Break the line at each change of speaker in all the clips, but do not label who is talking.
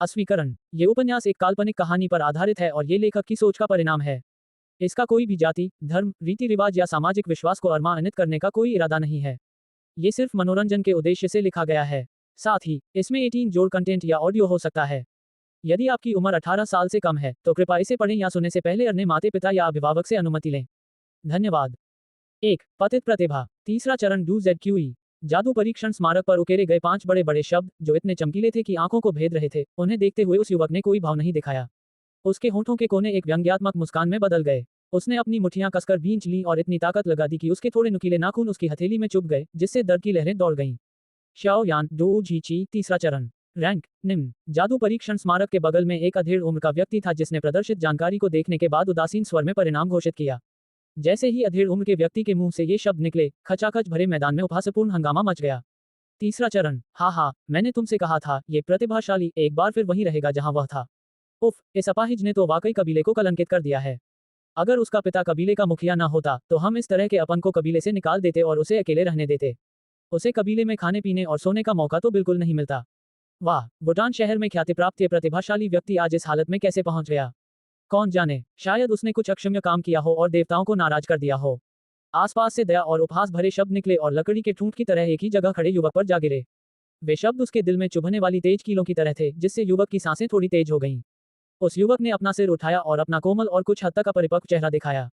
अस्वीकरण। ये उपन्यास एक काल्पनिक कहानी पर आधारित है और ये लेखक की सोच का परिणाम है। इसका कोई भी जाति, धर्म, रीति रिवाज या सामाजिक विश्वास को अवमानित करने का कोई इरादा नहीं है। ये सिर्फ मनोरंजन के उद्देश्य से लिखा गया है। साथ ही इसमें 18 जोड़ कंटेंट या ऑडियो हो सकता है। यदि आपकी उम्र 18 साल से कम है तो कृपया इसे पढ़ें या सुनने से पहले अपने माता पिता या अभिभावक से अनुमति लें। धन्यवाद। 1. पतित प्रतिभा। तीसरा चरण डू ZQE। जादू परीक्षण स्मारक पर उकेरे गए 5 बड़े बड़े शब्द जो इतने चमकीले थे कि आंखों को भेद रहे थे, उन्हें देखते हुए उस युवक ने कोई भाव नहीं दिखाया। उसके होठों के कोने एक व्यंग्यात्मक मुस्कान में बदल गए। उसने अपनी मुट्ठियां कसकर भींच लीं और इतनी ताकत लगा दी कि उसके थोड़े नुकीले नाखून उसकी हथेली में चुभ गए, जिससे दर्द की लहरें दौड़ गईं। शाओ यान डो झीची। तीसरा चरण। रैंक निम्न। जादू परीक्षण स्मारक के बगल में एक अधेड़ उम्र का व्यक्ति था जिसने प्रदर्शित जानकारी को देखने के बाद उदासीन स्वर में परिणाम घोषित किया। जैसे ही अधेड़ उम्र के व्यक्ति के मुंह से ये शब्द निकले, खचाखच भरे मैदान में उपहासपूर्ण हंगामा मच गया। तीसरा चरण। हाँ, मैंने तुमसे कहा था, ये प्रतिभाशाली एक बार फिर वही रहेगा जहां वह था। उफ, इस अपाहिज ने तो वाकई कबीले को कलंकित कर दिया है। अगर उसका पिता कबीले का मुखिया ना होता तो हम इस तरह के अपन को कबीले से निकाल देते और उसे अकेले रहने देते। उसे कबीले में खाने पीने और सोने का मौका तो बिल्कुल नहीं मिलता। वाह, भूटान शहर में ख्याति प्राप्त ये प्रतिभाशाली व्यक्ति आज इस हालत में कैसे पहुंच गया? कौन जाने, शायद उसने कुछ अक्षम्य काम किया हो और देवताओं को नाराज कर दिया हो। आसपास से दया और उपहास भरे शब्द निकले और लकड़ी के ठूंठ की तरह एक ही जगह खड़े युवक पर जा गिरे। वे शब्द उसके दिल में चुभने वाली तेज कीलों की तरह थे, जिससे युवक की सांसें थोड़ी तेज हो गईं। उस युवक ने अपना सिर उठाया और अपना कोमल और कुछ हद तक अपरिपक्व चेहरा दिखाया।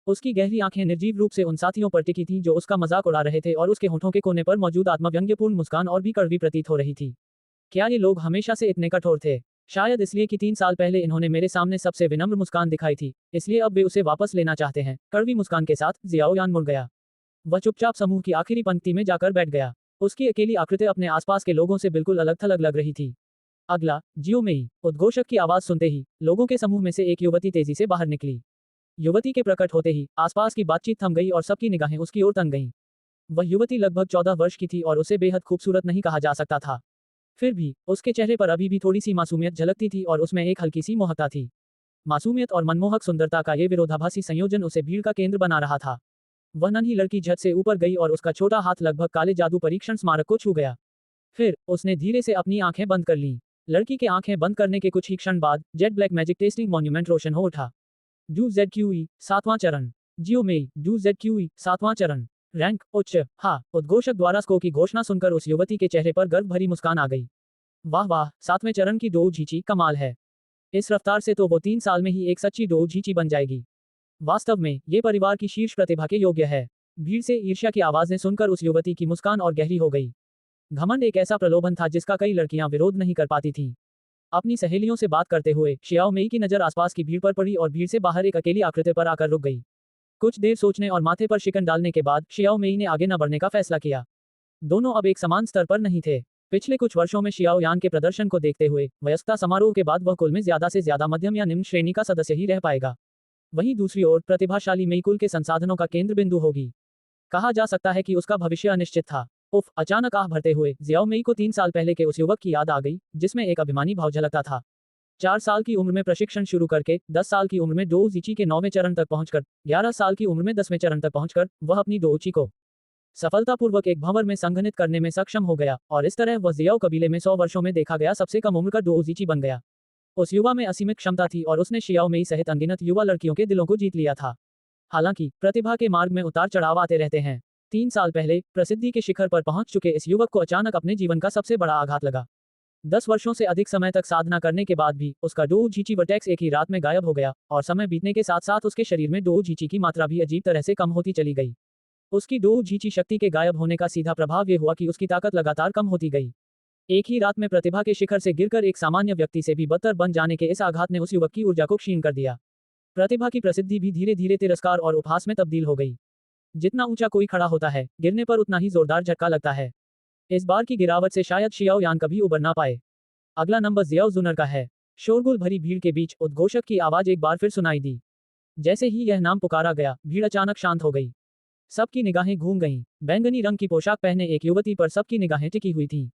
उसकी गहरी आंखें निर्जीव रूप से उन साथियों पर टिकी थीं जो उसका मजाक उड़ा रहे थे और उसके होठों के कोने पर मौजूद आत्मव्यंग्यपूर्ण मुस्कान और भी कड़वी प्रतीत हो रही थी। क्या ये लोग हमेशा से इतने कठोर थे? शायद इसलिए कि 3 साल पहले इन्होंने मेरे सामने सबसे विनम्र मुस्कान दिखाई थी, इसलिए अब वे उसे वापस लेना चाहते हैं। कड़वी मुस्कान के साथ जियाओ यान मुड़ गया। वह चुपचाप समूह की आखिरी पंक्ति में जाकर बैठ गया। उसकी अकेली आकृति अपने आसपास के लोगों से बिल्कुल अलग थलग लग रही थी। अगला, जियो मेई। उद्घोषक की आवाज सुनते ही लोगों के समूह में से एक युवती तेजी से बाहर निकली। युवती के प्रकट होते ही आसपास की बातचीत थम गई और सबकी निगाहें उसकी ओर तन गईं। वह युवती लगभग 14 वर्ष की थी और उसे बेहद खूबसूरत नहीं कहा जा सकता था। फिर भी उसके चेहरे पर अभी भी थोड़ी सी मासूमियत झलकती थी और उसमें एक हल्की सी मोहकता थी। मासूमियत और मनमोहक सुंदरता का ये विरोधाभासी संयोजन उसे भीड़ का केंद्र बना रहा था। वह नन्ही लड़की झट से ऊपर गई और उसका छोटा हाथ लगभग काले जादू परीक्षण स्मारक को छू गया। फिर उसने धीरे से अपनी आंखें बंद कर लीं। लड़की के आंखें बंद करने के कुछ ही क्षण बाद jet black magic testing monument रोशन हो उठा। डू ZQE 7वां चरण। जियो मेई डू ZQE 7वां चरण। रैंक उच्च। हाँ, उद्घोषक द्वारा स्को की घोषणा सुनकर उस युवती के चेहरे पर गर्व भरी मुस्कान आ गई। वाह, 7वें चरण की डो झीची कमाल है। इस रफ्तार से तो वो 3 साल में ही एक सच्ची डो झीची बन जाएगी। वास्तव में ये परिवार की शीर्ष प्रतिभा के योग्य है। भीड़ से ईर्ष्या की आवाजें सुनकर उस युवती की मुस्कान और गहरी हो गई। घमंड एक ऐसा प्रलोभन था जिसका कई लड़कियां विरोध नहीं कर पाती थीं। अपनी सहेलियों से बात करते हुए शियाओ मेई की नजर आसपास की भीड़ पर पड़ी और भीड़ से बाहर एक अकेली आकृति पर आकर रुक गई। कुछ देर सोचने और माथे पर शिकन डालने के बाद शियाओ मेई ने आगे न बढ़ने का फैसला किया। दोनों अब एक समान स्तर पर नहीं थे। पिछले कुछ वर्षों में शियाओ यान के प्रदर्शन को देखते हुए वयस्कता समारोह के बाद वह कुल में ज्यादा से ज्यादा मध्यम या निम्न श्रेणी का सदस्य ही रह पाएगा। वहीं दूसरी ओर प्रतिभाशाली मेई कुल के संसाधनों का केंद्र बिंदु होगी। कहा जा सकता है कि उसका भविष्य अनिश्चित था। उफ, अचानक आह भरते हुए जियाओ मेई को 3 साल पहले के उस युवक की याद आ गई जिसमें एक अभिमानी भाव झलकता था। 4 साल की उम्र में प्रशिक्षण शुरू करके 10 साल की उम्र में डो झीची के 9वें चरण तक पहुंचकर 11 साल की उम्र में 10वें चरण तक पहुंचकर वह अपनी डो झीची को सफलतापूर्वक एक भंवर में संघनित करने में सक्षम हो गया और इस तरह वह जियाओ कबीले में 100 वर्षों में देखा गया सबसे कम उम्र का डो झीची बन गया। उस युवा में असीमित क्षमता थी और उसने शियाओ मेई सहित अनगिनत युवा लड़कियों के दिलों को जीत लिया था। हालांकि प्रतिभा के मार्ग में उतार चढ़ाव आते रहते हैं। 3 साल पहले प्रसिद्धि के शिखर पर पहुंच चुके इस युवक को अचानक अपने जीवन का सबसे बड़ा आघात लगा। 10 वर्षों से अधिक समय तक साधना करने के बाद भी उसका डो झीची वर्टेक्स एक ही रात में गायब हो गया और समय बीतने के साथ साथ उसके शरीर में डो झीची की मात्रा भी अजीब तरह से कम होती चली गई। उसकी डो झीची शक्ति के गायब होने का सीधा प्रभाव यह हुआ कि उसकी ताकत लगातार कम होती गई। एक ही रात में प्रतिभा के शिखर से गिरकर एक सामान्य व्यक्ति से भी बदतर बन जाने के इस आघात ने उस युवक की ऊर्जा को क्षीण कर दिया। प्रतिभा की प्रसिद्धि भी धीरे धीरे तिरस्कार और उपहास में तब्दील हो गई। जितना ऊंचा कोई खड़ा होता है, गिरने पर उतना ही जोरदार झटका लगता है। इस बार की गिरावट से शायद शियाओ यान कभी उबर ना पाए। अगला नंबर जियाओ जुनर का है। शोरगुल भरी भीड़ के बीच उद्घोषक की आवाज एक बार फिर सुनाई दी। जैसे ही यह नाम पुकारा गया, भीड़ अचानक शांत हो गई। सबकी निगाहें घूम गईं। बैंगनी रंग की पोशाक पहने एक युवती पर सबकी निगाहें टिकी हुई थीं।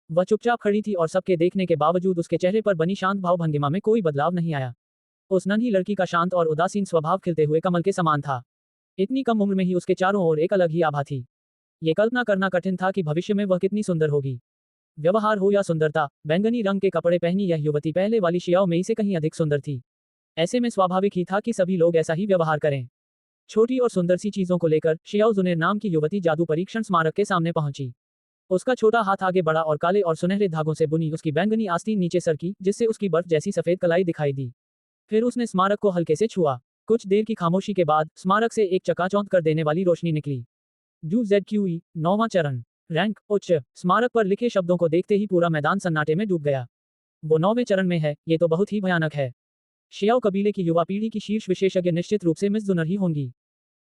वह चुपचाप खड़ी थी और सबके देखने के बावजूद उसके चेहरे पर बनी शांत भाव भंगिमा में कोई बदलाव नहीं आया। उस नन्ही लड़की का शांत और उदासीन स्वभाव खिलते हुए कमल के समान था। इतनी कम उम्र में ही उसके चारों ओर एक अलग ही आभा थी। ये कल्पना करना कठिन था कि भविष्य में वह कितनी सुंदर होगी। व्यवहार हो या सुंदरता, बैंगनी रंग के कपड़े पहनी यह युवती पहले वाली शियाओ मेई से कहीं अधिक सुंदर थी। ऐसे में स्वाभाविक ही था कि सभी लोग ऐसा ही व्यवहार करें। छोटी और सुंदर सी चीजों को लेकर शियाओ जुनेर नाम की युवती जादू परीक्षण स्मारक के सामने पहुंची। उसका छोटा हाथ आगे बढ़ा और काले और सुनहरे धागों से बुनी उसकी बैंगनी आस्तीन नीचे सरकी, जिससे उसकी बर्फ जैसी सफेद कलाई दिखाई दी। फिर उसने स्मारक को हल्के से छुआ। कुछ देर की खामोशी के बाद स्मारक से एक चकाचौंध कर देने वाली रोशनी निकली। DZQE 9वां चरण, रैंक उच्च। स्मारक पर लिखे शब्दों को देखते ही पूरा मैदान सन्नाटे में डूब गया। वो 9वें चरण में है, ये तो बहुत ही भयानक है। शियाओ कबीले की युवा पीढ़ी की शीर्ष विशेषज्ञ निश्चित रूप से मिस जुनर ही होंगी।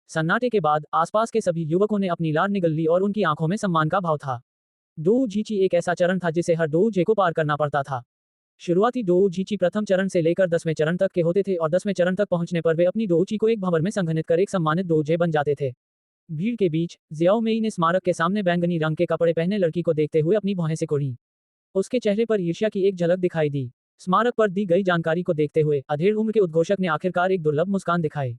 सन्नाटे के बाद आसपास के सभी युवकों ने अपनी लार निगल ली और उनकी आंखों में सम्मान का भाव था। डोऊ झीची एक ऐसा चरण था जिसे हर डोऊ जे को पार करना पड़ता था। शुरुआती डोऊ झीची प्रथम चरण से लेकर 10वें चरण तक के होते थे और 10वें चरण तक पहुंचने पर वे अपनी डोऊची को एक भंवर में संघनित कर एक सम्मानित डोऊ जे बन जाते थे। भीड़ के बीच जियाओ मेई ने स्मारक के सामने बैंगनी रंग के कपड़े पहने लड़की को देखते हुए अपनी भौहें सिकोड़ी। उसके चेहरे पर ईर्ष्या की एक झलक दिखाई दी। स्मारक पर दी गई जानकारी को देखते हुए अधेड़ उम्र के उद्घोषक ने आखिरकार एक दुर्लभ मुस्कान दिखाई।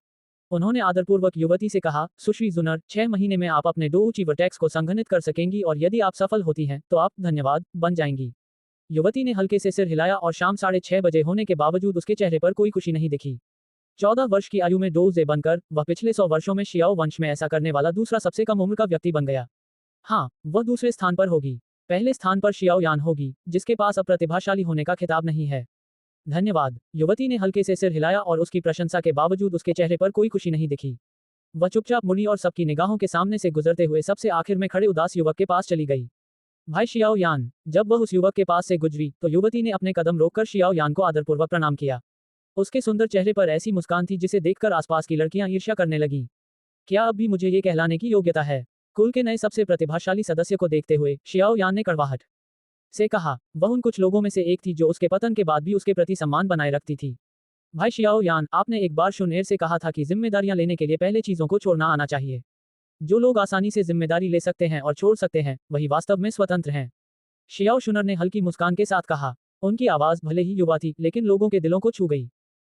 उन्होंने आदरपूर्वक युवती से कहा, सुश्री जुनर, 6 महीने में आप अपने डोऊची वर्टेक्स को संघनित कर सकेंगी और यदि आप सफल होती हैं तो आप धन्यवाद बन जाएंगी। युवती ने हल्के से सिर हिलाया और शाम 6:30 बजे होने के बावजूद उसके चेहरे पर कोई खुशी नहीं दिखी। 14 वर्ष की आयु में डोऊ जे बनकर वह पिछले 100 वर्षों में शियाओ वंश में ऐसा करने वाला दूसरा सबसे कम उम्र का व्यक्ति बन गया। हाँ, वह दूसरे स्थान पर होगी। पहले स्थान पर शियाओ यान होगी, जिसके पास अब प्रतिभाशाली होने का खिताब नहीं है। धन्यवाद। युवती ने हल्के से सिर हिलाया और उसकी प्रशंसा के बावजूद उसके चेहरे पर कोई खुशी नहीं दिखी। वह चुपचाप मुड़ी और सबकी निगाहों के सामने से गुजरते हुए सबसे आखिर में खड़े उदास युवक के पास चली गई। भाई शियाओ यान। जब वह उस युवक के पास से गुजरी तो युवती ने अपने कदम रोककर शियाओ यान को आदरपूर्वक प्रणाम किया। उसके सुंदर चेहरे पर ऐसी मुस्कान थी जिसे देखकर आसपास की लड़कियां ईर्ष्या करने लगीं। क्या अब भी मुझे ये कहलाने की योग्यता है? कुल के नए सबसे प्रतिभाशाली सदस्य को देखते हुए शियाओ यान ने कड़वाहट से कहा। वह उन कुछ लोगों में से एक थी जो उसके पतन के बाद भी उसके प्रति सम्मान बनाए रखती थी। भाई शियाओ यान, आपने एक बार शुनएर से कहा था कि जिम्मेदारियां लेने के लिए पहले चीजों को छोड़ना आना चाहिए। जो लोग आसानी से जिम्मेदारी ले सकते हैं और छोड़ सकते हैं, वही वास्तव में स्वतंत्र हैं। शियाओ शुनर ने हल्की मुस्कान के साथ कहा। उनकी आवाज भले ही युवा थी, लेकिन लोगों के दिलों को छू गई।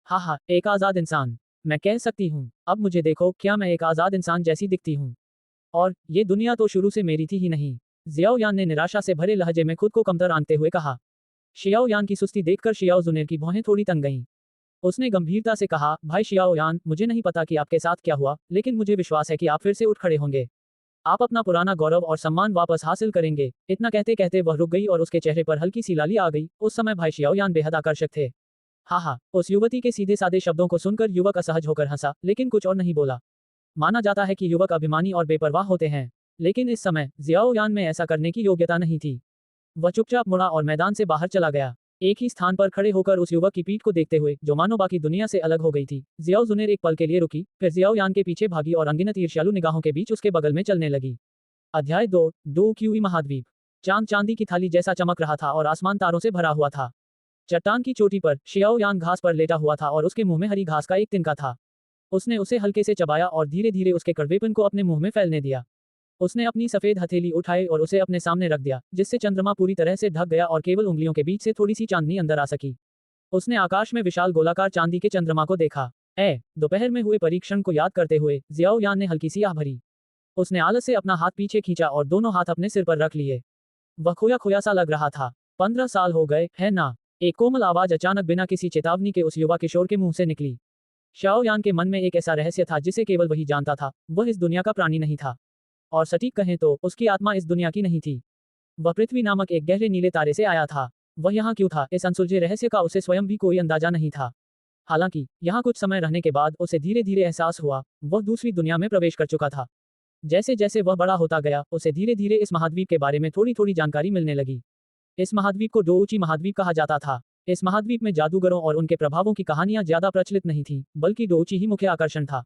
हाँ, एक आजाद इंसान। मैं कह सकती हूँ, अब मुझे देखो, क्या मैं एक आजाद इंसान जैसी दिखती हूँ? और ये दुनिया तो शुरू से मेरी थी ही नहीं। जियाओ यान ने निराशा से भरे लहजे में खुद को कमतर आंकते हुए कहा। शियाओ यान की सुस्ती देखकर शियाओ जुनेर की भौहें थोड़ी तंग गईं। उसने गंभीरता से कहा, भाई शियाओ यान, मुझे नहीं पता कि आपके साथ क्या हुआ, लेकिन मुझे विश्वास है कि आप फिर से उठ खड़े होंगे। आप अपना पुराना गौरव और सम्मान वापस हासिल करेंगे। इतना कहते कहते वह रुक गई और उसके चेहरे पर हल्की सी लाली आ गई। उस समय भाई शियाओ यान बेहद आकर्षक थे। हाँ, उस युवती के सीधे सादे शब्दों को सुनकर युवक असहज होकर हंसा, लेकिन कुछ और नहीं बोला। माना जाता है कि युवक अभिमानी और बेपरवाह होते हैं, लेकिन इस समय जियाओ यान में ऐसा करने की योग्यता नहीं थी। वह चुपचाप मुड़ा और मैदान से बाहर चला गया। एक ही स्थान पर खड़े होकर उस युवक की पीठ को देखते हुए, जो मानो बाकी दुनिया से अलग हो गई थी, जियाओ जुनेर एक पल के लिए रुकी, फिर जियाओ यान के पीछे भागी और अनगिनत ईर्ष्यालु निगाहों के बीच उसके बगल में चलने लगी। अध्याय 2, डोऊ क्यूई महाद्वीप। चांद चांदी की थाली जैसा चमक रहा था और आसमान तारों से भरा हुआ था। चट्टान की चोटी पर शियाओ यान घास पर लेटा हुआ था और उसके मुंह में हरी घास का एक तिनका था। उसने उसे हल्के से चबाया और धीरे धीरे उसके कड़वेपन को अपने मुंह में फैलने दिया। उसने अपनी सफेद हथेली उठाई और उसे अपने सामने रख दिया, जिससे चंद्रमा पूरी तरह से ढक गया और केवल उंगलियों के बीच से थोड़ी सी चांदनी अंदर आ सकी। उसने आकाश में विशाल गोलाकार चांदी के चंद्रमा को देखा। दोपहर में हुए परीक्षण को याद करते हुए जियाओ यान ने हल्की सी आह भरी। उसने आलस से अपना हाथ पीछे खींचा और दोनों हाथ अपने सिर पर रख लिए। वह खोया खोया सा लग रहा था। 15 साल हो गए, है ना? एक कोमल आवाज अचानक बिना किसी चेतावनी के उस युवा किशोर के मुंह से निकली। शाओ यान के मन में एक ऐसा रहस्य था जिसे केवल वही जानता था। वह इस दुनिया का प्राणी नहीं था, और सटीक कहें तो उसकी आत्मा इस दुनिया की नहीं थी। वह पृथ्वी नामक एक गहरे नीले तारे से आया था। वह यहाँ क्यों था, इस अनसुलझे रहस्य का उसे स्वयं भी कोई अंदाजा नहीं था। हालांकि यहाँ कुछ समय रहने के बाद उसे धीरे धीरे एहसास हुआ, वह दूसरी दुनिया में प्रवेश कर चुका था। जैसे जैसे वह बड़ा होता गया, उसे धीरे धीरे इस महाद्वीप के बारे में थोड़ी थोड़ी जानकारी मिलने लगी। इस महाद्वीप को डोऊची महाद्वीप कहा जाता था। इस महाद्वीप में जादूगरों और उनके प्रभावों की कहानियां ज्यादा प्रचलित नहीं थीं, बल्कि डोऊची ही मुख्य आकर्षण था।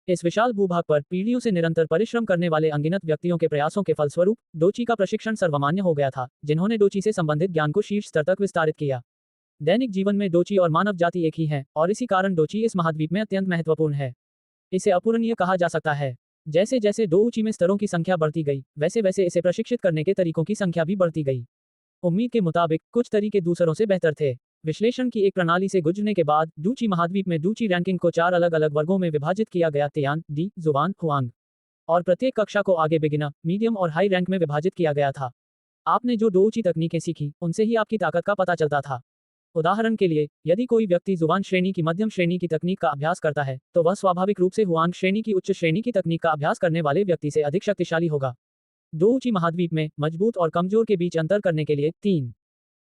इस विशाल भूभाग पर पीढ़ियों से निरंतर परिश्रम करने वाले अनगिनत व्यक्तियों के प्रयासों के फलस्वरूप डोची का प्रशिक्षण सर्वमान्य हो गया था, जिन्होंने डोची से संबंधित ज्ञान को शीर्ष स्तर तक विस्तारित किया। दैनिक जीवन में डोची और मानव जाति एक ही है, और इसी कारण डोची इस महाद्वीप में अत्यंत महत्वपूर्ण है। इसे अपूरणीय कहा जा सकता है। जैसे जैसे डोऊची में स्तरों की संख्या बढ़ती गई, वैसे वैसे इसे प्रशिक्षित करने के तरीकों की संख्या भी बढ़ती गई। उम्मीद के मुताबिक कुछ तरीके दूसरों से बेहतर थे। विश्लेषण की एक प्रणाली से गुजरने के बाद डूची महाद्वीप में डूची रैंकिंग को 4 अलग अलग वर्गों में विभाजित किया गया, तियान, डी, जुबान, हुआंग, और प्रत्येक कक्षा को आगे बिगिनर, मीडियम और हाई रैंक में विभाजित किया गया था। आपने जो डोउची तकनीकें सीखी, उनसे ही आपकी ताकत का पता चलता था। उदाहरण के लिए, यदि कोई व्यक्ति जुबान श्रेणी की मध्यम श्रेणी की तकनीक का अभ्यास करता है, तो वह स्वाभाविक रूप से हुआंग श्रेणी की उच्च श्रेणी की तकनीक का अभ्यास करने वाले व्यक्ति से अधिक शक्तिशाली होगा। डोउची महाद्वीप में मजबूत और कमजोर के बीच अंतर करने के लिए 3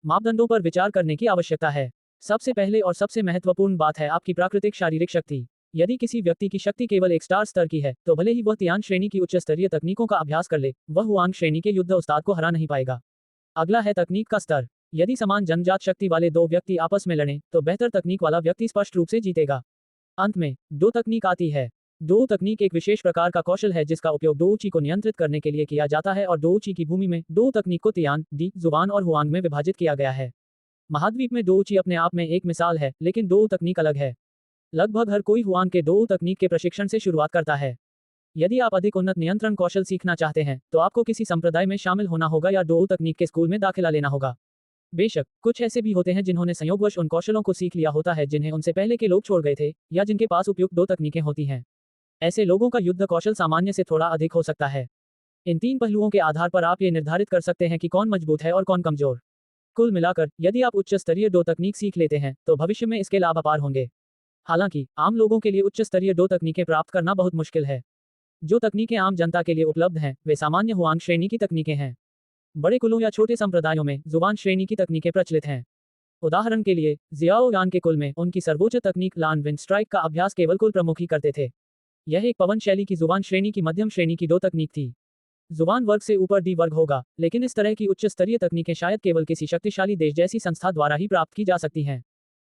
मापदंडों पर विचार करने की आवश्यकता है। सबसे पहले और सबसे महत्वपूर्ण बात है आपकी प्राकृतिक शारीरिक शक्ति। यदि किसी व्यक्ति की शक्ति केवल एक स्टार स्तर की है, तो भले ही वह तियान श्रेणी की उच्च स्तरीय तकनीकों का अभ्यास कर ले, वह हुआंग श्रेणी के युद्ध उस्ताद को हरा नहीं पाएगा। अगला है तकनीक का स्तर। यदि समान जन्मजात शक्ति वाले दो व्यक्ति आपस में लड़ें, तो बेहतर तकनीक वाला व्यक्ति स्पष्ट रूप से जीतेगा। अंत में दो तकनीक आती है। दो तकनीक एक विशेष प्रकार का कौशल है जिसका उपयोग डोउची को नियंत्रित करने के लिए किया जाता है और डोउची की भूमि में दो तकनीक को तियान, दी, जुबान और हुआंग में विभाजित किया गया है। महाद्वीप में डोउची अपने आप में एक मिसाल है, लेकिन दो तकनीक अलग है। लगभग हर कोई हुआंग के दो तकनीक के प्रशिक्षण से शुरुआत करता है। यदि आप अधिक उन्नत नियंत्रण कौशल सीखना चाहते हैं, तो आपको किसी संप्रदाय में शामिल होना होगा या दो तकनीक के स्कूल में दाखिला लेना होगा। बेशक, कुछ ऐसे भी होते हैं जिन्होंने संयोगवश उन कौशलों को सीख लिया होता है जिन्हें उनसे पहले के लोग छोड़ गए थे, या जिनके पास उपयुक्त दो तकनीकें होती हैं। ऐसे लोगों का युद्ध कौशल सामान्य से थोड़ा अधिक हो सकता है। इन 3 पहलुओं के आधार पर आप ये निर्धारित कर सकते हैं कि कौन मजबूत है और कौन कमजोर। कुल मिलाकर, यदि आप उच्च स्तरीय दो तकनीक सीख लेते हैं, तो भविष्य में इसके लाभ अपार होंगे। हालांकि, आम लोगों के लिए उच्च स्तरीय दो तकनीकें प्राप्त करना बहुत मुश्किल है। जो तकनीकें आम जनता के लिए उपलब्ध हैं, वे सामान्य हुआंग श्रेणी की तकनीकें हैं। बड़े कुलों या छोटे संप्रदायों में जुबान श्रेणी की तकनीकें प्रचलित हैं। उदाहरण के लिए, जियाओ यान के कुल में उनकी सर्वोच्च तकनीक लान विंड स्ट्राइक का अभ्यास केवल कुल प्रमुख ही करते थे। यह एक पवन शैली की जुबान श्रेणी की मध्यम श्रेणी की दो तकनीक थी। जुबान वर्ग से ऊपर डी वर्ग होगा, लेकिन इस तरह की उच्च स्तरीय तकनीकें शायद केवल किसी शक्तिशाली देश जैसी संस्था द्वारा ही प्राप्त की जा सकती हैं।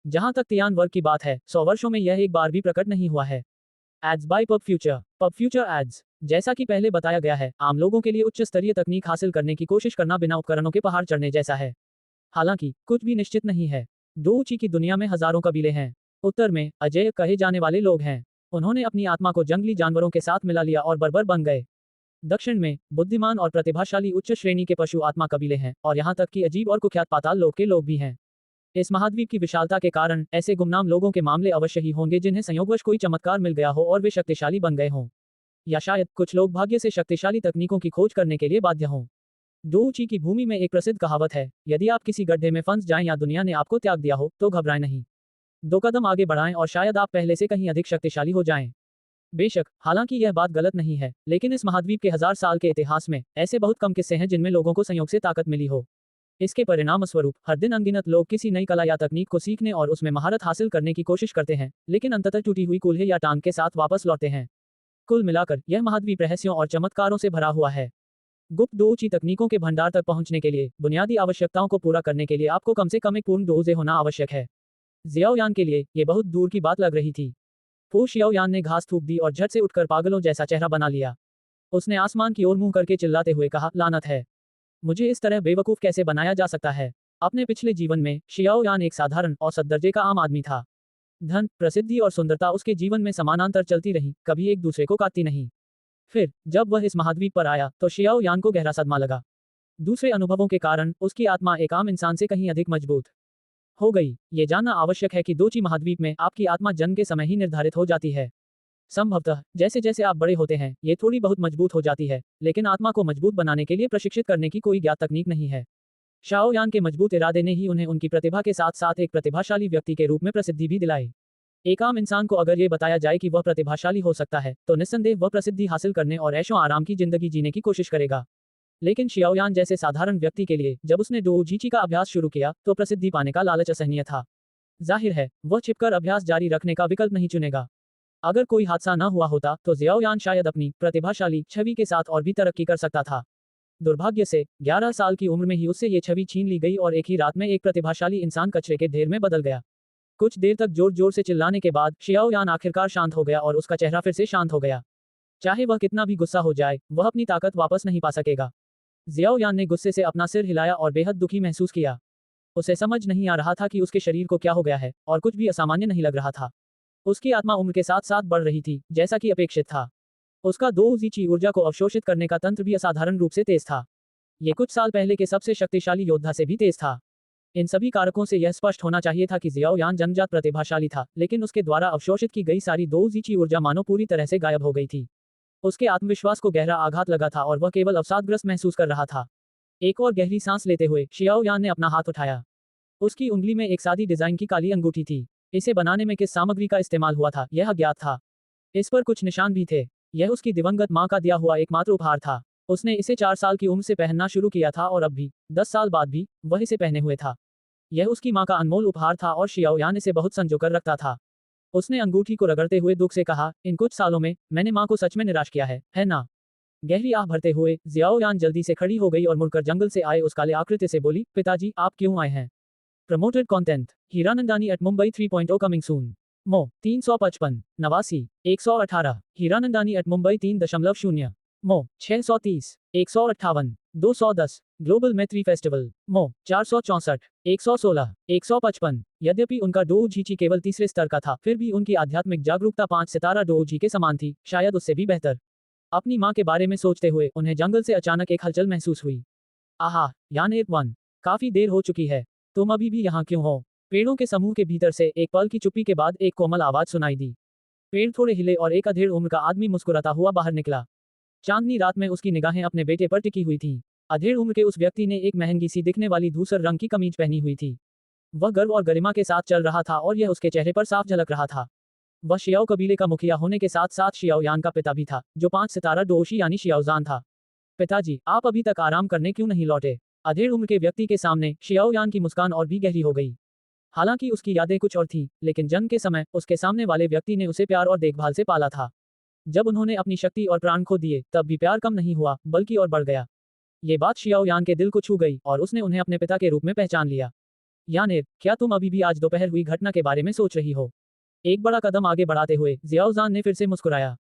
जहां तक तियान वर्ग की बात है, 100 वर्षों में यह एक बार भी प्रकट नहीं हुआ है। Ads by PubFuture ads. जैसा कि पहले बताया गया है, आम लोगों के लिए उच्च स्तरीय तकनीक हासिल करने की कोशिश करना बिना उपकरणों के पहाड़ चढ़ने जैसा है। हालांकि, कुछ भी निश्चित नहीं है। डोउची की दुनिया में हजारों कबीले हैं। उत्तर में अजेय कहे जाने वाले लोग हैं। उन्होंने अपनी आत्मा को जंगली जानवरों के साथ मिला लिया और बर्बर बन गए। दक्षिण में बुद्धिमान और प्रतिभाशाली उच्च श्रेणी के पशु आत्मा कबीले हैं, और यहाँ तक कि अजीब और कुख्यात पाताल लोक के लोग भी हैं। इस महाद्वीप की विशालता के कारण ऐसे गुमनाम लोगों के मामले अवश्य ही होंगे जिन्हें संयोगवश कोई चमत्कार मिल गया हो और वे शक्तिशाली बन गए हों। या शायद कुछ लोग भाग्य से शक्तिशाली तकनीकों की खोज करने के लिए बाध्य हों। डोउची की भूमि में एक प्रसिद्ध कहावत है, यदि आप किसी गड्ढे में फंस जाएं या दुनिया ने आपको त्याग दिया हो, तो घबराएं नहीं। 2 कदम आगे बढ़ाएं और शायद आप पहले से कहीं अधिक शक्तिशाली हो जाएं। बेशक, हालांकि यह बात गलत नहीं है, लेकिन इस महाद्वीप के 1000 साल के इतिहास में ऐसे बहुत कम किस्से हैं जिनमें लोगों को संयोग से ताकत मिली हो। इसके परिणामस्वरूप हर दिन अनगिनत लोग किसी नई कला या तकनीक को सीखने और उसमें महारत हासिल करने की कोशिश करते हैं, लेकिन अंततः टूटी हुई कूल्हे या टांग के साथ वापस लौटते हैं। कुल मिलाकर यह महाद्वीप रहस्यों और चमत्कारों से भरा हुआ है। गुप्त डोउची तकनीकों के भंडार तक पहुंचने के लिए बुनियादी आवश्यकताओं को पूरा करने के लिए आपको कम से कम एक पूर्ण डोजे होना आवश्यक है। जियाओयान के लिए ये बहुत दूर की बात लग रही थी। फू शियाओयान ने घास थूक दी और झट से उठकर पागलों जैसा चेहरा बना लिया। उसने आसमान की ओर मुंह करके चिल्लाते हुए कहा, लानत है, मुझे इस तरह बेवकूफ कैसे बनाया जा सकता है। अपने पिछले जीवन में शियाओयान एक साधारण औसत दर्जे का आम आदमी था। धन, प्रसिद्धि और सुंदरता उसके जीवन में समानांतर चलती रही, कभी एक दूसरे को काटती नहीं। फिर जब वह इस महाद्वीप पर आया तो शियाओयान को गहरा सदमा लगा। दूसरे अनुभवों के कारण उसकी आत्मा एक आम इंसान से कहीं अधिक मजबूत हो गई। ये जानना आवश्यक है कि डोउची महाद्वीप में आपकी आत्मा जन्म के समय ही निर्धारित हो जाती है। संभवतः जैसे जैसे आप बड़े होते हैं, ये थोड़ी बहुत मजबूत हो जाती है, लेकिन आत्मा को मजबूत बनाने के लिए प्रशिक्षित करने की कोई ज्ञात तकनीक नहीं है। शाओयान के मजबूत इरादे ने ही उन्हें उनकी प्रतिभा के साथ साथ एक प्रतिभाशाली व्यक्ति के रूप में प्रसिद्धि भी दिलाई। एक आम इंसान को अगर ये बताया जाए कि वह प्रतिभाशाली हो सकता है, तो निस्संदेह वह प्रसिद्धि हासिल करने और ऐशो आराम की जिंदगी जीने की कोशिश करेगा। लेकिन शियाओयान जैसे साधारण व्यक्ति के लिए जब उसने डोउची का अभ्यास शुरू किया, तो प्रसिद्धि पाने का लालच असहनीय था। जाहिर है, वह छिपकर अभ्यास जारी रखने का विकल्प नहीं चुनेगा। अगर कोई हादसा न हुआ होता, तो जियाओयान शायद अपनी प्रतिभाशाली छवि के साथ और भी तरक्की कर सकता था। दुर्भाग्य से 11 साल की उम्र में ही उससे ये छवि छीन ली गई और एक ही रात में एक प्रतिभाशाली इंसान कचरे के ढेर में बदल गया। कुछ देर तक जोर जोर से चिल्लाने के बाद शियाओयान आखिरकार शांत हो गया और उसका चेहरा फिर से शांत हो गया। चाहे वह कितना भी गुस्सा हो जाए, वह अपनी ताकत वापस नहीं पा सकेगा। जियाओयान ने गुस्से से अपना सिर हिलाया और बेहद दुखी महसूस किया। उसे समझ नहीं आ रहा था कि उसके शरीर को क्या हो गया है, और कुछ भी असामान्य नहीं लग रहा था। उसकी आत्मा उम्र के साथ साथ बढ़ रही थी, जैसा कि अपेक्षित था। उसका डोउची ऊर्जा को अवशोषित करने का तंत्र भी असाधारण रूप से तेज था। ये कुछ साल पहले के सबसे शक्तिशाली योद्धा से भी तेज था। इन सभी कारकों से यह स्पष्ट होना चाहिए था कि जियाओयान जन्मजात प्रतिभाशाली था, लेकिन उसके द्वारा अवशोषित की गई सारी डोउची ऊर्जा मानो पूरी तरह से गायब हो गई थी। उसके आत्मविश्वास को गहरा आघात लगा था और वह केवल अवसादग्रस्त महसूस कर रहा था। एक और गहरी सांस लेते हुए शियाओ यान ने अपना हाथ उठाया। उसकी उंगली में एक सादी डिजाइन की काली अंगूठी थी। इसे बनाने में किस सामग्री का इस्तेमाल हुआ था यह अज्ञात था। इस पर कुछ निशान भी थे। यह उसकी दिवंगत मां का दिया हुआ एकमात्र उपहार था। उसने इसे 4 साल की उम्र से पहनना शुरू किया था और अब भी 10 साल बाद भी वह इसे पहने हुए था। यह उसकी मां का अनमोल उपहार था और शियाओ यान इसे बहुत संजोकर रखता था। उसने अंगूठी को रगड़ते हुए दुख से कहा, इन कुछ सालों में मैंने मां को सच में निराश किया है ना? गहरी आह भरते हुए जियाओ यान जल्दी से खड़ी हो गई और मुड़कर जंगल से आए उस काले आकृति से बोली, पिताजी आप क्यों आए हैं? Promoted content Hiranandani at Mumbai 3.0 coming soon. मो 355 89 118 हीरानंदानी एट मुंबई 3.0 मो 630 158 210 ग्लोबल मैत्री फेस्टिवल मो 464 116 155। यद्यपि उनका डोऊझीची केवल तीसरे स्तर का था, फिर भी उनकी आध्यात्मिक जागरूकता 5 सितारा डोऊझी के समान थी, शायद उससे भी बेहतर। अपनी मां के बारे में सोचते हुए उन्हें जंगल से अचानक एक हलचल महसूस हुई। आहा, यानेर वन, काफी देर हो चुकी है। तुम अभी भी यहाँ क्यों हो? पेड़ों के समूह के भीतर से एक पल की चुप्पी के बाद एक कोमल आवाज सुनाई दी। पेड़ थोड़े हिले और एक अधेड़ उम्र का आदमी मुस्कुराता हुआ बाहर निकला। चांदनी रात में उसकी निगाहें अपने बेटे पर टिकी हुई थीं। अधेड़ उम्र के उस व्यक्ति ने एक महंगी सी दिखने वाली धूसर रंग की कमीज पहनी हुई थी। वह गर्व और गरिमा के साथ चल रहा था और यह उसके चेहरे पर साफ झलक रहा था। वह शियाओ कबीले का मुखिया होने के साथ साथ शियाओ यान का पिता भी था, जो 5 सितारा डोओशी यानी शियाओजान था। पिताजी, आप अभी तक आराम करने क्यों नहीं लौटे? अधेड़ उम्र के व्यक्ति के सामने शियाओ यान की मुस्कान और भी गहरी हो गई। हालांकि उसकी यादें कुछ और थीं, लेकिन जंग के समय उसके सामने वाले व्यक्ति ने उसे प्यार और देखभाल से पाला था। जब उन्होंने अपनी शक्ति और प्राण खो दिए, तब भी प्यार कम नहीं हुआ, बल्कि और बढ़ गया। ये बात शियाओ यान के दिल को छू गई और उसने उन्हें अपने पिता के रूप में पहचान लिया। यानेर, क्या तुम अभी भी आज दोपहर हुई घटना के बारे में सोच रही हो? एक बड़ा कदम आगे बढ़ाते हुए जियाओजान ने फिर से मुस्कुराया।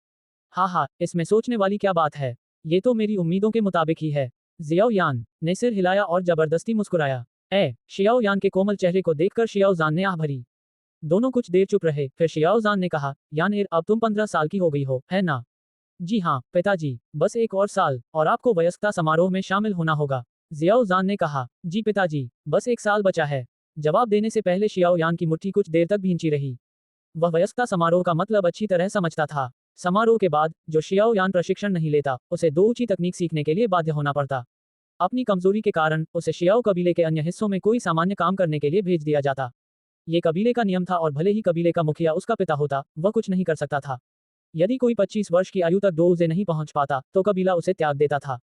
हाँ, इसमें सोचने वाली क्या बात है? ये तो मेरी उम्मीदों के मुताबिक ही है। जियाओ यान ने सिर हिलाया और जबरदस्ती मुस्कुराया। शियाओ यान के कोमल चेहरे को देखकर शियाओ जान ने आह भरी। दोनों कुछ देर चुप रहे, फिर शियाओ जान ने कहा, यानेर अब तुम 15 साल की हो गई हो, है ना? जी हाँ, पिताजी, बस एक और साल, और आपको वयस्कता समारोह में शामिल होना होगा। जियाओ जान ने कहा, जी पिताजी, बस 1 साल बचा है। जवाब देने से पहले शियाओ यान की मुट्ठी कुछ देर तक भींची रही। वह वयस्कता समारोह का मतलब अच्छी तरह समझता था। समारोह के बाद जो शियाओ यान प्रशिक्षण नहीं लेता, उसे दो ऊंची तकनीक सीखने के लिए बाध्य होना पड़ता। अपनी कमजोरी के कारण उसे शियाओ कबीले के अन्य हिस्सों में कोई सामान्य काम करने के लिए भेज दिया जाता। ये कबीले का नियम था और भले ही कबीले का मुखिया उसका पिता होता, वह कुछ नहीं कर सकता था। यदि कोई 25 वर्ष की आयु तक डोऊजे नहीं पहुंच पाता, तो कबीला उसे त्याग देता था।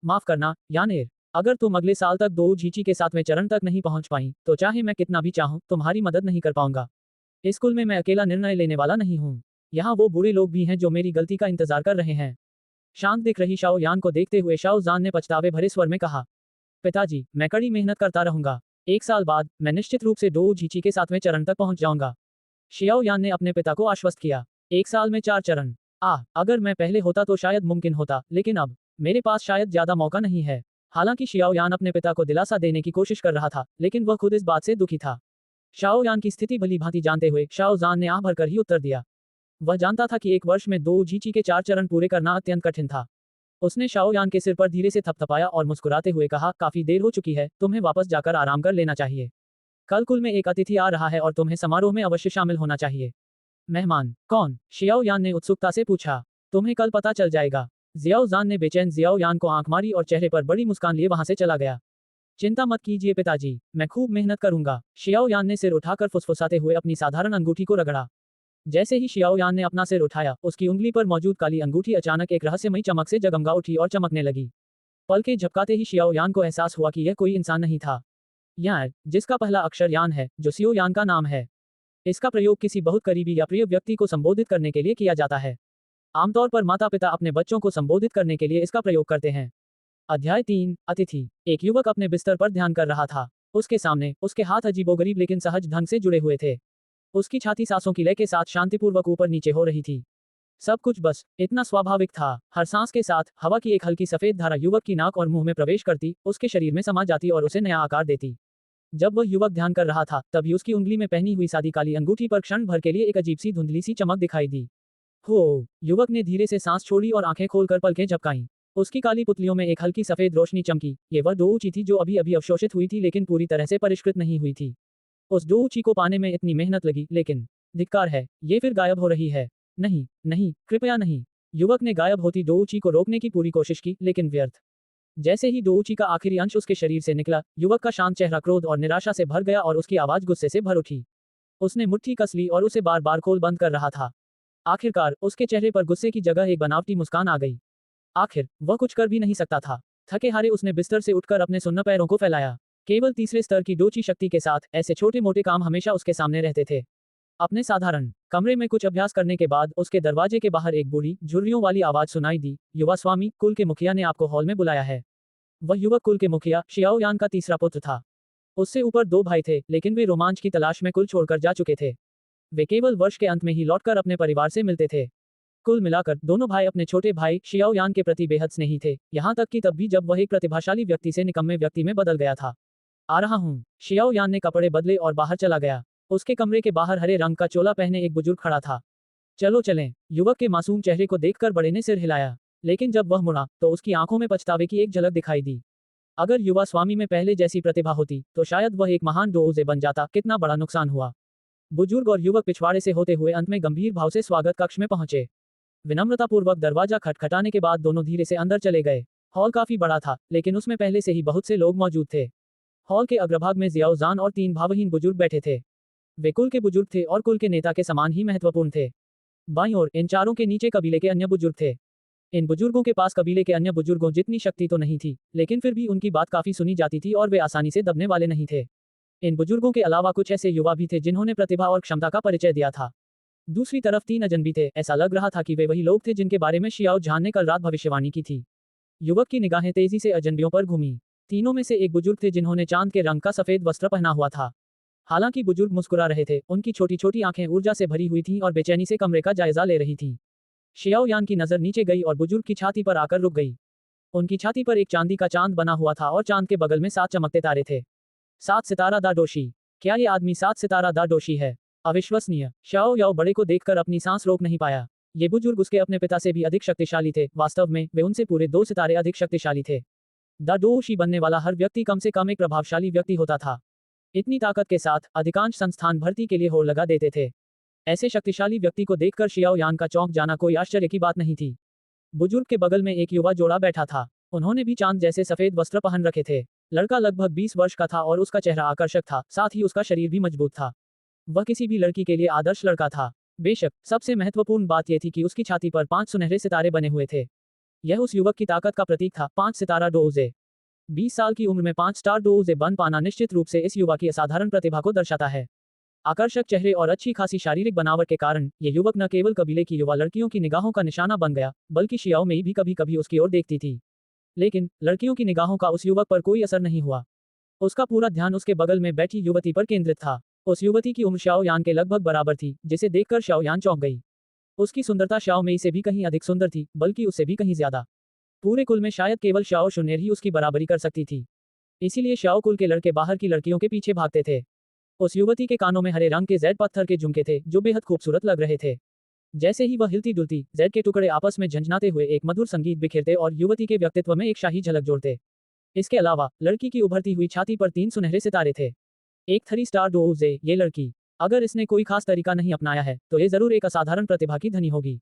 माफ करना, यानेर, अगर तुम अगले साल तक डोऊझीची के 7वें चरण तक नहीं पहुंच पाई, तो चाहे मैं कितना भी चाहूं, तुम्हारी मदद नहीं कर पाऊंगा। स्कूल में मैं अकेला निर्णय लेने वाला नहीं हूं। यहाँ वो बुरे लोग भी हैं जो मेरी गलती का इंतजार कर रहे हैं। शांत दिख रही शाओ यान को देखते हुए शाओ जान ने पछतावे भरे स्वर में कहा, पिताजी, मैं कड़ी मेहनत करता रहूंगा। 1 साल बाद मैं निश्चित रूप से डोऊझीची के 7वें चरण तक पहुंच जाऊंगा। शियाओ यान ने अपने पिता को आश्वस्त किया। 1 साल में 4 चरण। अगर मैं पहले होता तो शायद मुमकिन होता, लेकिन अब मेरे पास शायद ज्यादा मौका नहीं है। हालांकि शियाओ यान अपने पिता को दिलासा देने की कोशिश कर रहा था, लेकिन वह खुद इस बात से दुखी था। शाओ यान की स्थिति भली भांति जानते हुए शाओ जान ने आह भरकर ही उत्तर दिया। वह जानता था कि 1 वर्ष में डोऊझीची के 4 चरण पूरे करना अत्यंत कठिन था। उसने शाओ यान के सिर पर धीरे से थपथपाया और मुस्कुराते हुए कहा, काफी देर हो चुकी है, तुम्हें वापस जाकर आराम कर लेना चाहिए। कल कुल में एक अतिथि आ रहा है और तुम्हें समारोह में अवश्य शामिल होना चाहिए। मेहमान कौन? शियाओ यान ने उत्सुकता से पूछा। तुम्हें कल पता चल जाएगा। जियाओ जान ने बेचैन जियाओ यान को आंख मारी और चेहरे पर बड़ी मुस्कान लिए वहां से चला गया। चिंता मत कीजिए पिताजी, मैं खूब मेहनत करूंगा। शियाओ यान ने सिर उठाकर फुसफुसाते हुए अपनी साधारण अंगूठी को रगड़ा। जैसे ही शियाओ यान ने अपना सिर उठाया, उसकी उंगली पर मौजूद काली अंगूठी अचानक एक रहस्यमयी चमक से जगमगा उठी और चमकने लगी। पलकें झपकाते ही शियाओ यान को एहसास हुआ कि यह कोई इंसान नहीं था। यान, जिसका पहला अक्षर यान है, जो सियो यान का नाम है। इसका प्रयोग किसी बहुत करीबी या प्रिय व्यक्ति को संबोधित करने के लिए किया जाता है। आमतौर पर माता पिता अपने बच्चों को संबोधित करने के लिए इसका प्रयोग करते हैं। अध्याय 3, अतिथि। एक युवक अपने बिस्तर पर ध्यान कर रहा था। उसके सामने उसके हाथ अजीबोगरीब लेकिन सहज ढंग से जुड़े हुए थे। उसकी छाती सांसों की लय के साथ शांतिपूर्वक ऊपर नीचे हो रही थी। सब कुछ बस इतना स्वाभाविक था। हर सांस के साथ हवा की एक हल्की सफेद धारा युवक की नाक और मुंह में प्रवेश करती, उसके शरीर में समा जाती और उसे नया आकार देती। जब वह युवक ध्यान कर रहा था, तभी उसकी उंगली में पहनी हुई सादी काली अंगूठी पर क्षण भर के लिए एक अजीब सी धुंधली सी चमक दिखाई दी। हो! युवक ने धीरे से सांस छोड़ी और आंखें खोलकर पलकें झपकाईं। उसकी काली पुतलियों में एक हल्की सफेद रोशनी चमकी। ये वह डोऊची थी जो अभी अभी अवशोषित हुई थी लेकिन पूरी तरह से परिष्कृत नहीं हुई थी। उस डोऊची को पाने में इतनी मेहनत लगी, लेकिन धिक्कार है, ये फिर गायब हो रही है। नहीं, नहीं, कृपया नहीं। युवक ने गायब होती डोऊची को रोकने की पूरी कोशिश की, लेकिन व्यर्थ। जैसे ही डोउची का आखिरी अंश उसके शरीर से निकला, युवक का शांत चेहरा क्रोध और निराशा से भर गया और उसकी आवाज गुस्से से भर उठी। उसने मुट्ठी कस ली और उसे बार बार खोल बंद कर रहा था। आखिरकार उसके चेहरे पर गुस्से की जगह एक बनावटी मुस्कान आ गई। आखिर वह कुछ कर भी नहीं सकता था। थके हारे उसने बिस्तर से उठकर अपने सुन्न पैरों को फैलाया। केवल तीसरे स्तर की डोची शक्ति के साथ ऐसे छोटे मोटे काम हमेशा उसके सामने रहते थे। अपने साधारण कमरे में कुछ अभ्यास करने के बाद उसके दरवाजे के बाहर एक बूढ़ी झुर्रियों वाली आवाज सुनाई दी। युवा स्वामी, कुल के मुखिया ने आपको हॉल में बुलाया है। वह युवक कुल के मुखिया शियाओ यान का तीसरा पुत्र था। उससे ऊपर दो भाई थे, लेकिन वे रोमांच की तलाश में कुल छोड़कर जा चुके थे। वे केवल वर्ष के अंत में ही लौटकर अपने परिवार से मिलते थे। कुल मिलाकर दोनों भाई अपने छोटे भाई शियाओ यान के प्रति बेहद स्नेही थे, यहाँ तक कि तब भी जब वह एक प्रतिभाशाली व्यक्ति से निकम्मे व्यक्ति में बदल गया था। आ रहा हूँ। शियाओ यान ने कपड़े बदले और बाहर चला गया। उसके कमरे के बाहर हरे रंग का चोला पहने एक बुजुर्ग खड़ा था। चलो चलें। युवक के मासूम चेहरे को देखकर बड़े ने सिर हिलाया, लेकिन जब वह मुड़ा तो उसकी आंखों में पछतावे की एक झलक दिखाई दी। अगर युवा स्वामी में पहले जैसी प्रतिभा होती तो शायद वह एक महान डोओजे बन जाता। कितना बड़ा नुकसान हुआ। बुजुर्ग और युवक पिछवाड़े से होते हुए अंत में गंभीर भाव से स्वागत कक्ष में पहुंचे। विनम्रतापूर्वक दरवाजा खटखटाने के बाद दोनों धीरे से अंदर चले गए। हॉल काफी बड़ा था, लेकिन उसमें पहले से ही बहुत से लोग मौजूद थे। हॉल के अग्रभाग में जियाओ जान और तीन भावहीन बुजुर्ग बैठे थे। वे कुल के बुजुर्ग थे और कुल के नेता के समान ही महत्वपूर्ण थे। बाईं ओर इन चारों के नीचे कबीले के अन्य बुजुर्ग थे। इन बुजुर्गों के पास कबीले के अन्य बुजुर्गों जितनी शक्ति तो नहीं थी, लेकिन फिर भी उनकी बात काफी सुनी जाती थी और वे आसानी से दबने वाले नहीं थे। इन बुजुर्गों के अलावा कुछ ऐसे युवा भी थे जिन्होंने प्रतिभा और क्षमता का परिचय दिया था। दूसरी तरफ तीन अजनबी थे। ऐसा लग रहा था कि वे वही लोग थे जिनके बारे में शियाओ जान ने कल रात भविष्यवाणी की थी। युवक की निगाहें तेजी से अजनबियों पर घूमी। तीनों में से एक बुजुर्ग थे जिन्होंने चांद के रंग का सफेद वस्त्र पहना हुआ था। हालांकि बुजुर्ग मुस्कुरा रहे थे, उनकी छोटी छोटी आंखें ऊर्जा से भरी हुई थीं और बेचैनी से कमरे का जायजा ले रही थीं। शियाओ यान की नजर नीचे गई और बुजुर्ग की छाती पर आकर रुक गई। उनकी छाती पर एक चांदी का चांद बना हुआ था और चांद के बगल में 7 चमकते तारे थे। 7 सितारा दा डोशी। क्या ये आदमी 7 सितारा दा डोशी है? अविश्वसनीय। शाओ याओ बड़े को देखकर अपनी सांस रोक नहीं पाया। ये बुजुर्ग उसके अपने पिता से भी अधिक शक्तिशाली थे। वास्तव में वे उनसे पूरे 2 सितारे अधिक शक्तिशाली थे। दा डोशी बनने वाला हर व्यक्ति कम से कम एक प्रभावशाली व्यक्ति होता था। इतनी ताकत के साथ अधिकांश संस्थान भर्ती के लिए होड़ लगा देते थे। ऐसे शक्तिशाली व्यक्ति को देखकर शियाओ यान का चौंक जाना कोई आश्चर्य की बात नहीं थी। बुजुर्ग के बगल में एक युवा जोड़ा बैठा था। उन्होंने भी चांद जैसे सफेद वस्त्र पहन रखे थे। लड़का लगभग 20 वर्ष का था और उसका चेहरा आकर्षक था, साथ ही उसका शरीर भी मजबूत था। वह किसी भी लड़की के लिए आदर्श लड़का था। बेशक सबसे महत्वपूर्ण बात यह थी कि उसकी छाती पर 5 सुनहरे सितारे बने हुए थे। यह उस युवक की ताकत का प्रतीक था। 5 सितारा डोउजे। 20 साल की उम्र में 5 स्टार डोउजे बन पाना निश्चित रूप से इस युवा की असाधारण प्रतिभा को दर्शाता है। आकर्षक चेहरे और अच्छी खासी शारीरिक बनावट के कारण ये युवक न केवल कबीले की युवा लड़कियों की निगाहों का निशाना बन गया, बल्कि शियाओ में भी कभी कभी उसकी ओर देखती थी। लेकिन लड़कियों की निगाहों का उस युवक पर कोई असर नहीं हुआ। उसका पूरा ध्यान उसके बगल में बैठी युवती पर केंद्रित था। उस युवती की उम्र शाओ यान के लगभग बराबर थी, जिसे देखकर शाओ यान चौंक गई। उसकी सुंदरता शाओ में से भी कहीं अधिक सुंदर थी, बल्कि उससे भी कहीं ज्यादा। पूरे कुल में शायद केवल शाओ शून्य ही उसकी बराबरी कर सकती थी। इसीलिए शाओ कुल के लड़के बाहर की लड़कियों के पीछे भागते थे। उस युवती के कानों में हरे रंग के जेड पत्थर के झुमके थे, जो बेहद खूबसूरत लग रहे थे। जैसे ही वह हिलती डुलती, जेड के टुकड़े आपस में झंझनाते हुए एक मधुर संगीत बिखेरते और युवती के व्यक्तित्व में एक शाही झलक जोड़ते। इसके अलावा लड़की की उभरती हुई छाती पर 3 सुनहरे सितारे थे। एक 3 स्टार डोउजे। ये लड़की, अगर इसने कोई खास तरीका नहीं अपनाया है तो ये जरूर एक असाधारण प्रतिभा की धनी होगी।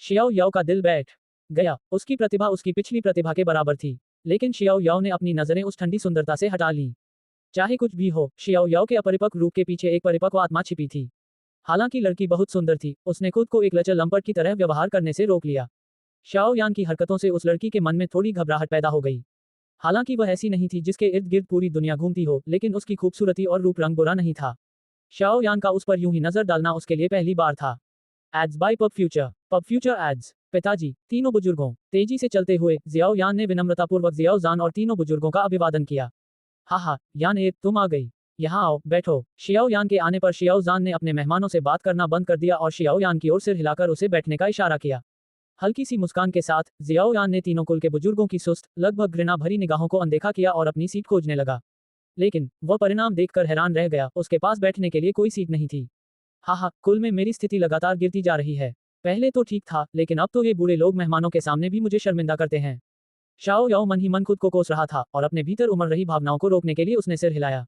शियाओ याओ का दिल बैठ गया। उसकी प्रतिभा उसकी पिछली प्रतिभा के बराबर थी, लेकिन शियाओ याओ ने अपनी नजरें उस ठंडी सुंदरता से हटा ली। चाहे कुछ भी हो, शियाओ याओ के अपरिपक्व रूप के पीछे एक परिपक्व आत्मा छिपी थी। हालांकि लड़की बहुत सुंदर थी, उसने खुद को एक लचर लंपट की तरह व्यवहार करने से रोक लिया। शाओ यान की हरकतों से उस लड़की के मन में थोड़ी घबराहट पैदा हो गई। हालांकि वह ऐसी नहीं थी जिसके इर्द गिर्द पूरी दुनिया घूमती हो, लेकिन उसकी खूबसूरती और रूप रंग बुरा नहीं था। शाओ यान का उस पर यूं ही नजर डालना उसके लिए पहली बार था। Ads by PubFuture. PubFuture ads. पिताजी। तीनों बुजुर्गों। तेजी से चलते हुए जियाओ यान ने विनम्रतापूर्वक जियाओ जान और तीनों बुजुर्गों का अभिवादन किया। हा यान ए, तुम आ गई। यहाँ आओ, बैठो। शियाओ यान के आने पर शियाओ जान ने अपने मेहमानों से बात करना बंद कर दिया और शियाओ यान की ओर सिर हिलाकर उसे बैठने का इशारा किया। हल्की सी मुस्कान के साथ जियाओ यान ने तीनों कुल के बुजुर्गों की सुस्त, लगभग घृणा भरी निगाहों को अनदेखा किया और अपनी सीट खोजने लगा। लेकिन वह परिणाम देखकर हैरान रह गया। उसके पास बैठने के लिए कोई सीट नहीं थी। कुल में मेरी स्थिति लगातार गिरती जा रही है। पहले तो ठीक था, लेकिन अब तो ये बूढ़े लोग मेहमानों के सामने भी मुझे शर्मिंदा करते हैं। शाओ याओ मन ही मन खुद को कोस रहा था और अपने भीतर उमड़ रही भावनाओं को रोकने के लिए उसने सिर हिलाया।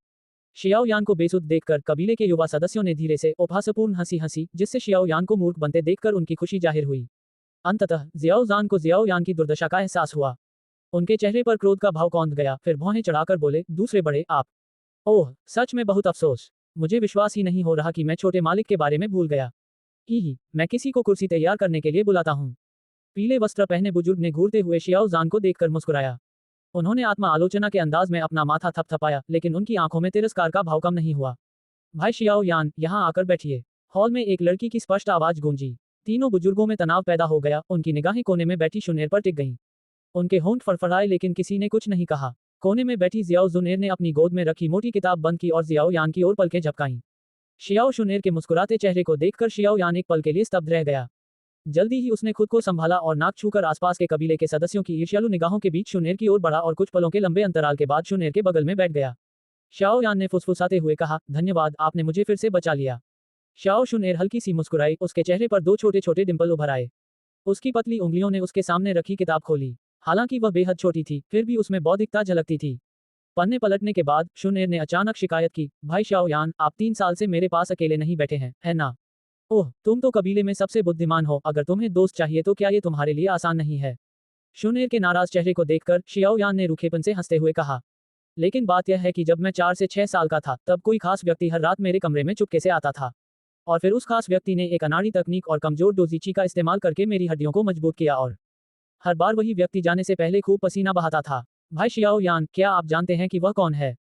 शियाओ यान को बेसुध देखकर कबीले के युवा सदस्यों ने धीरे से उपहासपूर्ण हंसी हंसी, जिससे शियाओ यान को मूर्ख बनते देखकर उनकी खुशी जाहिर हुई। अंततः जियाओ जान को जियाओ यान की दुर्दशा का एहसास हुआ। उनके चेहरे पर क्रोध का भाव कौंध गया, फिर भौहें चढ़ाकर बोले, दूसरे बड़े, आप। ओह, सच में बहुत अफसोस। मुझे विश्वास ही नहीं हो रहा कि मैं छोटे मालिक के बारे में भूल गया। ही, मैं किसी को कुर्सी तैयार करने के लिए बुलाता हूँ। पीले वस्त्र पहने बुजुर्ग ने घूरते हुए शियाओ जान को देखकर मुस्कुराया। उन्होंने आत्मा आलोचना के अंदाज में अपना माथा थपथपाया, लेकिन उनकी आंखों में तिरस्कार का भाव कम नहीं हुआ। भाई शियाओ यान, यहाँ आकर बैठिए। हॉल में एक लड़की की स्पष्ट आवाज गूंजी। तीनों बुजुर्गों में तनाव पैदा हो गया, उनकी निगाहें कोने में बैठी शुनेर पर टिक गईं। उनके होंठ फड़फड़ाए, लेकिन किसी ने कुछ नहीं कहा। कोने में बैठी जियाओ जुनेर ने अपनी गोद में रखी मोटी किताब बंद की और जियाओ यान की ओर पलकें झपकाईं। शियाओ शुनेर के मुस्कुराते चेहरे को देखकर शियाओ यान एक पल के लिए स्तब्ध रह गया। जल्दी ही उसने खुद को संभाला और नाक छूकर आसपास के कबीले के सदस्यों की ईर्ष्यालु निगाहों के बीच शुनेर की ओर बढ़ा और कुछ पलों के लंबे अंतराल के बाद शुनेर के बगल में बैठ गया। शाओ यान ने फुसफुसाते हुए कहा, धन्यवाद, आपने मुझे फिर से बचा लिया। शाओ शुनेर हल्की सी मुस्कुराई, उसके चेहरे पर दो छोटे छोटे डिंपल उभर आए। उसकी पतली उंगलियों ने उसके सामने रखी किताब खोली। हालांकि वह बेहद छोटी थी, फिर भी उसमें बौद्धिकता झलकती थी। पन्ने पलटने के बाद शुनेर ने अचानक शिकायत की, भाई शाओ यान, आप 3 साल से मेरे पास अकेले नहीं बैठे हैं, है ना? ओह, तुम तो कबीले में सबसे बुद्धिमान हो, अगर तुम्हें दोस्त चाहिए तो क्या ये तुम्हारे लिए आसान नहीं है? शुनेर के नाराज चेहरे को देखकर शियाओ यान ने रूखेपन से हंसते हुए कहा, लेकिन बात यह है कि जब मैं 4 से 6 साल का था, तब कोई खास व्यक्ति हर रात मेरे कमरे में चुपके से आता था। और फिर उस खास व्यक्ति ने एक अनाड़ी तकनीक और कमजोर डोजीची का इस्तेमाल करके मेरी हड्डियों को मजबूत किया और हर बार वही व्यक्ति जाने से पहले खूब पसीना बहाता था। भाई शियाओ यान, क्या आप जानते हैं कि वह कौन है?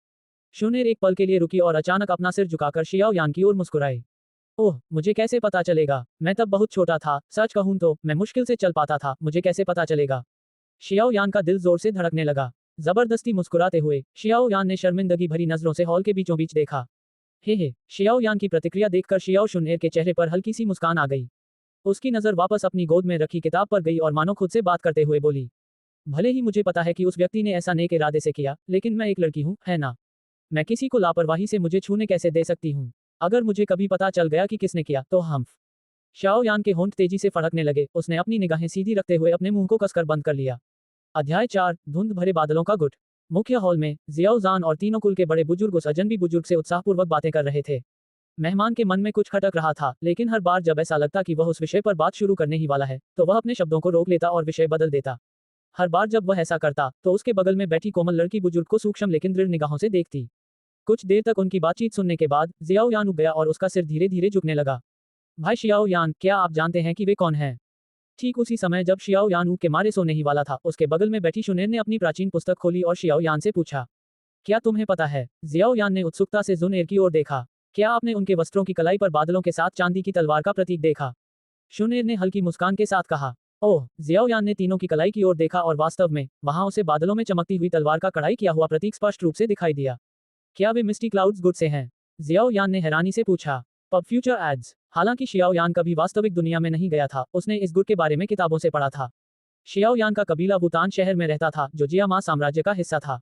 शुनेर एक पल के लिए रुकी और अचानक अपना सिर झुकाकर शियाओ यान की ओर मुस्कुराई। ओह, मुझे कैसे पता चलेगा? मैं तब बहुत छोटा था, सच कहूं तो मैं मुश्किल से चल पाता था, मुझे कैसे पता चलेगा? शियाओ यान का दिल जोर से धड़कने लगा। जबरदस्ती मुस्कुराते हुए शियाओ यान ने शर्मिंदगी भरी नजरों से हॉल के बीचों बीच देखा। हे, शियाओ यान की प्रतिक्रिया देखकर शियाओ शुनेर के चेहरे पर हल्की सी मुस्कान आ गई। उसकी नजर वापस अपनी गोद में रखी किताब पर गई और मानो खुद से बात करते हुए बोली, भले ही मुझे पता है कि उस व्यक्ति ने ऐसा नेक इरादे से किया, लेकिन मैं एक लड़की हूं, है ना? मैं किसी को लापरवाही से मुझे छूने कैसे दे सकती हूँ? अगर मुझे कभी पता चल गया कि किसने किया, तो हम। शाओ यान के होंठ तेजी से फड़कने लगे, उसने अपनी निगाहें सीधी रखते हुए अपने मुंह को कसकर बंद कर लिया। अध्याय 4, धुंध भरे बादलों का गुट। मुख्य हॉल में जियाओ जान और तीनों कुल के बड़े बुजुर्ग उस अजनबी बुजुर्ग से उत्साहपूर्वक बातें कर रहे थे। मेहमान के मन में कुछ खटक रहा था, लेकिन हर बार जब ऐसा लगता कि वह उस विषय पर बात शुरू करने ही वाला है, तो वह अपने शब्दों को रोक लेता और विषय बदल देता। हर बार जब वह ऐसा करता, तो उसके बगल में बैठी कोमल लड़की बुजुर्ग को सूक्ष्म लेकिन दृढ़ निगाहों से देखती। कुछ देर तक उनकी बातचीत सुनने के बाद जियाओ यान उठ गया और उसका सिर धीरे धीरे झुकने लगा। भाई शियाओ यान, क्या आप जानते हैं कि वे कौन हैं? ठीक उसी समय जब शियाओ यान ऊँग के मारे सोने ही वाला था, उसके बगल में बैठी शुनेर ने अपनी प्राचीन पुस्तक खोली और शियाओ यान से पूछा, क्या तुम्हें पता है? जियाओ यान ने उत्सुकता से जुनेर की ओर देखा। क्या आपने उनके वस्त्रों की कलाई पर बादलों के साथ चांदी की तलवार का प्रतीक देखा? शुनेर ने हल्की मुस्कान के साथ कहा। ओह, जियाओ यान ने तीनों की कलाई की ओर देखा और वास्तव में वहां उसे बादलों में चमकती हुई तलवार का कढ़ाई किया हुआ प्रतीक स्पष्ट रूप से दिखाई दिया। क्या वे मिस्टी क्लाउड्स गुड से हैं? जियाओ यान ने हैरानी से पूछा। PubFuture ads. हालांकि शियाओ यान कभी वास्तविक दुनिया में नहीं गया था, उसने इस गुट के बारे में किताबों से पढ़ा था। शियाओ यान का कबीला वुतान शहर में रहता था, जो जियामा साम्राज्य का हिस्सा था।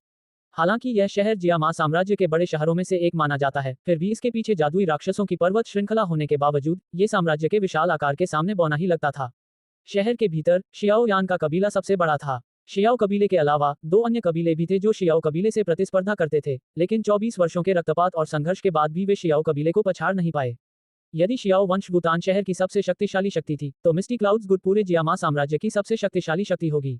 हालांकि यह शहर जियामा साम्राज्य के बड़े शहरों में से एक माना जाता है, फिर भी इसके पीछे जादुई राक्षसों की पर्वत श्रृंखला होने के बावजूद ये साम्राज्य के विशाल आकार के सामने बौना ही लगता था। शहर के भीतर शियाओ यान का कबीला सबसे बड़ा था। शियाओ कबीले के अलावा 2 अन्य कबीले भी थे जो शियाओ कबीले से प्रतिस्पर्धा करते थे, लेकिन 24 वर्षों के रक्तपात और संघर्ष के बाद भी वे शियाओ कबीले को पछाड़ नहीं पाए। यदि शियाओ वंश वुतान शहर की सबसे शक्तिशाली शक्ति थी, तो मिस्टी क्लाउड्स गुट पूरे जियामा साम्राज्य की सबसे शक्तिशाली शक्ति होगी।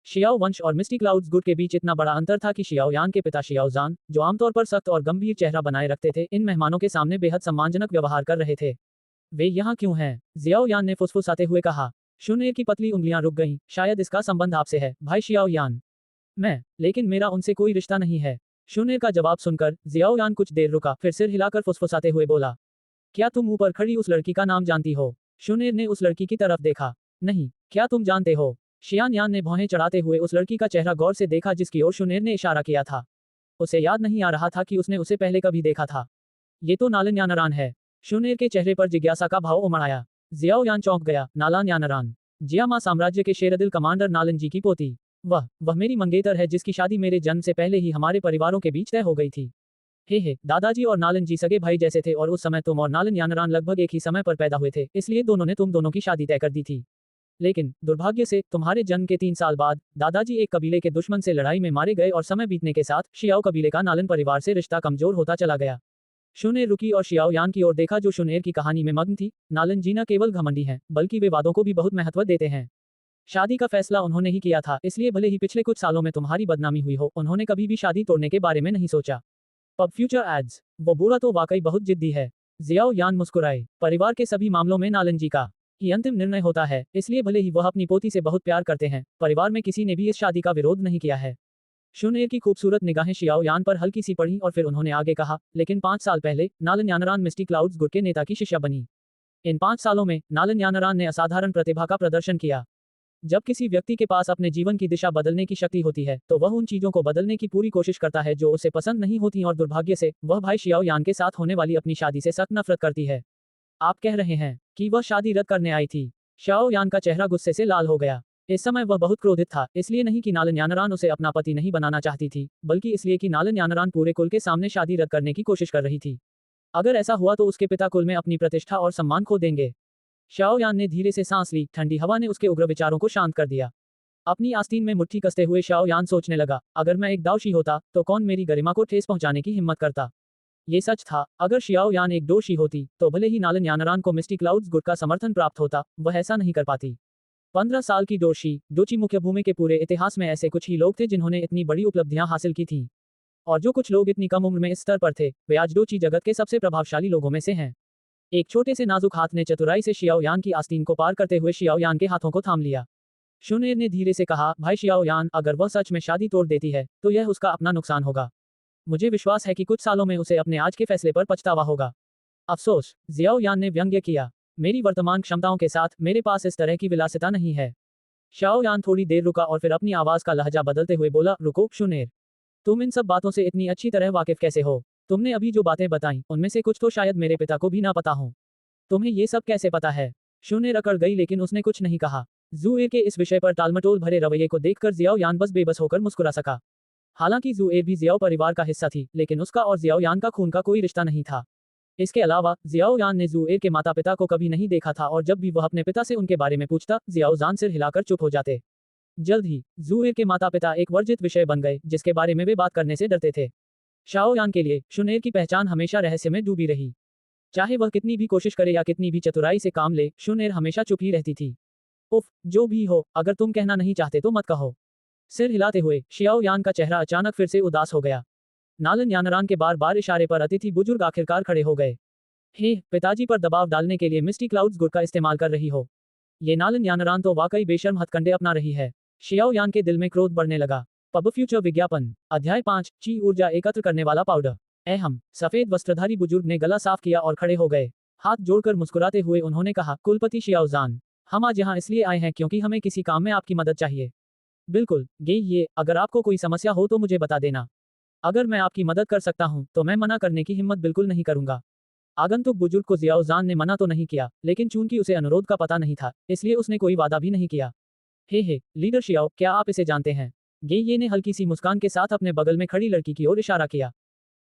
शियाओ वंश और मिस्टी क्लाउड्स गुट के बीच इतना बड़ा अंतर था कि शियाओ यान के पिता शियाओ जान, जो आमतौर पर सख्त और गंभीर चेहरा बनाए रखते थे, इन मेहमानों के सामने बेहद सम्मानजनक व्यवहार कर रहे थे। वे यहाँ क्यों हैं? जियाओ यान ने फुसफुसाते हुए कहा। शुनेर की पतली उंगलियां रुक गईं, शायद इसका संबंध आपसे है, भाई शियाओ यान। लेकिन मेरा उनसे कोई रिश्ता नहीं है। शुनेर का जवाब सुनकर जियाओ यान कुछ देर रुका, फिर सिर हिलाकर फुसफुसाते हुए बोला, क्या तुम ऊपर खड़ी उस लड़की का नाम जानती हो? शुनेर ने उस लड़की की तरफ देखा। नहीं, क्या तुम जानते हो? शियान यान ने भौहें चढ़ाते हुए उस लड़की का चेहरा गौर से देखा जिसकी ओर शुनेर ने इशारा किया था। उसे याद नहीं आ रहा था कि उसने उसे पहले कभी देखा था। ये तो नालन यानरान है। शुनेर के चेहरे पर जिज्ञासा का भाव उमड़ आया। जियाओ यान चौंक गया। नालान यानरान, जियामा साम्राज्य के शेरदिल कमांडर नालन जी की पोती। वह मेरी मंगेतर है जिसकी शादी मेरे जन्म से पहले ही हमारे परिवारों के बीच तय हो गई थी। हे, दादाजी और नालन जी सगे भाई जैसे थे और उस समय तुम और नालन यानरान लगभग एक ही समय पर पैदा हुए थे, इसलिए दोनों ने तुम दोनों की शादी तय कर दी थी। लेकिन दुर्भाग्य से तुम्हारे जन्म के 3 साल बाद दादाजी एक कबीले के दुश्मन से लड़ाई में मारे गए और समय बीतने के साथ शियाओ कबीले का नालन परिवार से रिश्ता कमजोर होता चला गया। शुनेर रुकी और शियाओ यान की ओर देखा जो शुनेर की कहानी में मग्न थी। नालन जी न केवल घमंडी हैं, बल्कि वे वादों को भी बहुत महत्व देते हैं। शादी का फैसला उन्होंने ही किया था, इसलिए भले ही पिछले कुछ सालों में तुम्हारी बदनामी हुई हो, उन्होंने कभी भी शादी तोड़ने के बारे में नहीं सोचा। पब फ्यूचर एड्स, वो बूढ़ा तो वाकई बहुत जिद्दी है। जियाओ यान मुस्कुराए। परिवार के सभी मामलों में नालन जी का ही अंतिम निर्णय होता है, इसलिए भले ही वह अपनी पोती से बहुत प्यार करते हैं, परिवार में किसी ने भी इस शादी का विरोध नहीं किया है। शुनएर की खूबसूरत निगाहें शियाओ यान पर हल्की सी पड़ी और फिर उन्होंने आगे कहा, लेकिन 5 साल पहले नालन यानरान मिस्टी क्लाउड्स गुट के नेता की शिष्या बनी। इन 5 सालों में नालन यानरान ने असाधारण प्रतिभा का प्रदर्शन किया। जब किसी व्यक्ति के पास अपने जीवन की दिशा बदलने की शक्ति होती है, तो वह उन चीजों को बदलने की पूरी कोशिश करता है जो उसे पसंद नहीं होती, और दुर्भाग्य से वह भाई शियाओ यान के साथ होने वाली अपनी शादी से सख्त नफरत करती है। आप कह रहे हैं कि वह शादी रद्द करने आई थी? शियाओ यान का चेहरा गुस्से से लाल हो गया। इस समय वह बहुत क्रोधित था, इसलिए नहीं कि नालन यानरान उसे अपना पति नहीं बनाना चाहती थी, बल्कि इसलिए कि नालन यानरान पूरे कुल के सामने शादी रद्द करने की कोशिश कर रही थी। अगर ऐसा हुआ तो उसके पिता कुल में अपनी प्रतिष्ठा और सम्मान खो देंगे। शियाओ यान ने धीरे से सांस ली, ठंडी हवा ने उसके उग्र विचारों को शांत कर दिया। अपनी आस्तीन में मुट्ठी कसते हुए शियाओ यान सोचने लगा, अगर मैं एक दावशी होता तो कौन मेरी गरिमा को ठेस पहुंचाने की हिम्मत करता। ये सच था, अगर शियाओ यान एक दोषी होती तो भले ही नालन यानरान को मिस्टी क्लाउड्स गुट का समर्थन प्राप्त होता, वह ऐसा नहीं कर पाती। 15 साल की डोची मुख्य भूमि के पूरे इतिहास में ऐसे कुछ ही लोग थे जिन्होंने इतनी बड़ी उपलब्धियां हासिल की थीं। और जो कुछ लोग इतनी कम उम्र में इस स्तर पर थे, वे आज डोची जगत के सबसे प्रभावशाली लोगों में से हैं। एक छोटे से नाजुक हाथ ने चतुराई से शियाओ यान की आस्तीन को पार करते हुए शियाओ यान के हाथों को थाम लिया। शुनएर ने धीरे से कहा, भाई शियाओ यान, अगर वह सच में शादी तोड़ देती है तो यह उसका अपना नुकसान होगा। मुझे विश्वास है कि कुछ सालों में उसे अपने आज के फैसले पर पछतावा होगा। अफसोस, जियाओ यान ने व्यंग्य किया। मेरी वर्तमान क्षमताओं के साथ मेरे पास इस तरह की विलासिता नहीं है। शियाओ यान थोड़ी देर रुका और फिर अपनी आवाज का लहजा बदलते हुए बोला, रुको शुनएर, तुम इन सब बातों से इतनी अच्छी तरह वाकिफ कैसे हो? तुमने अभी जो बातें बताई उनमें से कुछ तो शायद मेरे पिता को भी ना पता हो। तुम्हें ये सब कैसे पता है? शुनएर अकड़ गई, लेकिन उसने कुछ नहीं कहा। ज़ुएर के इस विषय पर टालमटोल भरे रवैये को देखकर जियाओ यान बस बेबस होकर मुस्कुरा सका। हालांकि ज़ुएर भी जियाओ परिवार का हिस्सा थी, लेकिन उसका और जियाओ यान का खून का कोई रिश्ता नहीं था। इसके अलावा जियाओ यान ने ज़ुएर के माता पिता को कभी नहीं देखा था, और जब भी वह अपने पिता से उनके बारे में पूछता, जियाओ जान सिर हिलाकर चुप हो जाते। जल्द ही ज़ुएर के माता पिता एक वर्जित विषय बन गए, जिसके बारे में वे बात करने से डरते थे। शाओ यान के लिए शुनएर की पहचान हमेशा रहस्य में डूबी रही। चाहे वह कितनी भी कोशिश करे या कितनी भी चतुराई से काम ले, शुनएर हमेशा चुप ही रहती थी। उफ, जो भी हो, अगर तुम कहना नहीं चाहते तो मत कहो। सिर हिलाते हुए शियाओ यान का चेहरा अचानक फिर से उदास हो गया। नालन यानरान के बार बार इशारे पर अतिथि बुजुर्ग आखिरकार खड़े हो गए। हे, पिताजी पर दबाव डालने के लिए मिस्टी क्लाउड्स गुट का इस्तेमाल कर रही हो? ये नालन यानरान तो वाकई बेशर्म हथकंडे अपना रही है। शियाओ यान के दिल में क्रोध बढ़ने लगा। पब फ्यूचर विज्ञापन, अध्याय 5, ची ऊर्जा एकत्र करने वाला पाउडर। हम सफेद वस्त्रधारी बुजुर्ग ने गला साफ किया और खड़े हो गए। हाथ जोड़कर मुस्कुराते हुए उन्होंने कहा, कुलपति शियाओ जान, हम आज यहाँ इसलिए आए हैं क्योंकि हमें किसी काम में आपकी मदद चाहिए। बिल्कुल, ये अगर आपको कोई समस्या हो तो मुझे बता देना। अगर मैं आपकी मदद कर सकता हूँ तो मैं मना करने की हिम्मत बिल्कुल नहीं करूंगा। आगंतुक बुजुर्ग को जियाओ जान ने मना तो नहीं किया, लेकिन चूंकि उसे अनुरोध का पता नहीं था, इसलिए उसने कोई वादा भी नहीं किया। हे लीडर शियाओ, क्या आप इसे जानते हैं? ये ने हल्की सी मुस्कान के साथ अपने बगल में खड़ी लड़की की ओर इशारा किया।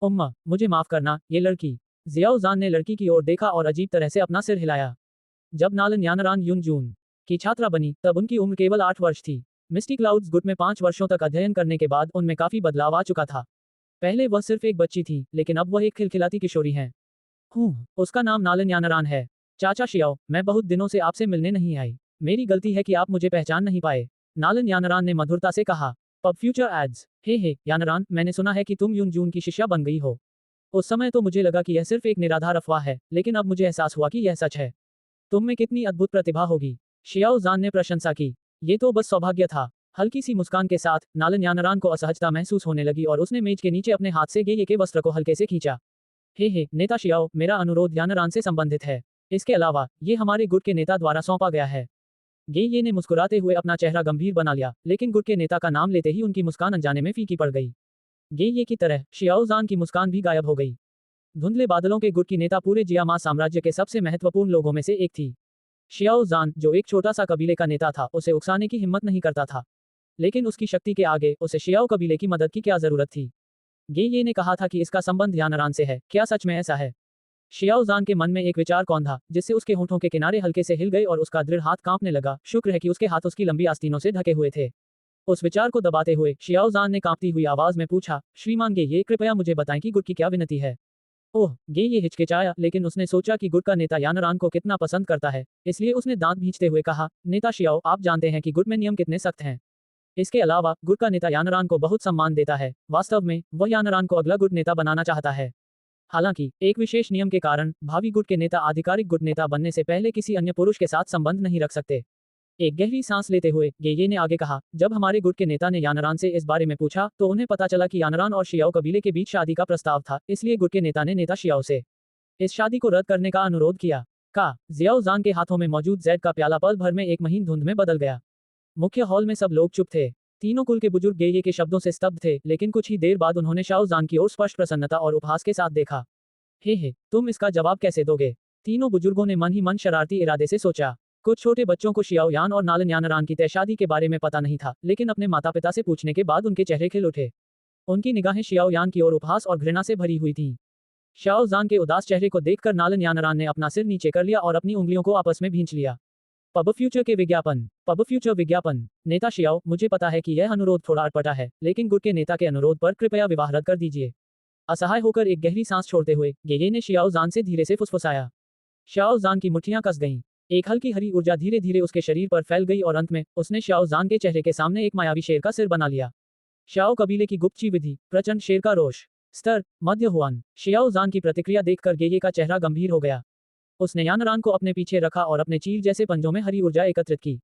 उम्मा, मुझे माफ करना, ये लड़की। जियाओ जान ने लड़की की ओर देखा और अजीब तरह से अपना सिर हिलाया। जब नालन यानरान युनजून की छात्रा बनी तब उनकी उम्र केवल 8 वर्ष थी। मिस्टी क्लाउड्स गुट में 5 वर्षों तक अध्ययन करने के बाद उनमें काफी बदलाव आ चुका था। पहले वह सिर्फ एक बच्ची थी, लेकिन अब वह एक खिलखिलाती किशोरी हैं। उसका नाम नालन यानरान है। चाचा शियाओ, मैं बहुत दिनों से आपसे मिलने नहीं आई। मेरी गलती है कि आप मुझे पहचान नहीं पाए, नालन यानरान ने मधुरता से कहा। पब फ्यूचर एड्स, हे यानरान, मैंने सुना है कि तुम युनजून की शिष्या बन गई हो। उस समय तो मुझे लगा कि यह सिर्फ एक निराधार अफवाह है, लेकिन अब मुझे एहसास हुआ कि यह सच है। तुम में कितनी अद्भुत प्रतिभा होगी। शियाओ जान ने प्रशंसा की। ये तो बस सौभाग्य था। हल्की सी मुस्कान के साथ नालन यानरान को असहजता महसूस होने लगी और उसने मेज के नीचे अपने हाथ से ये के वस्त्र को हल्के से खींचा। हे नेता शियाओ, मेरा अनुरोध यानरान से संबंधित है। इसके अलावा ये हमारे गुट के नेता द्वारा सौंपा गया है। ये ने मुस्कुराते हुए अपना चेहरा गंभीर बना लिया, लेकिन गुट के नेता का नाम लेते ही उनकी मुस्कान अनजाने में फीकी पड़ गई। ये की तरह शियाओ जान की मुस्कान भी गायब हो गई। धुंधले बादलों के गुट की नेता पूरे जियामा साम्राज्य के सबसे महत्वपूर्ण लोगों में से एक थी। शियाओ जान, जो एक छोटा सा कबीले का नेता था, उसे उकसाने की हिम्मत नहीं करता था, लेकिन उसकी शक्ति के आगे उसे शियाओ कबीले की मदद की क्या जरूरत थी। ये ने कहा था कि इसका संबंध यानरान से है। क्या सच में ऐसा है? शियाओ जान के मन में एक विचार कौंधा, जिससे उसके होठों के किनारे हल्के से हिल गए और उसका दृढ़ हाथ कांपने लगा। शुक्र है कि उसके हाथ उसकी लंबी आस्तीनों से ढके हुए थे। उस विचार को दबाते हुए शियाओ जान ने कांपती हुई आवाज में पूछा, श्रीमान ये कृपया मुझे बताएं कि गुट की क्या विनती है। ओह, ये हिचकिचाया, लेकिन उसने सोचा कि गुट का नेता यानरान को कितना पसंद करता है, इसलिए उसने दांत भींचते हुए कहा, नेता शियाओ, आप जानते हैं कि गुट में नियम कितने सख्त हैं। इसके अलावा गुट का नेता यानरान को बहुत सम्मान देता है। वास्तव में वह यानरान को अगला गुट नेता बनाना चाहता है। हालांकि एक विशेष नियम के कारण भावी गुट के नेता आधिकारिक गुट नेता बनने से पहले किसी अन्य पुरुष के साथ संबंध नहीं रख सकते। एक गहरी सांस लेते हुए ये ने आगे कहा, जब हमारे गुट के नेता ने यानरान से इस बारे में पूछा तो उन्हें पता चला कि यानरान और शियाओ कबीले के बीच शादी का प्रस्ताव था, इसलिए गुट के नेता ने नेता शियाओ से इस शादी को रद्द करने का अनुरोध किया। जियाओ जान के हाथों में मौजूद जैद का प्याला पल भर में एक महीन धुंध में बदल गया। मुख्य हॉल में सब लोग चुप थे। तीनों कुल के बुजुर्ग ये के शब्दों से स्तब्ध थे, लेकिन कुछ ही देर बाद उन्होंने शाओ जान की ओर स्पष्ट प्रसन्नता और उपहास के साथ देखा। हे, तुम इसका जवाब कैसे दोगे? तीनों बुजुर्गों ने मन ही मन शरारती इरादे से सोचा। कुछ छोटे बच्चों को शियाओ यान और नालन यानरान की तय शादी के बारे में पता नहीं था, लेकिन अपने माता पिता से पूछने के बाद उनके चेहरे खिल उठे। उनकी निगाहें शियाओ यान की ओर उपहास और घृणा से भरी हुई थीं। शाओ जान के उदास चेहरे को देखकर नालन यानरान ने अपना सिर नीचे कर लिया और अपनी उंगलियों को आपस में भींच लिया। पब फ्यूचर विज्ञापन। नेता शियाओ, मुझे पता है कि यह अनुरोध थोड़ा अटपटा है, लेकिन गुट के नेता के अनुरोध पर कृपया विवाह रद्द कर दीजिए। असहाय होकर एक गहरी सांस छोड़ते हुए ये ने शियाओ जान से धीरे से फुसफुसाया। शाओ जान की मुट्ठियां कस गईं। एक हल्की हरी ऊर्जा धीरे धीरे उसके शरीर पर फैल गई और अंत में उसने शाओ जान के चेहरे के सामने एक मायावी शेर का सिर बना लिया। शाओ कबीले की गुप्तची विधि, प्रचंड शेर का रोष। स्तर मध्य हुआन। शियाओ जान की प्रतिक्रिया देखकर ये का चेहरा गंभीर हो गया। उसने यानरान को अपने पीछे रखा और अपने चील जैसे पंजों में हरी ऊर्जा एकत्रित की।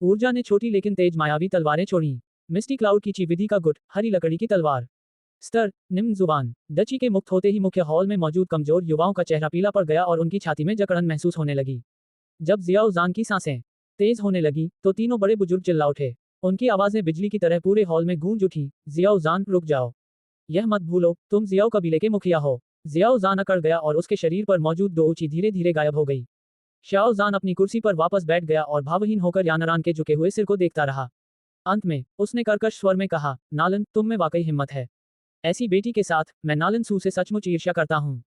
ऊर्जा ने छोटी लेकिन तेज मायावी तलवारें छोड़ी। मिस्टी क्लाउड की ची विधि का गुट, हरी लकड़ी की तलवार। स्तर निम्न जुबान। डची के मुक्त होते ही मुख्य हॉल में मौजूद कमजोर युवाओं का चेहरा पीला पड़ गया और उनकी छाती में जकड़न महसूस होने लगी। जब जियाओ जान की सांसें तेज होने लगी तो तीनों बड़े बुजुर्ग चिल्ला उठे। उनकी आवाजें बिजली की तरह पूरे हॉल में गूंज उठी। जियाओ जान, रुक जाओ। यह मत भूलो, तुम जियाओ कबीले के मुखिया हो। जियाओ जान अकड़ गया और उसके शरीर पर मौजूद दो ऊंची धीरे धीरे गायब हो गई। शाओ जान अपनी कुर्सी पर वापस बैठ गया और भावहीन होकर यानरान के झुके हुए सिर को देखता रहा। अंत में उसने कर्कश स्वर में कहा, नालन, तुम में वाकई हिम्मत है। ऐसी बेटी के साथ मैं नालन सू से सचमुच ईर्ष्या करता हूँ।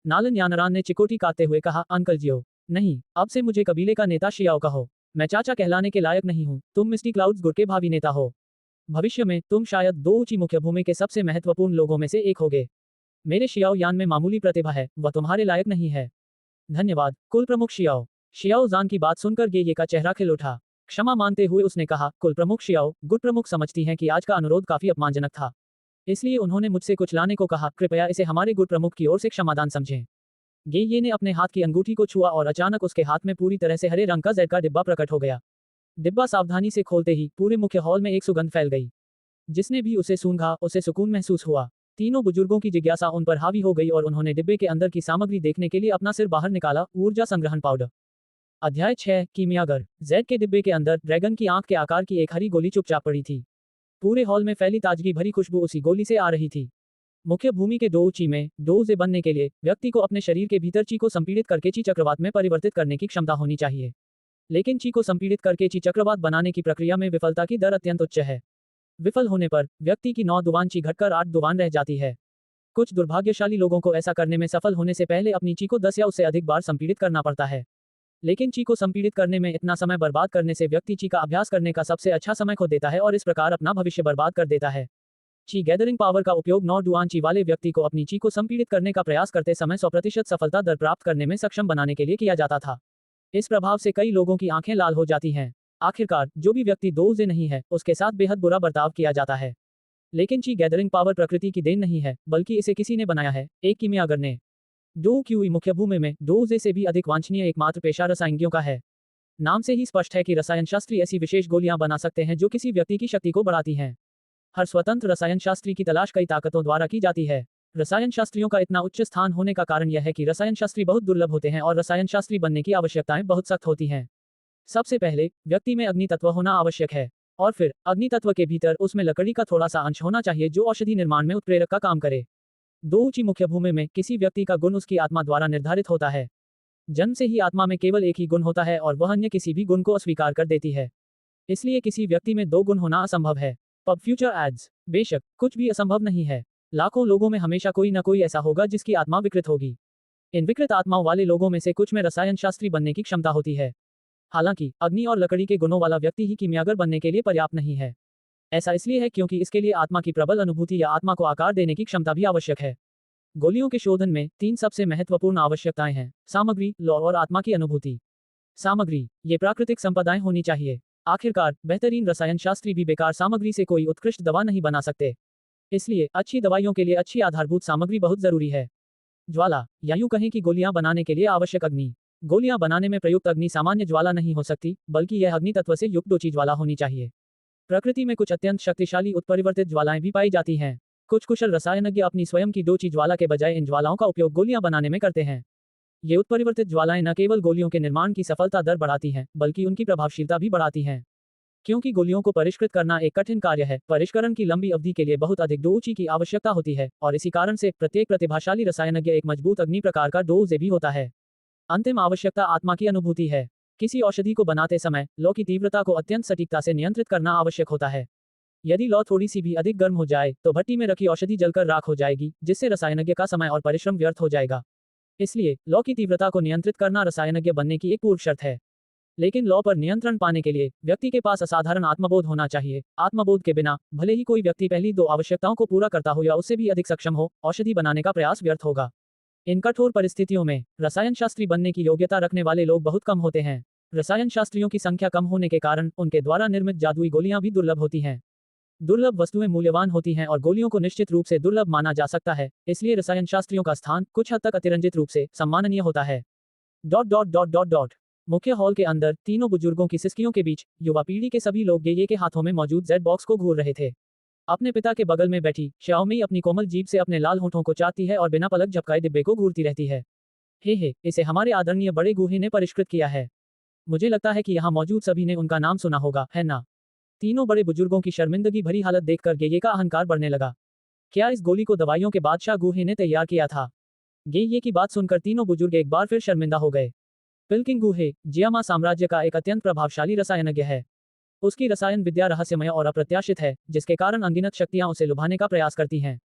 नालन यानरान ने चिकोटी काटते हुए कहा, अंकल जियो, नहीं, अब से मुझे कबीले का नेता शियाओ कहो। मैं चाचा कहलाने के लायक नहीं हूँ। तुम मिस्टी क्लाउड्स गुट के भावी नेता हो। भविष्य में तुम शायद दो ऊंची मुख्य भूमि के सबसे महत्वपूर्ण लोगों में से एक होगे। मेरे शियाओ यान में मामूली प्रतिभा है, वह तुम्हारे लायक नहीं है। धन्यवाद कुल प्रमुख शियाओ। शियाओ जान की बात सुनकर ये का चेहरा खिल उठा। क्षमा मांगते हुए उसने कहा, कुल प्रमुख शियाओ, गुट प्रमुख समझती हैं कि आज का अनुरोध काफी अपमानजनक था, इसलिए उन्होंने मुझसे कुछ लाने को कहा। कृपया इसे हमारे गुट प्रमुख की ओर से क्षमादान समझें। ये ने अपने हाथ की अंगूठी को छुआ और अचानक उसके हाथ में पूरी तरह से हरे रंग का जेड का डिब्बा प्रकट हो गया। डिब्बा सावधानी से खोलते ही पूरे मुख्य हॉल में एक सुगंध फैल गई। जिसने भी उसे सूंघा उसे सुकून महसूस हुआ। तीनों बुजुर्गों की जिज्ञासा उन पर हावी हो गई और उन्होंने डिब्बे के अंदर की सामग्री देखने के लिए अपना सिर बाहर निकाला। ऊर्जा संग्रहण पाउडर। अध्याय 6 कीमियागर। जेड के डिब्बे के अंदर ड्रैगन की आंख के आकार की एक हरी गोली चुपचाप पड़ी थी। पूरे हॉल में फैली ताजगी भरी खुशबू उसी गोली से आ रही थी। मुख्य भूमि के दो ची में डोजे बनने के लिए व्यक्ति को अपने शरीर के भीतर ची को संपीड़ित करके ची चक्रवात में परिवर्तित करने की क्षमता होनी चाहिए, लेकिन ची को संपीड़ित करके ची चक्रवात बनाने की प्रक्रिया में विफलता की दर अत्यंत उच्च है। विफल होने पर व्यक्ति की 9 दुवान ची घटकर 8 दुवान रह जाती है। कुछ दुर्भाग्यशाली लोगों को ऐसा करने में सफल होने से पहले अपनी ची को 10 या उससे अधिक बार संपीड़ित करना पड़ता है, लेकिन ची को संपीड़ित करने में इतना समय बर्बाद करने से व्यक्ति ची का अभ्यास करने का सबसे अच्छा समय खो देता है और इस प्रकार अपना भविष्य बर्बाद कर देता है। ची गैदरिंग पावर का उपयोग 9 डुआन ची वाले व्यक्ति को अपनी ची को संपीड़ित करने का प्रयास करते समय 100% सफलता दर प्राप्त करने में सक्षम बनाने के लिए किया जाता था। इस प्रभाव से कई लोगों की आंखें लाल हो जाती हैं। आखिरकार जो भी व्यक्ति दोजे नहीं है उसके साथ बेहद बुरा बर्ताव किया जाता है। लेकिन ची गैदरिंग पावर प्रकृति की देन नहीं है, बल्कि इसे किसी ने बनाया है, एक कीमियागर ने। डो क्यूई मुख्य भूमि में डोजे से भी अधिक वांछनीय एकमात्र पेशा रसायनज्ञों का है। नाम से ही स्पष्ट है कि रसायन शास्त्री ऐसी विशेष गोलियां बना सकते हैं जो किसी व्यक्ति की शक्ति को बढ़ाती हैं। हर स्वतंत्र रसायन शास्त्री की तलाश कई ताकतों द्वारा की जाती है। रसायन शास्त्रियों का इतना उच्च स्थान होने का कारण यह है कि रसायन शास्त्री बहुत दुर्लभ होते हैं और रसायन शास्त्री बनने की आवश्यकताएं बहुत सख्त होती हैं। सबसे पहले व्यक्ति में अग्नि तत्व होना आवश्यक है, और फिर अग्नि तत्व के भीतर उसमें लकड़ी का थोड़ा सा अंश होना चाहिए जो औषधि निर्माण में उत्प्रेरक का काम करे। दो ऊंची मुख्य भूमि में किसी व्यक्ति का गुण उसकी आत्मा द्वारा निर्धारित होता है। जन्म से ही आत्मा में केवल एक ही गुण होता है और वह अन्य किसी भी गुण को अस्वीकार कर देती है। इसलिए किसी व्यक्ति में 2 गुण होना असंभव है। PubFuture ads. बेशक कुछ भी असंभव नहीं है। लाखों लोगों में हमेशा कोई न कोई ऐसा होगा जिसकी आत्मा विकृत होगी। इन विकृत आत्माओं वाले लोगों में से कुछ में रसायन शास्त्री बनने की क्षमता होती है। हालांकि अग्नि और लकड़ी के गुणों वाला व्यक्ति ही कीमियागर बनने के लिए पर्याप्त नहीं है। ऐसा इसलिए है क्योंकि इसके लिए आत्मा की प्रबल अनुभूति या आत्मा को आकार देने की क्षमता भी आवश्यक है। गोलियों के शोधन में 3 सबसे महत्वपूर्ण आवश्यकताएं हैं: सामग्री, लौ और आत्मा की अनुभूति। सामग्री, ये प्राकृतिक संपदाएं होनी चाहिए। आखिरकार बेहतरीन रसायन शास्त्री भी बेकार सामग्री से कोई उत्कृष्ट दवा नहीं बना सकते। इसलिए अच्छी दवाइयों के लिए अच्छी आधारभूत सामग्री बहुत जरूरी है। ज्वाला, या यूं कहें कि गोलियां बनाने के लिए आवश्यक अग्नि। गोलियां बनाने में प्रयुक्त अग्नि सामान्य ज्वाला नहीं हो सकती, बल्कि यह अग्नि तत्व से युक्त दोची ज्वाला होनी चाहिए। प्रकृति में कुछ अत्यंत शक्तिशाली उत्परिवर्तित ज्वालाएं भी पाई जाती हैं। कुछ कुशल रसायनज्ञ अपनी स्वयं की दोची ज्वाला के बजाय इन ज्वालाओं का उपयोग गोलियां बनाने में करते हैं। ये उत्परिवर्तित ज्वालाएं न केवल गोलियों के निर्माण की सफलता दर बढ़ाती हैं, बल्कि उनकी प्रभावशीलता भी बढ़ाती हैं। क्योंकि गोलियों को परिष्कृत करना एक कठिन कार्य है, परिष्करण की लंबी अवधि के लिए बहुत अधिक डोज की आवश्यकता होती है, और इसी कारण से प्रत्येक प्रतिभाशाली रसायनज्ञ एक मजबूत अग्नि प्रकार का डोज भी होता है। अंतिम आवश्यकता आत्मा की अनुभूति है। किसी औषधि को बनाते समय लौ की तीव्रता को अत्यंत सटीकता से नियंत्रित करना आवश्यक होता है। यदि लौ थोड़ी सी भी अधिक गर्म हो जाए तो भट्टी में रखी औषधि जलकर राख हो जाएगी, जिससे रसायनज्ञ का समय और परिश्रम व्यर्थ हो जाएगा। इसलिए लौ की तीव्रता को नियंत्रित करना रसायनज्ञ बनने की एक पूर्व शर्त है। लेकिन लौ पर नियंत्रण पाने के लिए व्यक्ति के पास असाधारण आत्मबोध होना चाहिए। आत्मबोध के बिना भले ही कोई व्यक्ति पहली 2 आवश्यकताओं को पूरा करता हो या उससे भी अधिक सक्षम हो, औषधि बनाने का प्रयास व्यर्थ होगा। इन कठोर परिस्थितियों में रसायन शास्त्री बनने की योग्यता रखने वाले लोग बहुत कम होते हैं। रसायन शास्त्रियों की संख्या कम होने के कारण उनके द्वारा निर्मित जादुई गोलियां भी दुर्लभ होती हैं। दुर्लभ वस्तुएं मूल्यवान होती हैं और गोलियों को निश्चित रूप से दुर्लभ माना जा सकता है, इसलिए रसायन शास्त्रियों का स्थान कुछ हद तक अतिरंजित रूप से सम्माननीय होता है। मुख्य हॉल के अंदर तीनों बुजुर्गों की सिसकियों के बीच युवा पीढ़ी के सभी लोग ये के हाथों में मौजूद जेड बॉक्स को घूर रहे थे। अपने पिता के बगल में बैठी श्याओमी अपनी कोमल जीभ से अपने लाल होठों को चाटती है और बिना पलक झपकाए डिब्बे को घूरती रहती है। हे, इसे हमारे आदरणीय बड़े गुहे ने परिष्कृत किया है। मुझे लगता है कि यहाँ मौजूद सभी ने उनका नाम सुना होगा, है ना? तीनों बड़े बुजुर्गों की शर्मिंदगी भरी हालत देखकर गेये का अहंकार बढ़ने लगा। क्या इस गोली को दवाइयों के बादशाह गुहे ने तैयार किया था? गेये की बात सुनकर तीनों बुजुर्ग एक बार फिर शर्मिंदा हो गए। पिल्किंग गुहे जियामा साम्राज्य का एक अत्यंत प्रभावशाली रसायनज्ञ है। उसकी रसायन विद्या रहस्यमय और अप्रत्याशित है, जिसके कारण अनगिनत शक्तियां उसे लुभाने का प्रयास करती हैं।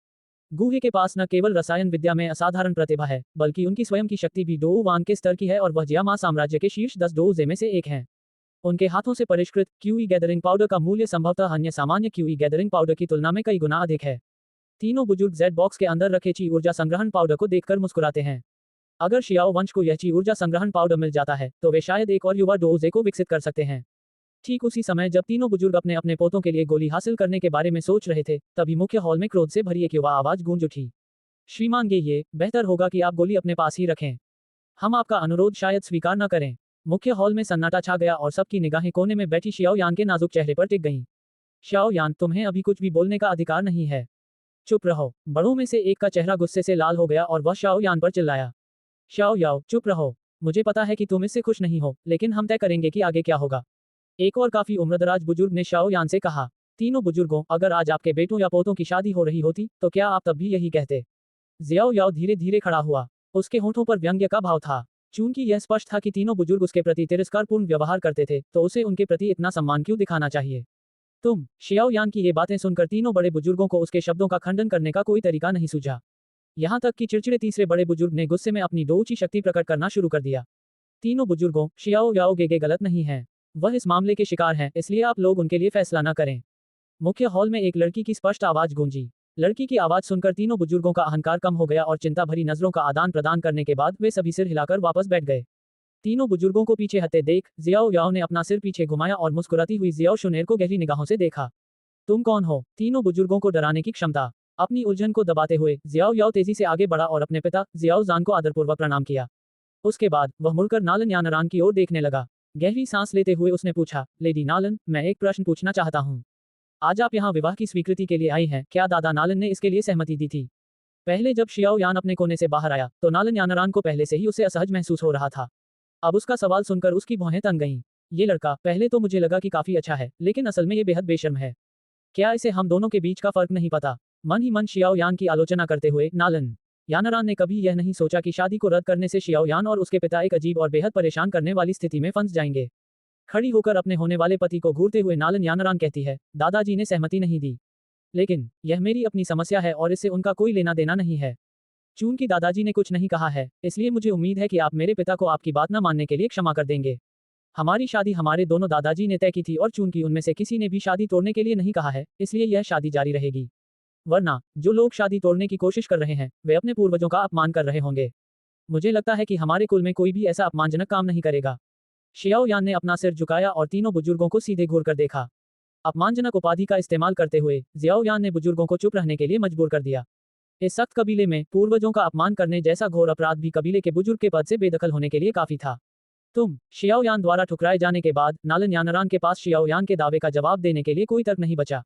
गुहे के पास न केवल रसायन विद्या में असाधारण प्रतिभा है, बल्कि उनकी स्वयं की शक्ति भी डोऊ वांग के स्तर की है और वह जियामा साम्राज्य के शीर्ष 10 डोजे में से एक हैं। उनके हाथों से परिष्कृत क्यूई गैदरिंग पाउडर का मूल्य संभवतः अन्य सामान्य क्यूई गैदरिंग पाउडर की तुलना में कई गुना अधिक है। तीनों बुजुर्ग जेड बॉक्स के अंदर रखे ची ऊर्जा संग्रहण पाउडर को देखकर मुस्कुराते हैं। अगर शियाओ वंश को यह ची ऊर्जा संग्रहण पाउडर मिल जाता है तो वे शायद एक और युवा डोजे को विकसित कर सकते हैं। ठीक उसी समय जब तीनों बुजुर्ग अपने अपने पोतों के लिए गोली हासिल करने के बारे में सोच रहे थे, तभी मुख्य हॉल में क्रोध से भरी एक युवा आवाज गूंज उठी। श्रीमान गेये, बेहतर होगा कि आप गोली अपने पास ही रखें। हम आपका अनुरोध शायद स्वीकार न करें। मुख्य हॉल में सन्नाटा छा गया और सबकी निगाहें कोने में बैठी शियाओ यान के नाजुक चेहरे पर टिक गईं। शियाओ यान, तुम्हें अभी कुछ भी बोलने का अधिकार नहीं है। चुप रहो। बड़ों में से एक का चेहरा गुस्से से लाल हो गया और वह शियाओ यान पर चिल्लाया। शियाओ याओ, चुप रहो। मुझे पता है कि तुम इससे खुश नहीं हो, लेकिन हम तय करेंगे कि आगे क्या होगा। एक और काफी उम्रदराज बुजुर्ग ने शियाओ यान से कहा। तीनों बुजुर्गों, अगर आज आपके बेटों या पोतों की शादी हो रही होती तो क्या आप तब भी यही कहते? जियाओ याओ धीरे धीरे खड़ा हुआ। उसके होठों पर व्यंग्य का भाव था। चूंकि यह स्पष्ट था कि तीनों बुजुर्ग उसके प्रति तिरस्कारपूर्ण व्यवहार करते थे, तो उसे उनके प्रति इतना सम्मान क्यों दिखाना चाहिए? तुम। शियाओ यान की ये बातें सुनकर तीनों बड़े बुजुर्गों को उसके शब्दों का खंडन करने का कोई तरीका नहीं सूझा। यहाँ तक कि चिड़चिड़े तीसरे बड़े बुजुर्ग ने गुस्से में अपनी डोची शक्ति प्रकट करना शुरू कर दिया। तीनों बुजुर्गों, शियाओ याओ गेगे गलत नहीं है। वह इस मामले के शिकार हैं, इसलिए आप लोग उनके लिए फैसला न करें। मुख्य हॉल में एक लड़की की स्पष्ट आवाज गूंजी। लड़की की आवाज सुनकर तीनों बुजुर्गों का अहंकार कम हो गया और चिंता भरी नजरों का आदान प्रदान करने के बाद वे सभी सिर हिलाकर वापस बैठ गए। तीनों बुजुर्गों को पीछे हटते देख जियाओ याओ ने अपना सिर पीछे घुमाया और मुस्कुराती हुई जियाओ शुनेर को गहरी निगाहों से देखा। तुम कौन हो? तीनों बुजुर्गों को डराने की क्षमता। अपनी उलझन को दबाते हुए जियाओ याओ तेजी से आगे बढ़ा और अपने पिता जियाओ जान को आदरपूर्वक प्रणाम किया। उसके बाद वह मुड़कर नालन यानरान की ओर देखने लगा। गहरी सांस लेते हुए उसने पूछा, लेडी नालन, मैं एक प्रश्न पूछना चाहता हूँ। आज आप यहाँ विवाह की स्वीकृति के लिए आई हैं, क्या दादा नालन ने इसके लिए सहमति दी थी? पहले जब शियाओ यान अपने कोने से बाहर आया तो नालन यानरान को पहले से ही उसे असहज महसूस हो रहा था। अब उसका सवाल सुनकर उसकी भौहें तन गईं। ये लड़का, पहले तो मुझे लगा कि काफी अच्छा है, लेकिन असल में ये बेहद बेशर्म है। क्या इसे हम दोनों के बीच का फर्क नहीं पता? मन ही मन शियाओ यान की आलोचना करते हुए नालन यानरान ने कभी यह नहीं सोचा कि शादी को रद्द करने से शियाओ यान और उसके पिता एक अजीब और बेहद परेशान करने वाली स्थिति में फंस जाएंगे। खड़ी होकर अपने होने वाले पति को घूरते हुए नालन यानरान कहती है, दादाजी ने सहमति नहीं दी, लेकिन यह मेरी अपनी समस्या है और इससे उनका कोई लेना देना नहीं है। चूंकि दादाजी ने कुछ नहीं कहा है, इसलिए मुझे उम्मीद है कि आप मेरे पिता को आपकी बात न मानने के लिए क्षमा कर देंगे। हमारी शादी हमारे दोनों दादाजी ने तय की थी और चूंकि उनमें से किसी ने भी शादी तोड़ने के लिए नहीं कहा है, इसलिए यह शादी जारी रहेगी। वरना जो लोग शादी तोड़ने की कोशिश कर रहे हैं वे अपने पूर्वजों का अपमान कर रहे होंगे। मुझे लगता है कि हमारे कुल में कोई भी ऐसा अपमानजनक काम नहीं करेगा। शियाओ यान ने अपना सिर झुकाया और तीनों बुजुर्गों को सीधे घूर कर देखा। अपमानजनक उपाधि का इस्तेमाल करते हुए जियाओ यान ने बुजुर्गों को चुप रहने के लिए मजबूर कर दिया। इस सख्त कबीले में पूर्वजों का अपमान करने जैसा घोर अपराध भी कबीले के बुजुर्ग के पद से बेदखल होने के लिए काफी था। तुम शियाओ यान द्वारा ठुकराए जाने के बाद नालन यानरान के पास शियाओ यान के दावे का जवाब देने के लिए कोई तर्क नहीं बचा।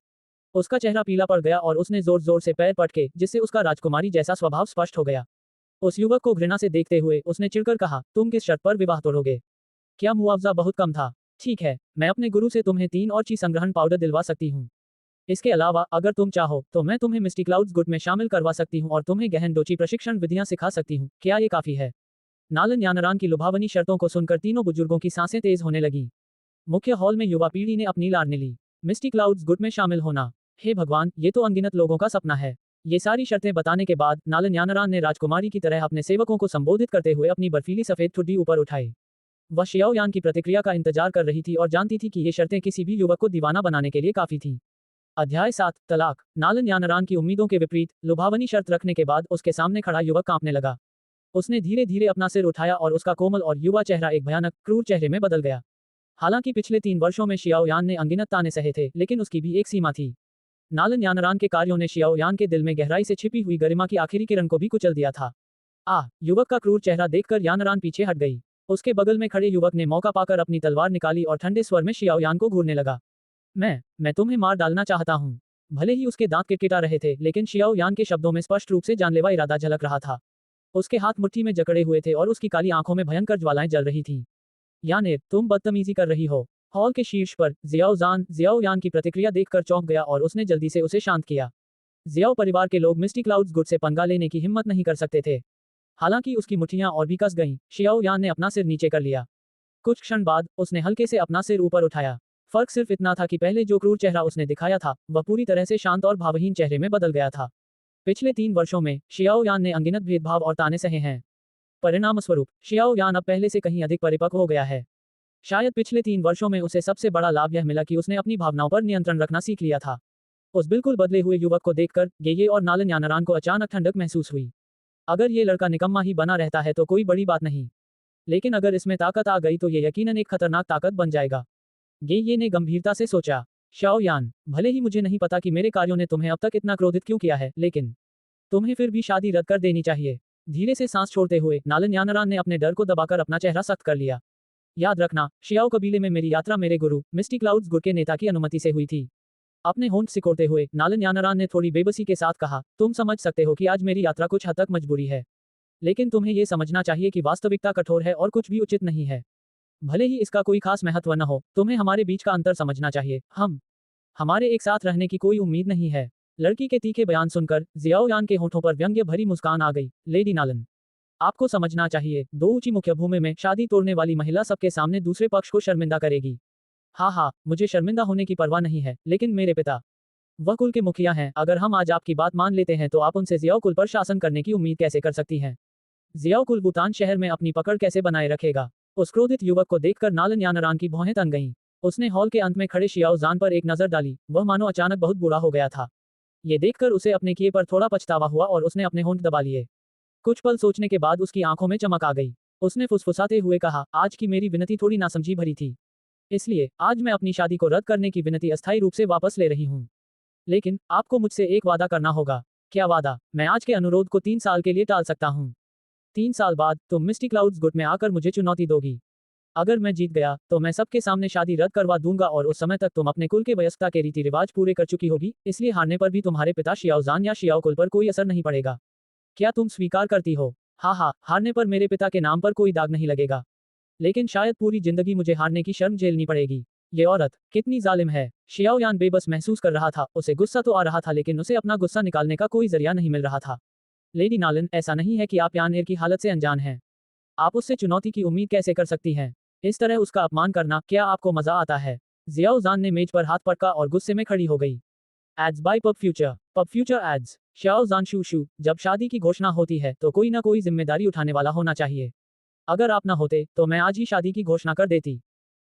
उसका चेहरा पीला पड़ गया और उसने जोर जोर से पैर पटके, जिससे उसका राजकुमारी जैसा स्वभाव स्पष्ट हो गया। उस युवक को घृणा से देखते हुए उसने चिढ़कर कहा, तुम किस शर्त पर विवाह तोड़ोगे? क्या मुआवजा बहुत कम था? ठीक है, मैं अपने गुरु से तुम्हें 3 और ची संग्रहण पाउडर दिलवा सकती हूँ। इसके अलावा अगर तुम चाहो तो मैं तुम्हें मिस्टी क्लाउड्स गुट में शामिल करवा सकती हूँ और तुम्हें गहन डोची प्रशिक्षण विधियां सिखा सकती हूँ। क्या ये काफी है? नालन यानरान की लुभावनी शर्तों को सुनकर तीनों बुजुर्गों की सांसें तेज होने लगी। मुख्य हॉल में युवा पीढ़ी ने अपनी लारने ली। मिस्टी क्लाउड्स गुट में शामिल होना, हे भगवान, ये तो अनगिनत लोगों का सपना है। ये सारी शर्तें बताने के बाद नालन यानरान ने राजकुमारी की तरह अपने सेवकों को संबोधित करते हुए अपनी बर्फीली सफेद ठुड्डी ऊपर उठाई। वह शियाओ यान की प्रतिक्रिया का इंतजार कर रही थी और जानती थी कि ये शर्तें किसी भी युवक को दीवाना बनाने के लिए काफी थी। अध्याय 7 तलाक। नालन यानरान की उम्मीदों के विपरीत लुभावनी शर्त रखने के बाद उसके सामने खड़ा युवक कांपने लगा। उसने धीरे धीरे अपना सिर उठाया और उसका कोमल और युवा चेहरा एक भयानक क्रूर चेहरे में बदल गया। हालांकि पिछले 3 वर्षों में शियाओ यान ने अनगिनत ताने सहे थे, लेकिन उसकी भी एक सीमा थी। नालन यानरान के कार्यों ने शियाओ यान के दिल में गहराई से छिपी हुई गरिमा की आखिरी किरण को भी कुचल दिया था। युवक का क्रूर चेहरा देखकर यानरान पीछे हट गई। उसके बगल में खड़े युवक ने मौका पाकर अपनी तलवार निकाली और ठंडे स्वर में शियाओ यान को घूरने लगा। मैं तुम्हें मार डालना चाहता हूँ। भले ही उसके दांत किटकिटा रहे थे, लेकिन शियाओ यान के शब्दों में स्पष्ट रूप से जानलेवा इरादा झलक रहा था। उसके हाथ मुट्ठी में जकड़े हुए थे और उसकी काली आंखों में भयंकर ज्वालाएं जल रही थीं। यानेर, तुम बदतमीजी कर रही हो। हॉल के शीर्ष पर जियाओ यान की प्रतिक्रिया देखकर चौंक गया और उसने जल्दी से उसे शांत किया। जियाओ परिवार के लोग मिस्टी क्लाउड्स गुट से पंगा लेने की हिम्मत नहीं कर सकते थे। हालांकि उसकी मुट्ठियां और भी कस गईं, शियाओ यान ने अपना सिर नीचे कर लिया। कुछ क्षण बाद उसने हल्के से अपना सिर ऊपर उठाया। फर्क सिर्फ इतना था कि पहले जो क्रूर चेहरा उसने दिखाया था वह पूरी तरह से शांत और भावहीन चेहरे में बदल गया था। पिछले 3 वर्षों में शियाओ यान ने अनगिनत भेदभाव और ताने सहे हैं। परिणामस्वरूप शियाओ यान अब पहले से कहीं अधिक परिपक्व हो गया है। शायद पिछले 3 वर्षों में उसे सबसे बड़ा लाभ यह मिला कि उसने अपनी भावनाओं पर नियंत्रण रखना सीख लिया था। उस बिल्कुल बदले हुए युवक को देखकर गेये और नालन यानरान को अचानक ठंडक महसूस हुई। अगर ये लड़का निकम्मा ही बना रहता है तो कोई बड़ी बात नहीं, लेकिन अगर इसमें ताकत आ गई तो ये यकीनन एक खतरनाक ताकत बन जाएगा। गेये ने गंभीरता से सोचा। शाओ यान, भले ही मुझे नहीं पता कि मेरे कार्यों ने तुम्हें अब तक इतना क्रोधित क्यों किया है, लेकिन तुम्हें फिर भी शादी रद्द कर देनी चाहिए। धीरे से सांस छोड़ते हुए नालन यानरान ने अपने डर को दबाकर अपना चेहरा सख्त कर लिया। याद रखना, शियाओ कबीले में मेरी यात्रा मेरे गुरु मिस्टी क्लाउड्स गुट के नेता की अनुमति से हुई थी। अपने होंठ सिकोड़ते हुए नालन यानरान ने थोड़ी बेबसी के साथ कहा, तुम समझ सकते हो कि आज मेरी यात्रा कुछ हद तक मजबूरी है, लेकिन तुम्हें यह समझना चाहिए कि वास्तविकता कठोर है और कुछ भी उचित नहीं है। भले ही इसका कोई खास महत्व न हो, तुम्हें हमारे बीच का अंतर समझना चाहिए। हमारे एक साथ रहने की कोई उम्मीद नहीं है। लड़की के तीखे बयान सुनकर जियाओ यान के होठों पर व्यंग्य भरी मुस्कान आ गई। लेडी नालन, आपको समझना चाहिए, 2 ऊंची मुख्य भूमि में शादी तोड़ने वाली महिला सबके सामने दूसरे पक्ष को शर्मिंदा करेगी। हाँ, मुझे शर्मिंदा होने की परवाह नहीं है, लेकिन मेरे पिता वह कुल के मुखिया हैं। अगर हम आज आपकी बात मान लेते हैं तो आप उनसे जियाओ कुल पर शासन करने की उम्मीद कैसे कर सकती हैं? जियाओ कुल भूतान शहर में अपनी पकड़ कैसे बनाए रखेगा? उस क्रोधित युवक को देखकर नालन यानरान की भौहें तन गईं। उसने हॉल के अंत में खड़े शियाओ जान पर एक नजर डाली। वह मानो अचानक बहुत बुरा हो गया था। ये देखकर उसे अपने किए पर थोड़ा पछतावा हुआ और उसने अपने होंठ दबा लिए। कुछ पल सोचने के बाद उसकी आंखों में चमक आ गई। उसने फुसफुसाते हुए कहा, आज की मेरी विनती थोड़ी नासमझी भरी थी, इसलिए आज मैं अपनी शादी को रद्द करने की विनती अस्थायी रूप से वापस ले रही हूँ। लेकिन आपको मुझसे एक वादा करना होगा। क्या वादा? मैं आज के अनुरोध को 3 साल के लिए टाल सकता हूँ। 3 साल बाद तुम मिस्टी क्लाउड्स गुट में आकर मुझे चुनौती दोगी। अगर मैं जीत गया तो मैं सबके सामने शादी रद्द करवा दूंगा और उस समय तक तुम अपने कुल के वयस्कता के रीति रिवाज पूरे कर चुकी होगी, इसलिए हारने पर भी तुम्हारे पिता शियाओ जान या शियाओ कुल पर कोई असर नहीं पड़ेगा। क्या तुम स्वीकार करती हो? हाँ, हारने पर मेरे पिता के नाम पर कोई दाग नहीं लगेगा, लेकिन शायद पूरी जिंदगी मुझे हारने की शर्म झेलनी पड़ेगी। ये औरत कितनी जालिम है। शियाओ यान बेबस महसूस कर रहा था। उसे गुस्सा तो आ रहा था, लेकिन उसे अपना गुस्सा निकालने का कोई जरिया नहीं मिल रहा था। लेडी नालन, ऐसा नहीं है कि आप यानेर की हालत से अनजान हैं। आप उससे चुनौती की उम्मीद कैसे कर सकती हैं? इस तरह उसका अपमान करना, क्या आपको मजा आता है? जियाओ जान ने मेज पर हाथ पटका और गुस्से में खड़ी हो गई। Ads by PubFuture ads. शाओ जान शू, जब शादी की घोषणा होती है तो कोई ना कोई जिम्मेदारी उठाने वाला होना चाहिए। अगर आप ना होते तो मैं आज ही शादी की घोषणा कर देती।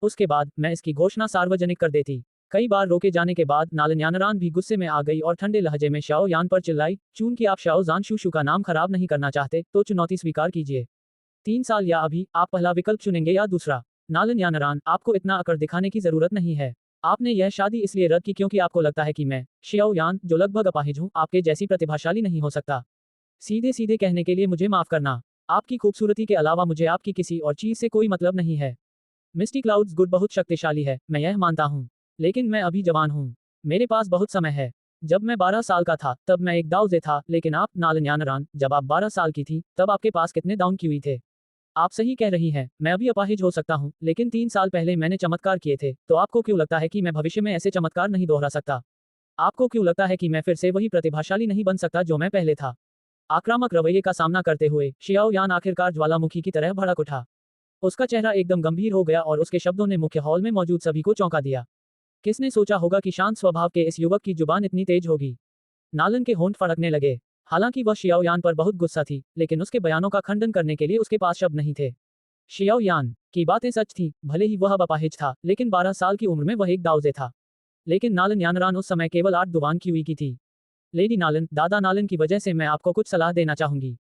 उसके बाद मैं इसकी घोषणा सार्वजनिक कर देती। कई बार रोके जाने के बाद नालन यानरान भी गुस्से में आ गई और ठंडे लहजे में शाओ यान पर चिल्लाई, चून कि आप शाओ जान शूशु का नाम खराब नहीं करना चाहते तो चुनौती स्वीकार कीजिए। 3 साल या अभी, आप पहला विकल्प चुनेंगे या दूसरा? नालन यानरान, आपको इतना अकड़ दिखाने की जरूरत नहीं है। आपने यह शादी इसलिए रद्द की क्योंकि आपको लगता है कि मैं, शियाओ यान, जो लगभग अपाहिज हूँ, आपके जैसी प्रतिभाशाली नहीं हो सकता। सीधे सीधे कहने के लिए मुझे माफ करना। आपकी खूबसूरती के अलावा मुझे आपकी किसी और चीज से कोई मतलब नहीं है। मिस्टी क्लाउड्स गुड बहुत शक्तिशाली है, मैं यह मानता हूँ। लेकिन मैं अभी जवान हूँ। मेरे पास बहुत समय है। जब मैं 12 साल का था तब मैं एक दावजे था, लेकिन आप, नालन यानरान, जब आप 12 साल की थी तब आपके पास कितने दाउन किवी थे? आप सही कह रही हैं, मैं अभी अपाहिज हो सकता हूँ, लेकिन 3 साल पहले मैंने चमत्कार किए थे, तो आपको क्यों लगता है कि मैं भविष्य में ऐसे चमत्कार नहीं दोहरा सकता? आपको क्यों लगता है कि मैं फिर से वही प्रतिभाशाली नहीं बन सकता जो मैं पहले था? आक्रामक रवैये का सामना करते हुए शियाओ यान आखिरकार ज्वालामुखी की तरह भड़क उठा। उसका चेहरा एकदम गंभीर हो गया और उसके शब्दों ने मुख्य हॉल में मौजूद सभी को चौंका दिया। किसने सोचा होगा कि शांत स्वभाव के इस युवक की जुबान इतनी तेज होगी? नालन के होंठ फड़कने लगे। हालांकि वह शियाओ यान पर बहुत गुस्सा थी, लेकिन उसके बयानों का खंडन करने के लिए उसके पास शब्द नहीं थे। शियाओ यान की बातें सच थी, भले ही वह अब अपाहिज था, लेकिन 12 साल की उम्र में वह एक दाऊजे था। लेकिन नालन यानरान उस समय केवल 8 दुवान की हुई की थी। लेडी नालन, दादा नालन की वजह से मैं आपको कुछ सलाह देना चाहूंगी।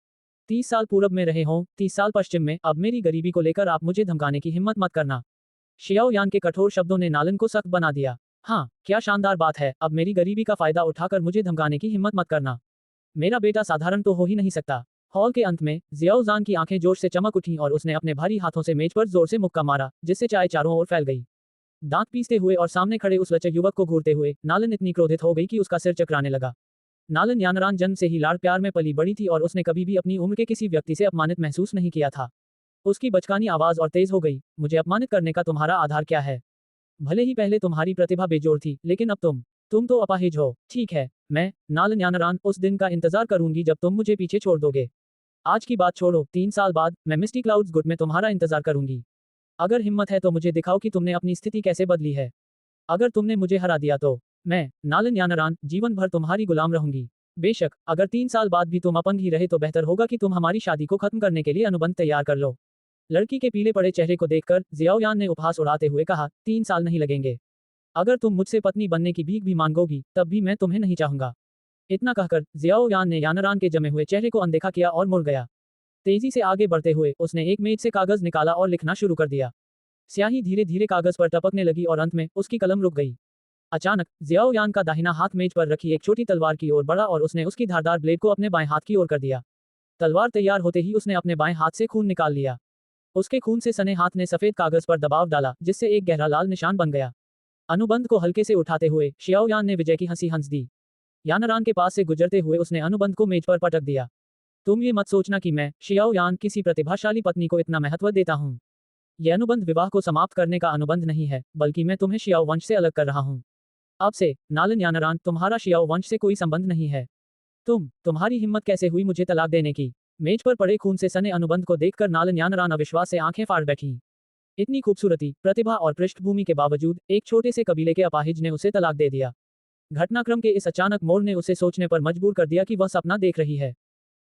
30 साल पूरब में रहे हों, 30 साल पश्चिम में, अब मेरी गरीबी को लेकर आप मुझे धमकाने की हिम्मत मत करना। शियाओ यान के कठोर शब्दों ने नालन को सख्त बना दिया। हाँ, क्या शानदार बात है, अब मेरी गरीबी का फायदा उठाकर मुझे धमकाने की हिम्मत मत करना। मेरा बेटा साधारण तो हो ही नहीं सकता। हॉल के अंत में जियाओ जान की आंखें जोश से चमक उठीं और उसने अपने भारी हाथों से मेज पर जोर से मुक्का मारा, जिससे चाय चारों ओर फैल गई। दांत पीसते हुए और सामने खड़े उस लचक युवक को घूरते हुए नालन इतनी क्रोधित हो गई कि उसका सिर चकराने लगा। नालन यानरान जन्म से ही लाड़ प्यार में पली बड़ी थी और उसने कभी भी अपनी उम्र के किसी व्यक्ति से अपमानित महसूस नहीं किया था। उसकी बचकानी आवाज और तेज हो गई, मुझे अपमानित करने का तुम्हारा आधार क्या है? भले ही पहले तुम्हारी प्रतिभा बेजोड़ थी, लेकिन अब तुम तो अपाहिज हो। ठीक है, मैं, नालन यानरान, उस दिन का इंतजार करूंगी जब तुम मुझे पीछे छोड़ दोगे। आज की बात छोड़ो, 3 साल बाद मैं मिस्टी क्लाउड्स गुड में तुम्हारा इंतजार करूंगी। अगर हिम्मत है तो मुझे दिखाओ कि तुमने अपनी स्थिति कैसे बदली है। अगर तुमने मुझे हरा दिया तो मैं, नालन यानरान, जीवन भर तुम्हारी गुलाम रहूंगी। बेशक, अगर 3 साल बाद भी तुम अपंग ही रहे तो बेहतर होगा कि तुम हमारी शादी को खत्म करने के लिए अनुबंध तैयार कर लो। लड़की के पीले पड़े चेहरे को देखकर जियाओ यान ने उपहास उड़ाते हुए कहा, 3 साल नहीं लगेंगे। अगर तुम मुझसे पत्नी बनने की भीख भी मांगोगी, तब भी मैं तुम्हें नहीं चाहूंगा। इतना कहकर जियाओ यान ने यानरान के जमे हुए चेहरे को अनदेखा किया और मुड़ गया। तेजी से आगे बढ़ते हुए उसने एक मेज से कागज निकाला और लिखना शुरू कर दिया। स्याही धीरे धीरे कागज पर टपकने लगी और अंत में उसकी कलम रुक गई। अचानक जियाओ यान का दाहिना हाथ मेज पर रखी एक छोटी तलवार की ओर बढ़ा और उसने उसकी धारदार ब्लेड को अपने बाएं हाथ की ओर कर दिया। तलवार तैयार होते ही उसने अपने बाएं हाथ से खून निकाल लिया। उसके खून से सने हाथ ने सफेद कागज पर दबाव डाला, जिससे एक गहरा लाल निशान बन गया। अनुबंध को हल्के से उठाते हुए शियाओ यान ने विजय की हंसी हंस दी। यानरान के पास से गुजरते हुए उसने अनुबंध को मेज पर पटक दिया। तुम ये मत सोचना कि मैं, शियाओ यान, किसी प्रतिभाशाली पत्नी को इतना महत्व देता हूँ। यह अनुबंध विवाह को समाप्त करने का अनुबंध नहीं है, बल्कि मैं तुम्हें शियाओ वंश से अलग कर रहा हूँ। अब से, नालन यानरान, तुम्हारा शियाओ वंश से कोई संबंध नहीं है। तुम्हारी हिम्मत कैसे हुई मुझे तलाक देने की? मेज पर पड़े खून से सने अनुबंध को देखकर नालन यानरान अविश्वास से आंखें फाड़ बैठी। इतनी खूबसूरती, प्रतिभा और पृष्ठभूमि के बावजूद एक छोटे से कबीले के अपाहिज ने उसे तलाक दे दिया। घटनाक्रम के इस अचानक मोड़ ने उसे सोचने पर मजबूर कर दिया कि वह सपना देख रही है।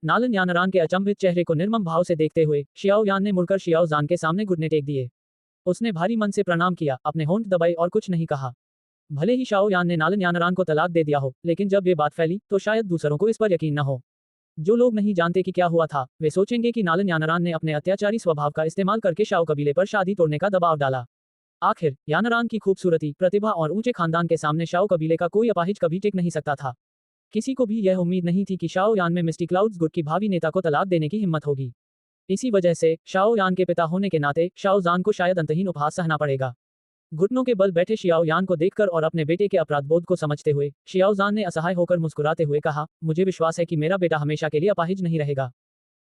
नालन यानरान के अचंभित चेहरे को निर्मम भाव से देखते हुए शियाओ यान ने मुड़कर शियाओ जान के सामने घुटने टेक दिए। उसने भारी मन से प्रणाम किया, अपने होंठ दबाए और कुछ नहीं कहा। भले ही शाओ यान ने नालन यानरान को तलाक दे दिया हो, लेकिन जब ये बात फैली तो शायद दूसरों को इस पर यकीन न हो। जो लोग नहीं जानते कि क्या हुआ था, वे सोचेंगे कि नालन यानरान ने अपने अत्याचारी स्वभाव का इस्तेमाल करके शाओ कबीले पर शादी तोड़ने का दबाव डाला। आखिर यानरान की खूबसूरती, प्रतिभा और ऊंचे खानदान के सामने शाओ कबीले का कोई अपाहिज कभी टिक नहीं सकता था। किसी को भी यह उम्मीद नहीं थी कि शाओ यान में मिस्टी क्लाउड्स गुड की भावी नेता को तलाक देने की हिम्मत होगी। इसी वजह से शाओ यान के पिता होने के नाते शाओ जान को शायद अंतहीन उपहास सहना पड़ेगा। घुटनों के बल बैठे शियाओ यान को देखकर और अपने बेटे के अपराध बोध को समझते हुए शियाओ जान ने असहाय होकर मुस्कुराते हुए कहा, मुझे विश्वास है कि मेरा बेटा हमेशा के लिए अपाहिज नहीं रहेगा।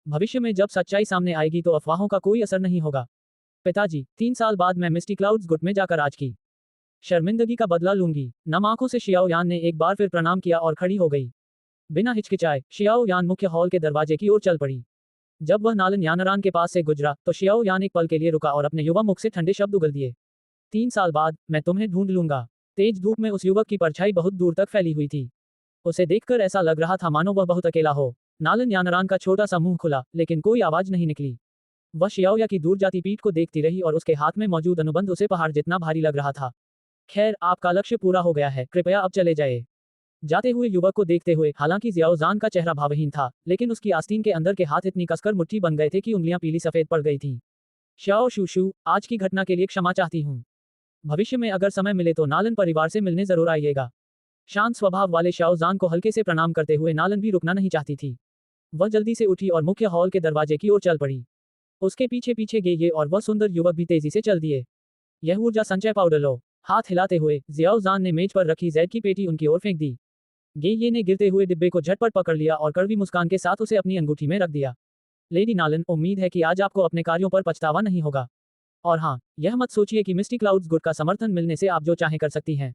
भविष्य में जब सच्चाई सामने आएगी तो अफवाहों का कोई असर नहीं होगा। पिताजी, 3 साल बाद मैं मिस्टी क्लाउड्स गुट में जाकर आज की शर्मिंदगी का बदला लूंगी। नम आंखों से शियाओ यान ने एक बार फिर प्रणाम किया और खड़ी हो गई। बिना हिचकिचाए शियाओ यान मुख्य हॉल के दरवाजे की ओर चल पड़ी। जब वह नालन यानरान के पास से गुजरा तो शियाओ यान एक पल के लिए रुका और अपने युवा मुख से ठंडे शब्द उगल दिए। 3 साल बाद मैं तुम्हें ढूंढ लूंगा। तेज धूप में उस युवक की परछाई बहुत दूर तक फैली हुई थी। उसे देखकर ऐसा लग रहा था मानो वह बहुत अकेला हो। नालन यानरान का छोटा सा मुंह खुला, लेकिन कोई आवाज नहीं निकली। वह शियाओया की दूर जाती पीठ को देखती रही और उसके हाथ में मौजूद अनुबंध उसे पहाड़ जितना भारी लग रहा था। खैर, आपका लक्ष्य पूरा हो गया है, कृपया अब चले जाए। जाते हुए युवक को देखते हुए हालांकि जियाओजान का चेहरा भावहीन था, लेकिन उसकी आस्तीन के अंदर के हाथ इतनी कसकर मुट्ठी बन गए थे कि उंगलियां पीली सफेद पड़ गई थीं। श्याओ शूशु, आज की घटना के लिए क्षमा चाहती हूँ। भविष्य में अगर समय मिले तो नालन परिवार से मिलने जरूर आइएगा। शांत स्वभाव वाले शाओजान को हल्के से प्रणाम करते हुए नालन भी रुकना नहीं चाहती थी। वह जल्दी से उठी और मुख्य हॉल के दरवाजे की ओर चल पड़ी। उसके पीछे पीछे गेये और वह सुंदर युवक भी तेजी से चल दिए। यह ऊर्जा संचय पाउडर लो। हाथ हिलाते हुए जियाओजान ने मेज पर रखी जैद की पेटी उनकी ओर फेंक दी। गेये ने गिरते हुए डिब्बे को झटपट पकड़ लिया और कड़वी मुस्कान के साथ उसे अपनी अंगूठी में रख दिया। लेडी नालन, उम्मीद है कि आज आपको अपने कार्यों पर पछतावा नहीं होगा। और हाँ, यह मत सोचिए कि मिस्टी क्लाउड्स गुड का समर्थन मिलने से आप जो चाहें कर सकती हैं।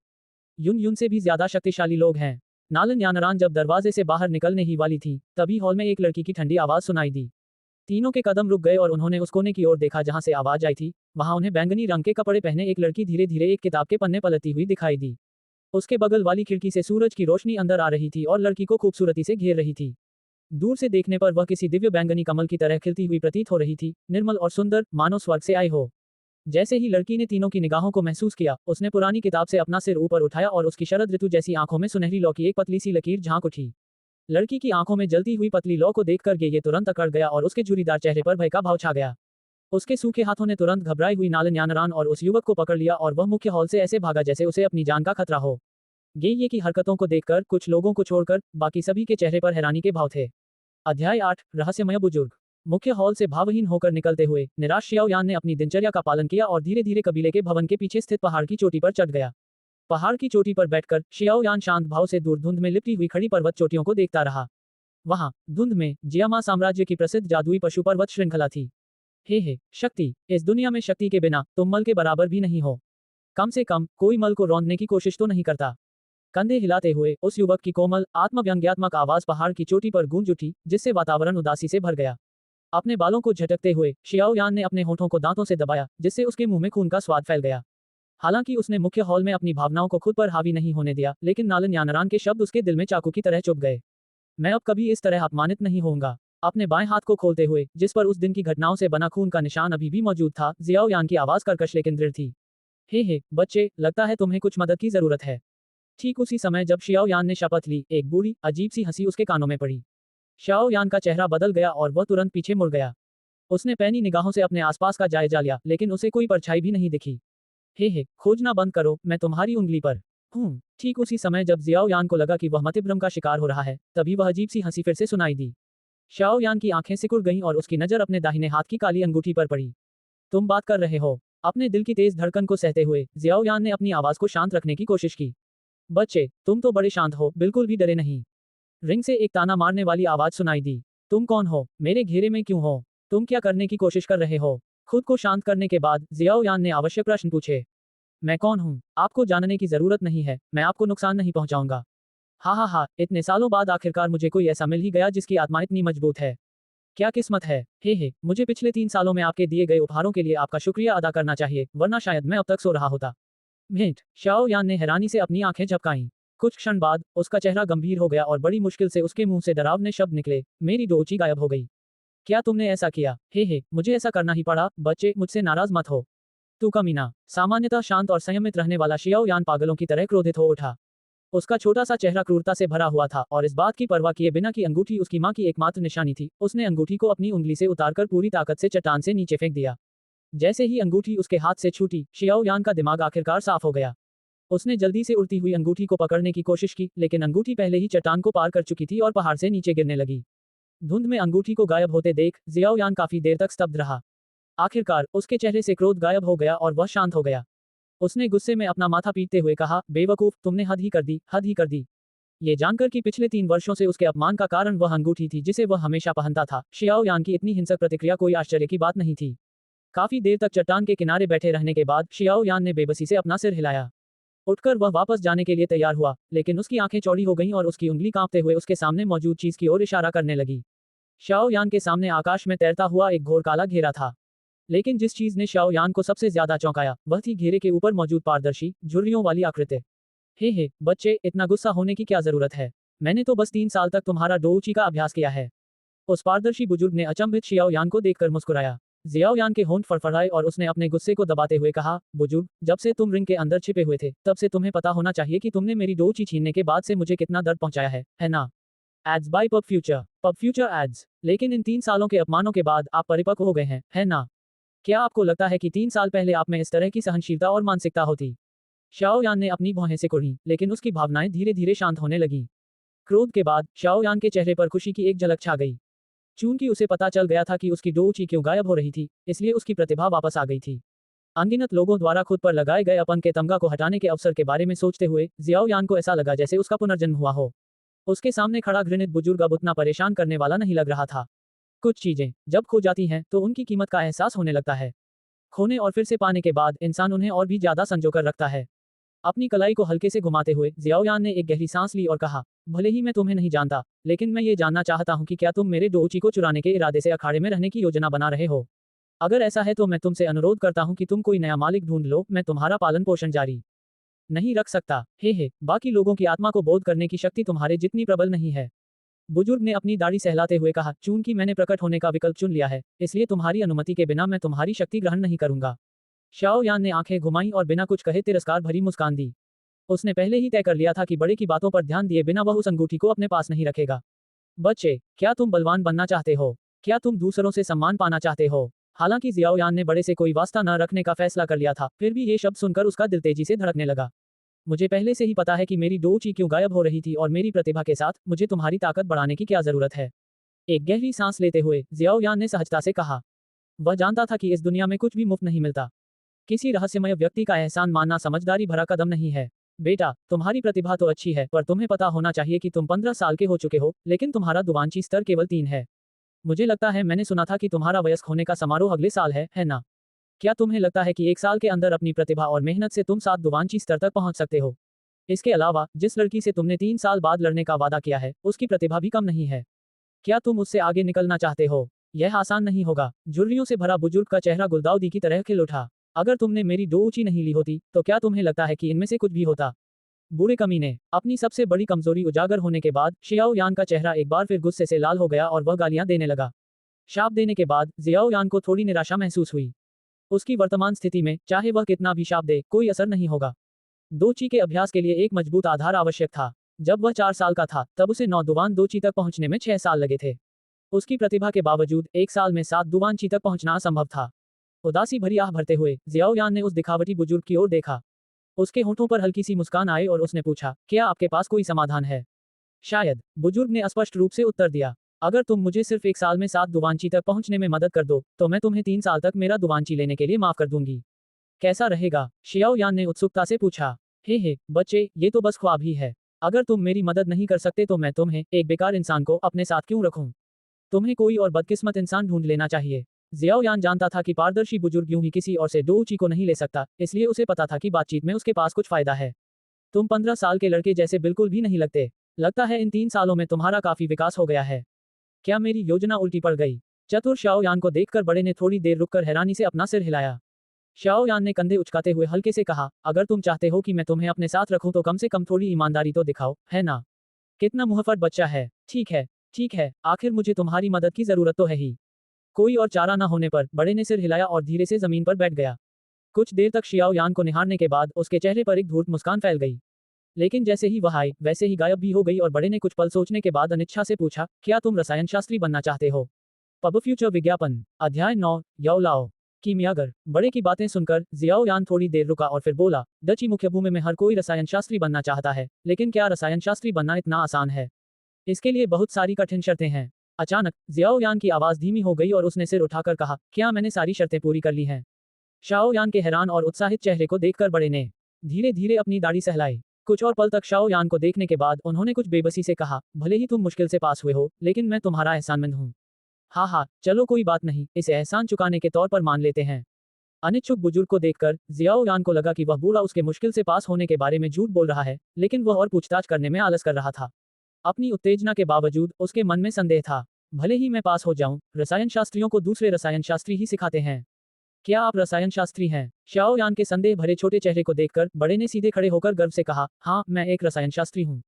युन युन से भी ज्यादा शक्तिशाली लोग हैं। नालन यानरान जब दरवाजे से बाहर निकलने ही वाली थी, तभी हॉल में एक लड़की की ठंडी आवाज सुनाई दी। तीनों के कदम रुक गए और उन्होंने उस कोने की ओर देखा जहां से आवाज आई थी। वहां उन्हें बैंगनी रंग के कपड़े पहने एक लड़की धीरे धीरे एक किताब के पन्ने पलटती हुई दिखाई दी। उसके बगल वाली खिड़की से सूरज की रोशनी अंदर आ रही थी और लड़की को खूबसूरती से घेर रही थी। दूर से देखने पर वह किसी दिव्य बैंगनी कमल की तरह खिलती हुई प्रतीत हो रही थी, निर्मल और सुंदर, मानो स्वर्ग से आई हो। जैसे ही लड़की ने तीनों की निगाहों को महसूस किया, उसने पुरानी किताब से अपना सिर ऊपर उठाया और उसकी शरद ऋतु जैसी आंखों में सुनहरी लौ की एक पतली सी लकीर झांक उठी। लड़की की आंखों में जलती हुई पतली लौ को देखकर ये तुरंत अकड़ गया और उसके झुर्रीदार चेहरे पर भय का भाव छा गया। उसके सूखे हाथों ने तुरंत घबराई हुई नालन यानरान और उस युवक को पकड़ लिया और वह मुख्य हॉल से ऐसे भागा जैसे उसे अपनी जान का खतरा हो। गेये की हरकतों को देखकर कुछ लोगों को छोड़कर बाकी सभी के चेहरे पर हैरानी के भाव थे। अध्याय 8, रहस्यमय बुजुर्ग। मुख्य हॉल से भावहीन होकर निकलते हुए निराश शियाओ यान ने अपनी दिनचर्या का पालन किया और धीरे धीरे कबीले के भवन के पीछे स्थित पहाड़ की चोटी पर चढ़ गया। पहाड़ की चोटी पर बैठकर शियाओ यान शांत भाव से दूर धुंध में लिपटी हुई खड़ी पर्वत चोटियों को देखता रहा। वहां धुंध में जियामा साम्राज्य की प्रसिद्ध जादुई पशु पर्वत श्रृंखला थी। हे शक्ति, इस दुनिया में शक्ति के बिना तुम मल के बराबर भी नहीं हो। कम से कम कोई मल को रौंदने की कोशिश तो नहीं करता। कंधे हिलाते हुए उस युवक की कोमल आत्मव्यंग्यात्मक आवाज पहाड़ की चोटी पर गूंज उठी, जिससे वातावरण उदासी से भर गया। अपने बालों को झटकते हुए शियाओ यान ने अपने होठों को दांतों से दबाया, जिससे उसके मुंह में खून का स्वाद फैल गया। हालांकि उसने मुख्य हॉल में अपनी भावनाओं को खुद पर हावी नहीं होने दिया, लेकिन नालन यानरान के शब्द उसके दिल में चाकू की तरह चुभ गए। मैं अब कभी इस तरह अपमानित नहीं होऊंगा। अपने बाएं हाथ को खोलते हुए, जिस पर उस दिन की घटनाओं से बना खून का निशान अभी भी मौजूद था, जियाओ यान की आवाज कर्कश लेकिन दृढ़ थी। हे बच्चे, लगता है तुम्हें कुछ मदद की जरूरत है। ठीक उसी समय जब शियाओ यान ने शपथ ली, एक बूढ़ी अजीब सी हंसी उसके कानों में पड़ी। शियाओ यान का चेहरा बदल गया और वह तुरंत पीछे मुड़ गया। उसने पैनी निगाहों से अपने आसपास का जायजा लिया, लेकिन उसे कोई परछाई भी नहीं दिखी। हे खोजना बंद करो, मैं तुम्हारी उंगली पर हूँ। ठीक उसी समय जब जियाओ यान को लगा कि वह मतिभ्रम का शिकार हो रहा है, तभी वह अजीब सी हंसी फिर से सुनाई दी। शियाओ यान की आंखें सिकुड़ गईं और उसकी नजर अपने दाहिने हाथ की काली अंगूठी पर पड़ी। तुम बात कर रहे हो? अपने दिल की तेज धड़कन को सहते हुए जियाओ यान ने अपनी आवाज को शांत रखने की कोशिश की। बच्चे, तुम तो बड़े शांत हो, बिल्कुल भी डरे नहीं। रिंग से एक ताना मारने वाली आवाज सुनाई दी। तुम कौन हो? मेरे घेरे में क्यों हो? तुम क्या करने की कोशिश कर रहे हो? खुद को शांत करने के बाद जियाओ यान ने आवश्यक प्रश्न पूछे। मैं कौन हूँ? आपको जानने की जरूरत नहीं है, मैं आपको नुकसान नहीं पहुंचाऊंगा। हा, इतने सालों बाद आखिरकार मुझे कोई ऐसा मिल ही गया जिसकी आत्मा इतनी मजबूत है। क्या किस्मत है। मुझे पिछले 3 सालों में आपके दिए गए उपहारों के लिए आपका शुक्रिया अदा करना चाहिए, वरना शायद मैं अब तक सो रहा होता। भेंट। शाओ यान ने हैरानी से अपनी आंखें झपकाईं। कुछ क्षण बाद उसका चेहरा गंभीर हो गया और बड़ी मुश्किल से उसके मुंह से डरावने शब्द निकले। मेरी डोची गायब हो गई। क्या तुमने ऐसा किया? मुझे ऐसा करना ही पड़ा। बच्चे, मुझसे नाराज मत हो। तू कमीना। सामान्यतः शांत और संयमित रहने वाला शियाओ यान पागलों की तरह क्रोधित हो उठा। उसका छोटा सा चेहरा क्रूरता से भरा हुआ था और इस बात की परवाह किए बिना कि अंगूठी उसकी मां की एकमात्र निशानी थी, उसने अंगूठी को अपनी उंगली से उतारकर पूरी ताकत से चट्टान से नीचे फेंक दिया। जैसे ही अंगूठी उसके हाथ से छूटी, शियाओ यान का दिमाग आखिरकार साफ हो गया। उसने जल्दी से उड़ती हुई अंगूठी को पकड़ने की कोशिश की, लेकिन अंगूठी पहले ही चट्टान को पार कर चुकी थी और पहाड़ से नीचे गिरने लगी। धुंध में अंगूठी को गायब होते देख जियाओ यान काफी देर तक स्तब्ध रहा। आखिरकार उसके चेहरे से क्रोध गायब हो गया और वह शांत हो गया। उसने गुस्से में अपना माथा पीटते हुए कहा, बेवकूफ, तुमने हद ही कर दी, हद ही कर दी। ये जानकर कि पिछले 3 वर्षों से उसके अपमान का कारण वह अंगूठी थी जिसे वह हमेशा पहनता था, शियाओ यान की इतनी हिंसक प्रतिक्रिया कोई आश्चर्य की बात नहीं थी। काफी देर तक चट्टान के किनारे बैठे रहने के बाद शियाओ यान ने बेबसी से अपना सिर हिलाया। उठकर वह वापस जाने के लिए तैयार हुआ, लेकिन उसकी आंखें चौड़ी हो गईं और उसकी उंगली कांपते हुए उसके सामने मौजूद चीज की ओर इशारा करने लगी। शाओ यान के सामने आकाश में तैरता हुआ एक घोर काला घेरा था। लेकिन जिस चीज ने शाओ यान को सबसे ज्यादा चौंकाया, वह थी घेरे के ऊपर मौजूद पारदर्शी झुर्रियों वाली आकृति। बच्चे, इतना गुस्सा होने की क्या जरूरत है? मैंने तो बस 3 साल तक तुम्हारा डोउची का अभ्यास किया है। उस पारदर्शी बुजुर्ग ने अचंभित शियाओ यान को देखकर मुस्कुराया। जियाओ यान के होंठ फड़फड़ाए और उसने अपने गुस्से को दबाते हुए कहा, बुजुर्ग, जब से तुम रिंग के अंदर छिपे हुए थे, तब से तुम्हें पता होना चाहिए कि तुमने मेरी डोची छीनने के बाद से मुझे कितना दर्द पहुंचाया है ना? Ads by PubFuture ads. लेकिन इन 3 सालों के अपमानों के बाद आप परिपक्व हो गए हैं, है ना? क्या आपको लगता है कि 3 साल पहले आप में इस तरह की सहनशीलता और मानसिकता होती? शाओ यान ने अपनी भौहें सिकुड़ी, लेकिन उसकी भावनाएं धीरे धीरे शांत होने लगीं। क्रोध के बाद शाओ यान के चेहरे पर खुशी की एक झलक छा गई। चूंकि उसे पता चल गया था कि उसकी डोची क्यों गायब हो रही थी, इसलिए उसकी प्रतिभा वापस आ गई थी। अनगिनत लोगों द्वारा खुद पर लगाए गए अपन के तमगा को हटाने के अवसर के बारे में सोचते हुए जियाओ यान को ऐसा लगा जैसे उसका पुनर्जन्म हुआ हो। उसके सामने खड़ा घृणित बुजुर्ग अब उतना परेशान करने वाला नहीं लग रहा था। कुछ चीजें जब खो जाती हैं तो उनकी कीमत का एहसास होने लगता है। खोने और फिर से पाने के बाद इंसान उन्हें और भी ज्यादा संजोकर रखता है। अपनी कलाई को हल्के से घुमाते हुए जियाओयान ने एक गहरी सांस ली और कहा, भले ही मैं तुम्हें नहीं जानता, लेकिन मैं ये जानना चाहता हूँ कि क्या तुम मेरे डोची को चुराने के इरादे से अखाड़े में रहने की योजना बना रहे हो? अगर ऐसा है तो मैं तुमसे अनुरोध करता हूँ कि तुम कोई नया मालिक ढूंढ लो, मैं तुम्हारा पालन पोषण जारी नहीं रख सकता। हे, बाकी लोगों की आत्मा को बोध करने की शक्ति तुम्हारे जितनी प्रबल नहीं है। बुजुर्ग ने अपनी दाढ़ी सहलाते हुए कहा, चूंकि मैंने प्रकट होने का विकल्प चुन लिया है, इसलिए तुम्हारी अनुमति के बिना मैं तुम्हारी शक्ति ग्रहण नहीं करूंगा। शाओ यान ने आंखें घुमाई और बिना कुछ कहे तिरस्कार भरी मुस्कान दी। उसने पहले ही तय कर लिया था कि बड़े की बातों पर ध्यान दिए बिना वह उस अंगूठी को अपने पास नहीं रखेगा। बच्चे, क्या तुम बलवान बनना चाहते हो? क्या तुम दूसरों से सम्मान पाना चाहते हो? हालांकि जियाओ यान ने बड़े से कोई वास्ता न रखने का फैसला कर लिया था, फिर भी ये शब्द सुनकर उसका दिल तेजी से धड़कने लगा। मुझे पहले से ही पता है कि मेरी डोची क्यों गायब हो रही थी और मेरी प्रतिभा के साथ मुझे तुम्हारी ताकत बढ़ाने की क्या जरूरत है। एक गहरी सांस लेते हुए जियाओ यान ने सहजता से कहा। वह जानता था कि इस दुनिया में कुछ भी मुफ्त नहीं मिलता। किसी रहस्यमय व्यक्ति का एहसान मानना समझदारी भरा कदम नहीं है। बेटा, तुम्हारी प्रतिभा तो अच्छी है, पर तुम्हें पता होना चाहिए कि तुम 15 साल के हो चुके हो, लेकिन तुम्हारा दुवांची स्तर केवल 3 है। मुझे लगता है मैंने सुना था कि तुम्हारा वयस्क होने का समारोह अगले साल है ना? क्या तुम्हें लगता है कि 1 साल के अंदर अपनी प्रतिभा और मेहनत से तुम 7 दुवांची स्तर तक पहुंच सकते हो? इसके अलावा जिस लड़की से तुमने 3 साल बाद लड़ने का वादा किया है, उसकी प्रतिभा भी कम नहीं है। क्या तुम उससे आगे निकलना चाहते हो? यह आसान नहीं होगा। झुर्रियों से भरा बुजुर्ग का चेहरा गुलदाउदी की तरह खिल उठा। अगर तुमने मेरी डोची नहीं ली होती, तो क्या तुम्हें लगता है कि इनमें से कुछ भी होता? बूढ़े कमीने। अपनी सबसे बड़ी कमजोरी उजागर होने के बाद शियाओ यान का चेहरा एक बार फिर गुस्से से लाल हो गया और वह गालियां देने लगा। शाप देने के बाद जियाओ यान को थोड़ी निराशा महसूस हुई। उसकी वर्तमान स्थिति में चाहे वह कितना भी शाप दे, कोई असर नहीं होगा। दोची के अभ्यास के लिए एक मजबूत आधार आवश्यक था। जब वह 4 साल का था, तब उसे 9 दुवान दोची तक पहुंचने में 6 साल लगे थे। उसकी प्रतिभा के बावजूद 1 साल में 7 दुवानची तक पहुंचना असंभव था। उदासी भरी आह भरते हुए जियाओ यान ने उस दिखावटी बुजुर्ग की ओर देखा। उसके होठों पर हल्की सी मुस्कान आई और उसने पूछा, क्या आपके पास कोई समाधान है? शायद, बुजुर्ग ने स्पष्ट रूप से उत्तर दिया। अगर तुम मुझे सिर्फ 1 साल में 7 दुवांची तक पहुंचने में मदद कर दो, तो मैं तुम्हें 3 साल तक मेरा दुवांची लेने के लिए माफ कर दूंगी। कैसा रहेगा? शियाओ यान ने उत्सुकता से पूछा। हे, बच्चे, ये तो बस ख्वाब ही है। अगर तुम मेरी मदद नहीं कर सकते तो मैं तुम्हें, एक बेकार इंसान को, अपने साथ क्यों रखूं? तुम्हें कोई और बदकिस्मत इंसान ढूंढ लेना चाहिए। जियाओ यान जानता था कि पारदर्शी बुजुर्ग यूं ही किसी और से डोची को नहीं ले सकता, इसलिए उसे पता था कि बातचीत में उसके पास कुछ फायदा है। तुम 15 साल के लड़के जैसे बिल्कुल भी नहीं लगते। लगता है इन 3 सालों में तुम्हारा काफी विकास हो गया है। क्या मेरी योजना उल्टी पड़ गई? चतुर शाओ यान को देखकर बड़े ने थोड़ी देर रुककर हैरानी से अपना सिर हिलाया। शाओ यान ने कंधे उचकाते हुए हल्के से कहा, अगर तुम चाहते हो कि मैं तुम्हें अपने साथ रखूं तो कम से कम थोड़ी ईमानदारी तो दिखाओ, है ना? कितना मुहफ़्फ़ट बच्चा है। ठीक है, आखिर मुझे तुम्हारी मदद की जरूरत तो है ही। कोई और चारा न होने पर बड़े ने सिर हिलाया और धीरे से जमीन पर बैठ गया। कुछ देर तक शियाओ यान को निहारने के बाद उसके चेहरे पर एक धूर्त मुस्कान फैल गई। लेकिन जैसे ही वह आई, वैसे ही गायब भी हो गई और बड़े ने कुछ पल सोचने के बाद अनिच्छा से पूछा, क्या तुम रसायन शास्त्री बनना चाहते हो? पब फ्यूचर विज्ञापन। अध्याय 9, याओ लाओ। कीमियागर। बड़े की बातें सुनकर जियाओ यान थोड़ी देर रुका और फिर बोला, डची मुख्य भूमि में हर कोई रसायन शास्त्री बनना चाहता है, लेकिन क्या रसायन शास्त्री बनना इतना आसान है? इसके लिए बहुत सारी कठिन शर्तें हैं। अचानक जियाओ यान की आवाज धीमी हो गई और उसने सिर उठाकर कहा, क्या मैंने सारी शर्तें पूरी कर ली हैं? शाओ यान के हैरान और उत्साहित चेहरे को देखकर बड़े ने धीरे धीरे अपनी दाढ़ी सहलाई। कुछ और पल तक शाओ यान को देखने के बाद उन्होंने कुछ बेबसी से कहा, भले ही तुम मुश्किल से पास हुए हो, लेकिन मैं तुम्हारा एहसानमंद हूँ। हाँ, चलो कोई बात नहीं, इसे एहसान चुकाने के तौर पर मान लेते हैं। अनिच्छुक बुजुर्ग को देखकर जियाओ यान को लगा कि वह बूढ़ा उसके मुश्किल से पास होने के बारे में झूठ बोल रहा है, लेकिन वह और पूछताछ करने में आलस कर रहा था। अपनी उत्तेजना के बावजूद उसके मन में संदेह था। भले ही मैं पास हो जाऊं, रसायन शास्त्रियों को दूसरे रसायन शास्त्री ही सिखाते हैं। क्या आप रसायन शास्त्री हैं? शाओ यान के संदेह भरे छोटे चेहरे को देखकर बड़े ने सीधे खड़े होकर गर्व से कहा, हाँ, मैं एक रसायन शास्त्री हूँ।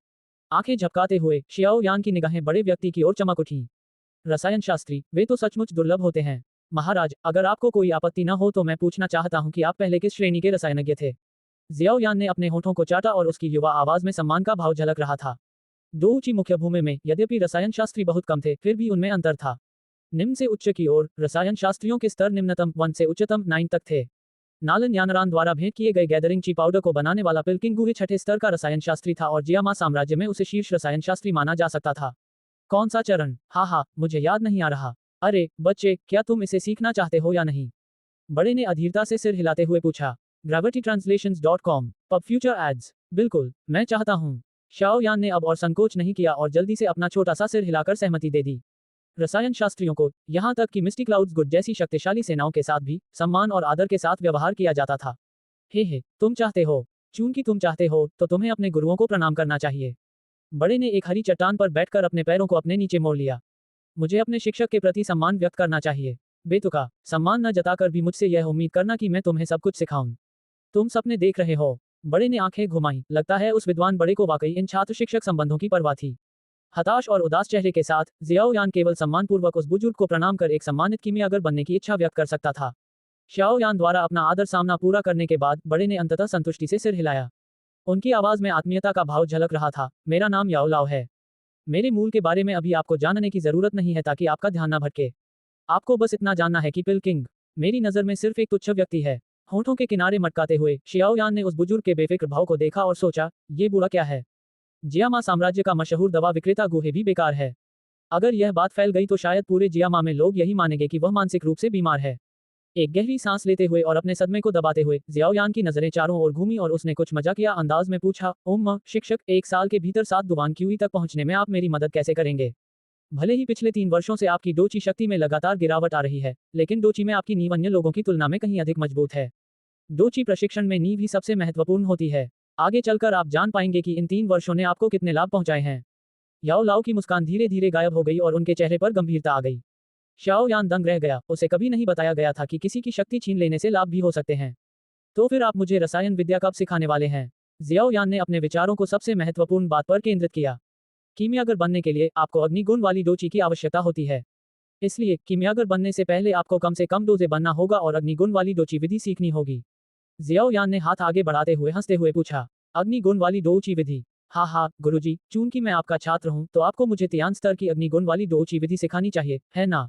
आंखें झपकाते हुए शाओ यान की निगाहें बड़े व्यक्ति की ओर चमक उठी। रसायन शास्त्री, वे तो सचमुच दुर्लभ होते हैं। महाराज, अगर आपको कोई आपत्ति न हो तो मैं पूछना चाहता हूं कि आप पहले किस श्रेणी के रसायनज्ञ थे? जियाओ यान ने अपने होठों को चाटा और उसकी युवा आवाज में सम्मान का भाव झलक रहा था। दो ऊंची मुख्य भूमि में यद्यपि रसायन शास्त्री बहुत कम थे, फिर भी उनमें अंतर था। निम्न से उच्च की ओर रसायन शास्त्रियों के स्तर निम्नतम 1 से उच्चतम 9 तक थे। नालन यानरान द्वारा भेंट किए गए गैदरिंग ची पाउडर को बनाने वाला पिल्किंग गुहे छठे स्तर का रसायन शास्त्री था और जियामा साम्राज्य में उसे शीर्ष रसायन शास्त्री माना जा सकता था। कौन सा चरण? हाँ, मुझे याद नहीं आ रहा। अरे बच्चे, क्या तुम इसे सीखना चाहते हो या नहीं? बड़े ने अधीरता से सिर हिलाते हुए पूछा। gravitytranslations.com pub future ads. बिल्कुल, मैं चाहता हूँ। शाओ यान ने अब और संकोच नहीं किया और जल्दी से अपना छोटा सा सिर हिलाकर सहमति दे दी। रसायन शास्त्रियों को, यहाँ तक कि मिस्टी क्लाउड्स गुड जैसी शक्तिशाली सेनाओं के साथ भी सम्मान और आदर के साथ व्यवहार किया जाता था। हे, तुम चाहते हो? चूंकि तुम चाहते हो, तो तुम्हें अपने गुरुओं को प्रणाम करना चाहिए। बड़े ने एक हरी चट्टान पर बैठकर अपने पैरों को अपने नीचे मोड़ लिया। मुझे अपने शिक्षक के प्रति सम्मान व्यक्त करना चाहिए। बेतुका सम्मान न जताकर भी मुझसे यह उम्मीद करना कि मैं तुम्हें सब कुछ सिखाऊं। तुम सपने देख रहे हो। बड़े ने आंखें घुमाई। लगता है उस विद्वान बड़े को वाकई इन छात्र शिक्षक संबंधों की परवाह थी। हताश और उदास चेहरे के साथ जियाओ यान केवल सम्मानपूर्वक उस बुजुर्ग को प्रणाम कर एक सम्मानित कीमियागर बनने की इच्छा व्यक्त कर सकता था। शाओ यान द्वारा अपना आदर सामना पूरा करने के बाद बड़े ने अंततः संतुष्टि से सिर हिलाया। उनकी आवाज में आत्मीयता का भाव झलक रहा था। मेरा नाम याओ लाओ है। मेरे मूल के बारे में अभी आपको जानने की जरूरत नहीं है ताकि आपका ध्यान न भटके। आपको बस इतना जानना है कि पिल्किंग मेरी नजर में सिर्फ एक तुच्छ व्यक्ति है। होठों के किनारे मटकाते हुए शियाओ यान ने उस बुजुर्ग के बेफिक्र भाव को देखा और सोचा, ये बूढ़ा क्या है? जियामा साम्राज्य का मशहूर दवा विक्रेता गुहे भी बेकार है। अगर यह बात फैल गई तो शायद पूरे जियामा में लोग यही मानेंगे कि वह मानसिक रूप से बीमार है। एक गहरी सांस लेते हुए और अपने सदमे को दबाते हुए जियाओ यान की नजरें चारों ओर घूमी और उसने कुछ मजाकिया अंदाज में पूछा, ओम शिक्षक, 1 साल के भीतर 7 दुवान क्यूई तक पहुंचने में आप मेरी मदद कैसे करेंगे? भले ही पिछले 3 वर्षों से आपकी डोची शक्ति में लगातार गिरावट आ रही है, लेकिन डोची में आपकी नींव अन्य लोगों की तुलना में कहीं अधिक मजबूत है। डोची प्रशिक्षण में नींव ही सबसे महत्वपूर्ण होती है। आगे चलकर आप जान पाएंगे कि इन 3 वर्षों ने आपको कितने लाभ पहुंचाए हैं। याओ लाओ की मुस्कान धीरे धीरे गायब हो गई और उनके चेहरे पर गंभीरता आ गई। शाओ यान दंग रह गया। उसे कभी नहीं बताया गया था कि किसी की शक्ति छीन लेने से लाभ भी हो सकते हैं। तो फिर आप मुझे रसायन विद्या कब सिखाने वाले हैं? जियाओ यान ने अपने विचारों को सबसे महत्वपूर्ण बात पर केंद्रित किया। कीमियागर बनने के लिए आपको अग्निगुण वाली डोची की आवश्यकता होती है। इसलिए कीमियागर बनने से पहले आपको कम से कम डोजे बनना होगा और अग्निगुण वाली डोची विधि सीखनी होगी। जियाओ यान ने हाथ आगे बढ़ाते हुए हंसते हुए पूछा, अग्निगुण वाली डोची विधि? हाँ, गुरुजी, चूंकि मैं आपका छात्र हूँ तो आपको मुझे तियान स्तर की अग्निगुण वाली डोची विधि सिखानी चाहिए, है ना?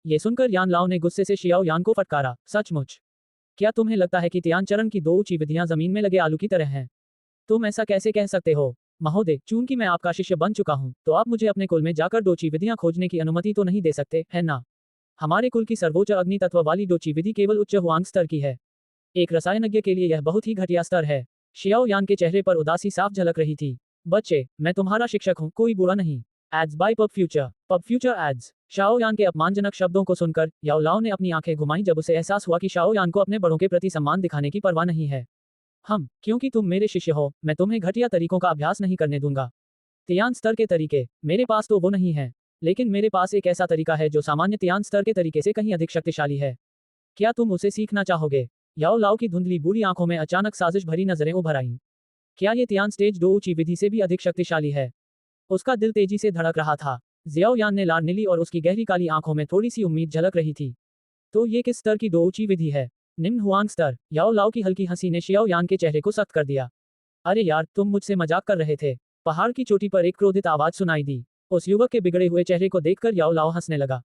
ये सुनकर यान लाओ ने गुस्से से शियाओ यान को फटकारा, सचमुच? क्या तुम्हें लगता है कि तियान चरण की 2 ऊंची विधियां जमीन में लगे आलू की तरह हैं? तुम ऐसा कैसे कह सकते हो? महोदय, चूंकि मैं आपका शिष्य बन चुका हूं, तो आप मुझे अपने कुल में जाकर डोची विधियां खोजने की अनुमति तो नहीं दे सकते, है ना? हमारे कुल की सर्वोच्च अग्नि तत्व वाली डोची विधि केवल उच्च हुआंग स्तर की है। एक रसायनज्ञ के लिए यह बहुत ही घटिया स्तर है। शियाओ यान के चेहरे पर उदासी साफ झलक रही थी। बच्चे, मैं तुम्हारा शिक्षक हूँ, कोई बुरा नहीं। Ads by PubFuture ads. Xiao Yan के अपमानजनक शब्दों को सुनकर याओ लाओ ने अपनी आंखें घुमाई जब उसे एहसास हुआ कि शाओ यान को अपने बड़ों के प्रति सम्मान दिखाने की परवाह नहीं है। क्योंकि तुम मेरे शिष्य हो, मैं तुम्हें घटिया तरीकों का अभ्यास नहीं करने दूंगा। तियान स्तर के तरीके, मेरे पास तो वो नहीं है, लेकिन मेरे पास एक ऐसा तरीका है जो सामान्य तियान स्तर के तरीके से कहीं अधिक शक्तिशाली है। क्या तुम उसे सीखना चाहोगे? याओ लाओ की धुंधली बूढ़ी आंखों में अचानक साजिश भरी नजरें उभर आईं। क्या ये तियान स्टेज 2 ऊंची विधि से भी अधिक शक्तिशाली है? उसका दिल तेजी से धड़क रहा था। जियाओ यान ने लार नीली और उसकी गहरी काली आंखों में थोड़ी सी उम्मीद झलक रही थी। तो ये किस स्तर की 2 ऊंची विधि है? निम्न हुआंग स्तर। याओ लाओ की हल्की हंसी ने शियाओ यान के चेहरे को सख्त कर दिया। अरे यार, तुम मुझसे मजाक कर रहे थे। पहाड़ की चोटी पर एक क्रोधित आवाज सुनाई दी। उस युवक के बिगड़े हुए चेहरे को देखकर याओ लाओ हंसने लगा।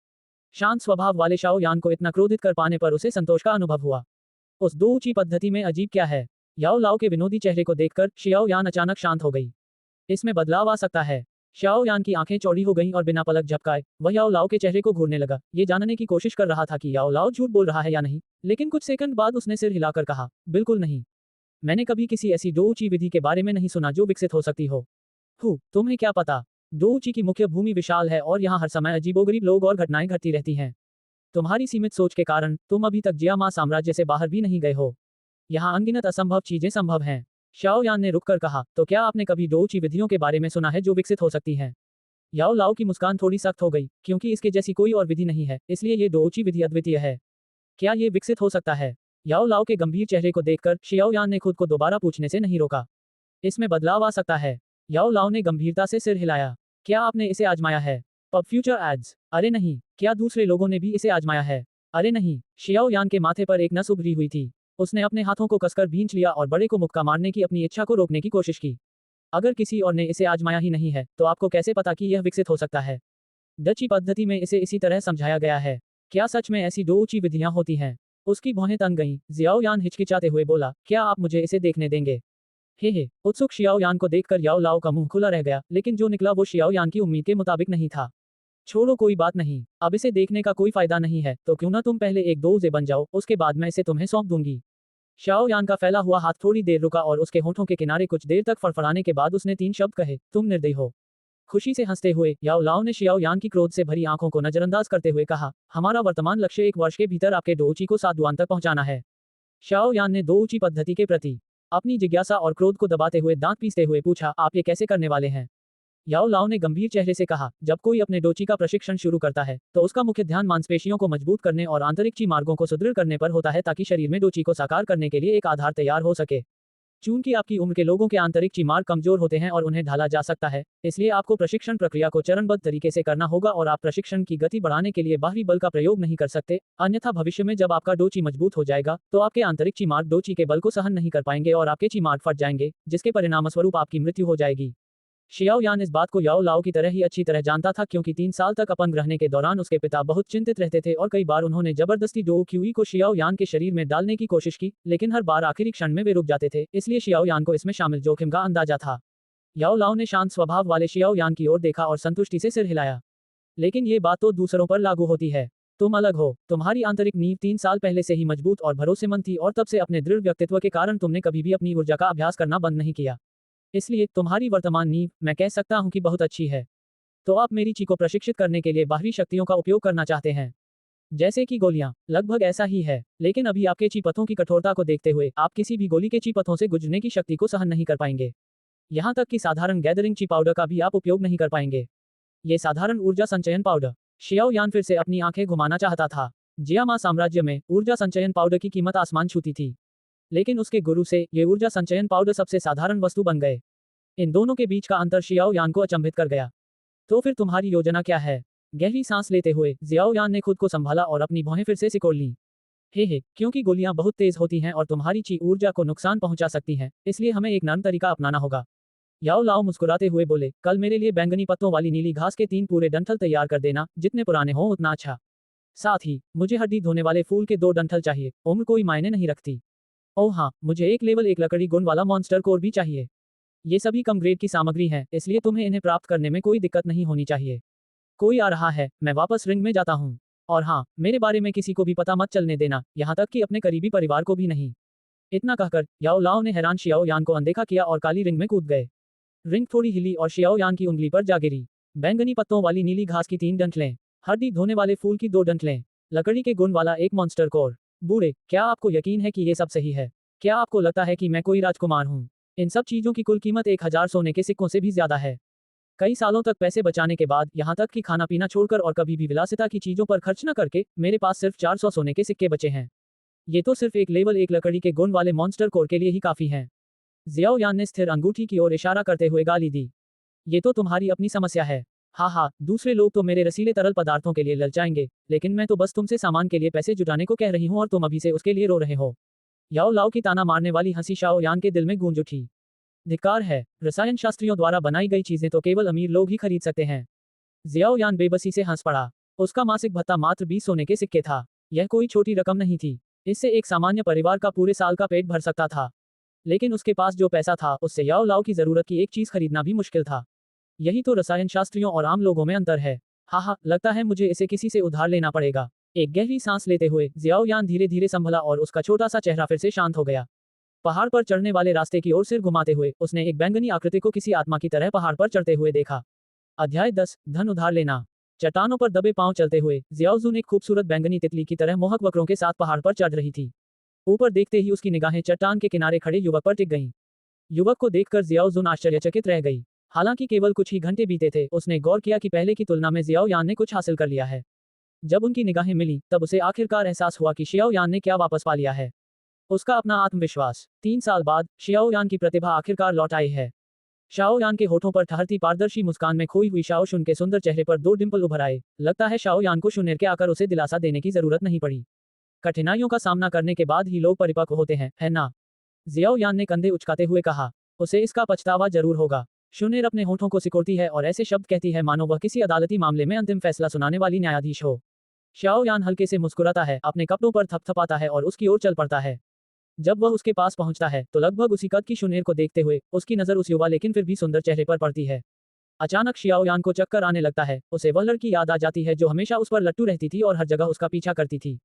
शांत स्वभाव वाले शाओ यान को इतना क्रोधित कर पाने पर उसे संतोष का अनुभव हुआ। उस 2 ऊंची पद्धति में अजीब क्या है? याओ लाओ के विनोदी चेहरे को देखकर शियाओ यान अचानक शांत हो गई। इसमें बदलाव आ सकता है। शाओ यान की आंखें चौड़ी हो गईं और बिना पलक झपकाए वह याओ लाओ के चेहरे को घूरने लगा। ये जानने की कोशिश कर रहा था कि याओ लाओ झूठ बोल रहा है या नहीं, लेकिन कुछ सेकंड बाद उसने सिर हिलाकर कहा, बिल्कुल नहीं। मैंने कभी किसी ऐसी 2 ऊंची विधि के बारे में नहीं सुना जो विकसित हो सकती हो। तुम्हें क्या पता? 2 ऊंची की मुख्य भूमि विशाल है और यहाँ हर समय अजीबोगरीब लोग और घटनाएं घटती रहती हैं। तुम्हारी सीमित सोच के कारण तुम अभी तक जियामा साम्राज्य से बाहर भी नहीं गए हो। यहाँ अनगिनत असंभव चीजें संभव हैं। शाओ यान ने रुककर कहा, तो क्या आपने कभी 2 ऊंची विधियों के बारे में सुना है जो विकसित हो सकती हैं? याओ लाओ की मुस्कान थोड़ी सख्त हो गई, क्योंकि इसके जैसी कोई और विधि नहीं है, इसलिए ये 2 ऊंची विधि अद्वितीय है। क्या ये विकसित हो सकता है? याओ लाओ के गंभीर चेहरे को देखकर शियाओ यान ने खुद को दोबारा पूछने से नहीं रोका। इसमें बदलाव आ सकता है। याओ लाओ ने गंभीरता से सिर हिलाया। क्या आपने इसे आजमाया है? PubFuture ads. अरे नहीं, क्या दूसरे लोगों ने भी इसे आजमाया है? अरे नहीं, शियाओ यान के माथे पर एक नस उभरी हुई थी। उसने अपने हाथों को कसकर भींच लिया और बड़े को मुक्का मारने की अपनी इच्छा को रोकने की कोशिश की। अगर किसी और ने इसे आजमाया ही नहीं है, तो आपको कैसे पता कि यह विकसित हो सकता है? डची पद्धति में इसे इसी तरह समझाया गया है। क्या सच में ऐसी 2 ऊंची विधियां होती हैं? उसकी भौहें तन गईं। जियाओ यान हिचकिचाते हुए बोला, क्या आप मुझे इसे देखने देंगे? हे, उत्सुक शियाओ यान को देखकर याओ लाओ का मुंह खुला रह गया, लेकिन जो निकला वो शियाओ यान की उम्मीद के मुताबिक नहीं था। छोड़ो, कोई बात नहीं, अब इसे देखने का कोई फायदा नहीं है, तो क्यों ना तुम पहले एक दोजे बन जाओ, उसके बाद मैं इसे तुम्हें सौंप दूंगी। शाओ यान का फैला हुआ हाथ थोड़ी देर रुका और उसके होठों के किनारे कुछ देर तक फड़फड़ाने के बाद उसने 3 शब्द कहे, तुम निर्दयी हो। खुशी से हंसते हुए याओ लाओ ने शियाओ यान की क्रोध से भरी आंखों को नजरअंदाज करते हुए कहा, हमारा वर्तमान लक्ष्य 1 वर्ष के भीतर आपके डोऊची को सातुआन तक पहुंचाना है। शाओ यान ने डोऊची पद्धति के प्रति अपनी जिज्ञासा और क्रोध को दबाते हुए दांत पीसते हुए पूछा, आप ये कैसे करने वाले हैं? याओ लाओ ने गंभीर चेहरे से कहा, जब कोई अपने डोची का प्रशिक्षण शुरू करता है, तो उसका मुख्य ध्यान मांसपेशियों को मजबूत करने और आंतरिक ची मार्गों को सुदृढ़ करने पर होता है, ताकि शरीर में डोची को साकार करने के लिए एक आधार तैयार हो सके। चूंकि आपकी उम्र के लोगों के आंतरिक ची मार्ग कमजोर होते हैं और उन्हें ढाला जा सकता है, इसलिए आपको प्रशिक्षण प्रक्रिया को चरणबद्ध तरीके से करना होगा और आप प्रशिक्षण की गति बढ़ाने के लिए बाहरी बल का प्रयोग नहीं कर सकते। अन्यथा भविष्य में जब आपका डोची मजबूत हो जाएगा, तो आपके आंतरिक ची मार्ग डोची के बल को सहन नहीं कर पाएंगे और आपके ची मार्ग फट जाएंगे, जिसके परिणामस्वरूप आपकी मृत्यु हो जाएगी। शियाओ यान इस बात को याओ लाओ की तरह ही अच्छी तरह जानता था, क्योंकि 3 साल तक अपंग रहने के दौरान उसके पिता बहुत चिंतित रहते थे और कई बार उन्होंने जबरदस्ती डो क्यूई को शियाओ यान के शरीर में डालने की कोशिश की, लेकिन हर बार आखिरी क्षण में वे रुक जाते थे, इसलिए शियाओ यान को इसमें शामिल जोखिम का अंदाजा था। याओ लाओ ने शांत स्वभाव वाले शियाओ यान की ओर देखा और संतुष्टि से सिर हिलाया। लेकिन ये बात तो दूसरों पर लागू होती है। तुम अलग हो, तुम्हारी आंतरिक नींव 3 साल पहले से ही मजबूत और भरोसेमंद थी और तब से अपने दृढ़ व्यक्तित्व के कारण तुमने कभी भी अपनी ऊर्जा का अभ्यास करना बंद नहीं किया। इसलिए तुम्हारी वर्तमान नींव, मैं कह सकता हूं कि बहुत अच्छी है। तो आप मेरी ची को प्रशिक्षित करने के लिए बाहरी शक्तियों का उपयोग करना चाहते हैं, जैसे कि गोलियां। लगभग ऐसा ही है, लेकिन अभी आपके ची पथों की कठोरता को देखते हुए आप किसी भी गोली के ची पथों से गुजरने की शक्ति को सहन नहीं कर पाएंगे। यहां तक कि साधारण गैदरिंग ची पाउडर का भी आप उपयोग नहीं कर पाएंगे। ये साधारण ऊर्जा संचयन पाउडर। शियाओ यान फिर से अपनी आंखें घुमाना चाहता था। जियामा साम्राज्य में ऊर्जा संचयन पाउडर की कीमत आसमान छूती थी, लेकिन उसके गुरु से ये ऊर्जा संचयन पाउडर सबसे साधारण वस्तु बन गए। इन दोनों के बीच का अंतर शियाओ यान को अचंभित कर गया। तो फिर तुम्हारी योजना क्या है? गहरी सांस लेते हुए जियाओ यान ने खुद को संभाला और अपनी भौहें फिर से सिकोड़ लीं। हे, क्योंकि गोलियां बहुत तेज होती हैं और तुम्हारी ची ऊर्जा को नुकसान पहुंचा सकती हैं, इसलिए हमें एक नरम तरीका अपनाना होगा। याओ लाओ मुस्कुराते हुए बोले, कल मेरे लिए बैंगनी पत्तों वाली नीली घास के 3 पूरे डंठल तैयार कर देना, जितने पुराने हों उतना अच्छा। साथ ही मुझे हड्डी धोने वाले फूल के 2 डंठल चाहिए, उम्र कोई मायने नहीं रखती। ओह हाँ, मुझे एक लेवल 1 लकड़ी गुण वाला मॉन्स्टर कोर भी चाहिए। ये सभी कम ग्रेड की सामग्री हैं, इसलिए तुम्हें इन्हें प्राप्त करने में कोई दिक्कत नहीं होनी चाहिए। कोई आ रहा है, मैं वापस रिंग में जाता हूँ। और हाँ, मेरे बारे में किसी को भी पता मत चलने देना, यहाँ तक कि अपने करीबी परिवार को भी नहीं। इतना कहकर याओ लाओ ने हैरान शियाओ यान को अनदेखा किया और काली रिंग में कूद गए। रिंग थोड़ी हिली और शियाओ यान की उंगली पर जा गिरी। बैंगनी पत्तों वाली नीली घास की 3 डंठलें, हड्डी धोने वाले फूल की 2 डंठलें, लकड़ी के गुण वाला एक मॉन्स्टर कोर। बूढ़े, क्या आपको यकीन है कि ये सब सही है? क्या आपको लगता है कि मैं कोई राजकुमार हूँ? इन सब चीजों की कुल कीमत 1000 सोने के सिक्कों से भी ज्यादा है। कई सालों तक पैसे बचाने के बाद, यहाँ तक कि खाना पीना छोड़कर और कभी भी विलासिता की चीजों पर खर्च न करके, मेरे पास सिर्फ 400 सोने के सिक्के बचे हैं। ये तो सिर्फ एक लेवल 1 लकड़ी के गुण वाले मॉन्स्टर कोर के लिए ही काफी हैं। जियाओ यान ने स्थिर अंगूठी की ओर इशारा करते हुए गाली दी। ये तो तुम्हारी अपनी समस्या है। हाँ, दूसरे लोग तो मेरे रसीले तरल पदार्थों के लिए ललचाएंगे, लेकिन मैं तो बस तुमसे सामान के लिए पैसे जुटाने को कह रही हूँ और तुम अभी से उसके लिए रो रहे हो। याओ लाओ की ताना मारने वाली हंसी शाओ यान के दिल में गूंज उठी। धिक्कार है, रसायन शास्त्रियों द्वारा बनाई गई चीजें तो केवल अमीर लोग ही खरीद सकते हैं। जियाओ यान बेबसी से हंस पड़ा। उसका मासिक भत्ता मात्र 20 सोने के सिक्के था। यह कोई छोटी रकम नहीं थी। इससे एक सामान्य परिवार का पूरे साल का पेट भर सकता था। लेकिन उसके पास जो पैसा था, उससे याओ लाओ की जरूरत की एक चीज खरीदना भी मुश्किल था। यही तो रसायन शास्त्रियों और आम लोगों में अंतर है। हाँ, लगता है मुझे इसे किसी से उधार लेना पड़ेगा। एक गहरी सांस लेते हुए जियाओ यान धीरे धीरे संभला और उसका छोटा सा चेहरा फिर से शांत हो गया। पहाड़ पर चढ़ने वाले रास्ते की ओर सिर घुमाते हुए उसने एक बैंगनी आकृति को किसी आत्मा की तरह पहाड़ पर चढ़ते हुए देखा। अध्याय 10, धन उधार लेना। चट्टानों पर दबे पांव चलते हुए जियाओजुन एक खूबसूरत बैंगनी तितली की तरह मोहक वक्रों के साथ पहाड़ पर चढ़ रही थी। ऊपर देखते ही उसकी निगाहें चट्टान के किनारे खड़े युवक पर टिक गईं। युवक को देखकर जियाओजुन आश्चर्यचकित रह गई। हालांकि केवल कुछ ही घंटे बीते थे, उसने गौर किया कि पहले की तुलना में जियाओ यान ने कुछ हासिल कर लिया है। जब उनकी निगाहें मिली, तब उसे आखिरकार एहसास हुआ कि शियाओ यान ने क्या वापस पा लिया है। उसका अपना आत्मविश्वास। 3 साल बाद शियाओ यान की प्रतिभा आखिरकार लौट आई है। शाओयान के होठों पर ठहरती पारदर्शी मुस्कान में खोई हुई शाओ शुन के सुंदर चेहरे पर 2 डिंपल उभर आए। लगता है शाओयान को शुनेर के आकर उसे दिलासा देने की जरूरत नहीं पड़ी। कठिनाइयों का सामना करने के बाद ही लोग परिपक्व होते हैं, है ना? जियाओयान ने कंधे उचकाते हुए कहा। उसे इसका पछतावा जरूर होगा। शुनेर अपने होठों को सिकोड़ती है और ऐसे शब्द कहती है मानो वह किसी अदालती मामले में अंतिम फैसला सुनाने वाली न्यायाधीश हो। शाओयान हल्के से मुस्कुराता है, अपने कपड़ों पर थपथपाता है और उसकी ओर चल पड़ता है। जब वह उसके पास पहुंचता है तो लगभग उसी कद की शुनेर को देखते हुए उसकी नजर उस युवा लेकिन फिर भी सुंदर चेहरे पर पड़ती है। अचानक शियाओयान को चक्कर आने लगता है। उसे वह लड़की याद आ जाती है जो हमेशा उस पर लट्टू रहती थी और हर जगह उसका पीछा करती थी।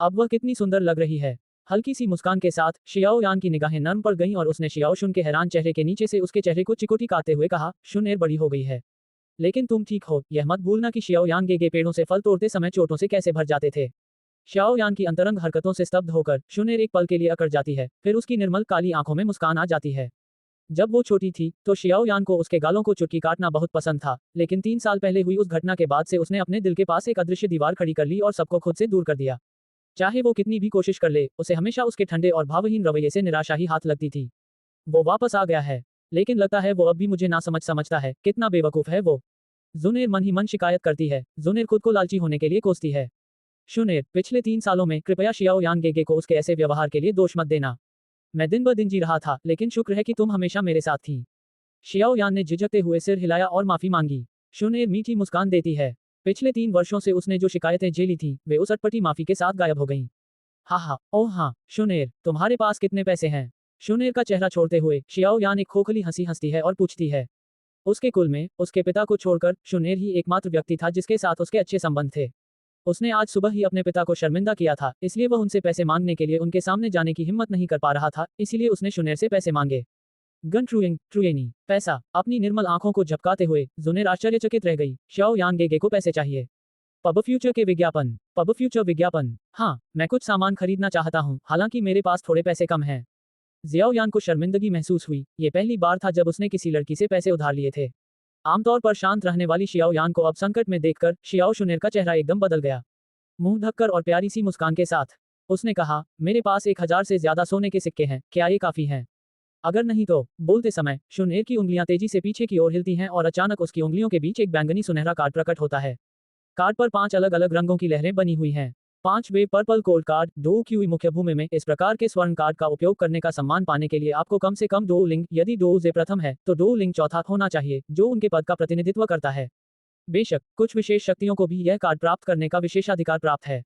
अब वह कितनी सुंदर लग रही है। हल्की सी मुस्कान के साथ शियाओयान की निगाहें नर्म पड़ गईं और उसने शियाओ शुन के हैरान चेहरे के नीचे से उसके चेहरे को चिकोटी काटते हुए कहा, शुनेर बड़ी हो गई है। लेकिन तुम ठीक हो, यह मत भूलना कि शियाओयान गेगे पेड़ों से फल तोड़ते समय चोटों से कैसे भर जाते थे। शाओयान की अंतरंग हरकतों से स्तब्ध होकर शुनेर एक पल के लिए अकड़ जाती है, फिर उसकी निर्मल काली आंखों में मुस्कान आ जाती है। जब वो छोटी थी तो शियाओयान को उसके गालों को चुटकी काटना बहुत पसंद था, लेकिन 3 साल पहले हुई उस घटना के बाद से उसने अपने दिल के पास एक अदृश्य दीवार खड़ी कर ली और सबको खुद से दूर कर दिया। चाहे वो कितनी भी कोशिश कर ले, उसे हमेशा उसके ठंडे और भावहीन रवैये से निराशा ही हाथ लगती थी। वो वापस आ गया है, लेकिन लगता है वो अब भी मुझे ना समझता है। कितना बेवकूफ है वो। जुनेर मन ही मन शिकायत करती है। जुनेर खुद को लालची होने के लिए कोसती है। शुनेर, पिछले 3 सालों में कृपया शियाओयान गेगे को उसके ऐसे व्यवहार के लिए दोष मत देना। मैं दिन ब दिन जी रहा था, लेकिन शुक्र है कि तुम हमेशा मेरे साथ थी। शियाओयान ने झिझकते हुए सिर हिलाया और माफी मांगी। शुनेर मीठी मुस्कान देती है। पिछले 3 वर्षों से उसने जो शिकायतें झेली थी वे उस अटपटी माफी के साथ गायब हो गईं। हाँ हाँ, ओह हाँ, शुनेर, तुम्हारे पास कितने पैसे हैं? शुनेर का चेहरा छोड़ते हुए शियाओयान एक खोखली हंसी हंसती है और पूछती है। उसके कुल में उसके पिता को छोड़कर शुनेर ही एकमात्र व्यक्ति था जिसके साथ उसके अच्छे संबंध थे। उसने आज सुबह ही अपने पिता को शर्मिंदा किया था, इसलिए वह उनसे पैसे मांगने के लिए उनके सामने जाने की हिम्मत नहीं कर पा रहा था, इसीलिए उसने शुनेर से पैसे मांगे। गन ट्रुएनी, पैसा। अपनी निर्मल आंखों को झपकाते हुए जुनेर आश्चर्यचकित रह गई। शाओ यान गेगे को पैसे चाहिए? पब फ्यूचर विज्ञापन। हाँ, मैं कुछ सामान खरीदना चाहता हूँ, हालांकि मेरे पास थोड़े पैसे कम हैं। जियाओयान को शर्मिंदगी महसूस हुई। ये पहली बार था जब उसने किसी लड़की से पैसे उधार लिए थे। आमतौर पर शांत रहने वाली शियाओयान को अब संकट में देखकर शियाओ शुनेर का चेहरा एकदम बदल गया। मुंह ढककर और प्यारी सी मुस्कान के साथ उसने कहा, मेरे पास 1000 से ज्यादा सोने के सिक्के हैं, क्या ये काफी हैं? अगर नहीं तो। बोलते समय शुनेर की उंगलियां तेजी से पीछे की ओर हिलती हैं और अचानक उसकी उंगलियों के बीच एक बैंगनी सुनहरा कार्ड प्रकट होता है। कार्ड पर 5 अलग अलग रंगों की लहरें बनी हुई हैं। 5 वे पर्पल गोल्ड कार्ड। डो क्यूई मुख्य भूमि में इस प्रकार के स्वर्ण कार्ड का उपयोग करने का सम्मान पाने के लिए आपको कम से कम 2 लिंग, यदि 2 जे प्रथम है तो 2 लिंग चौथा होना चाहिए, जो उनके पद का प्रतिनिधित्व करता है। बेशक कुछ विशेष शक्तियों को भी यह कार्ड प्राप्त करने का विशेषाधिकार प्राप्त है।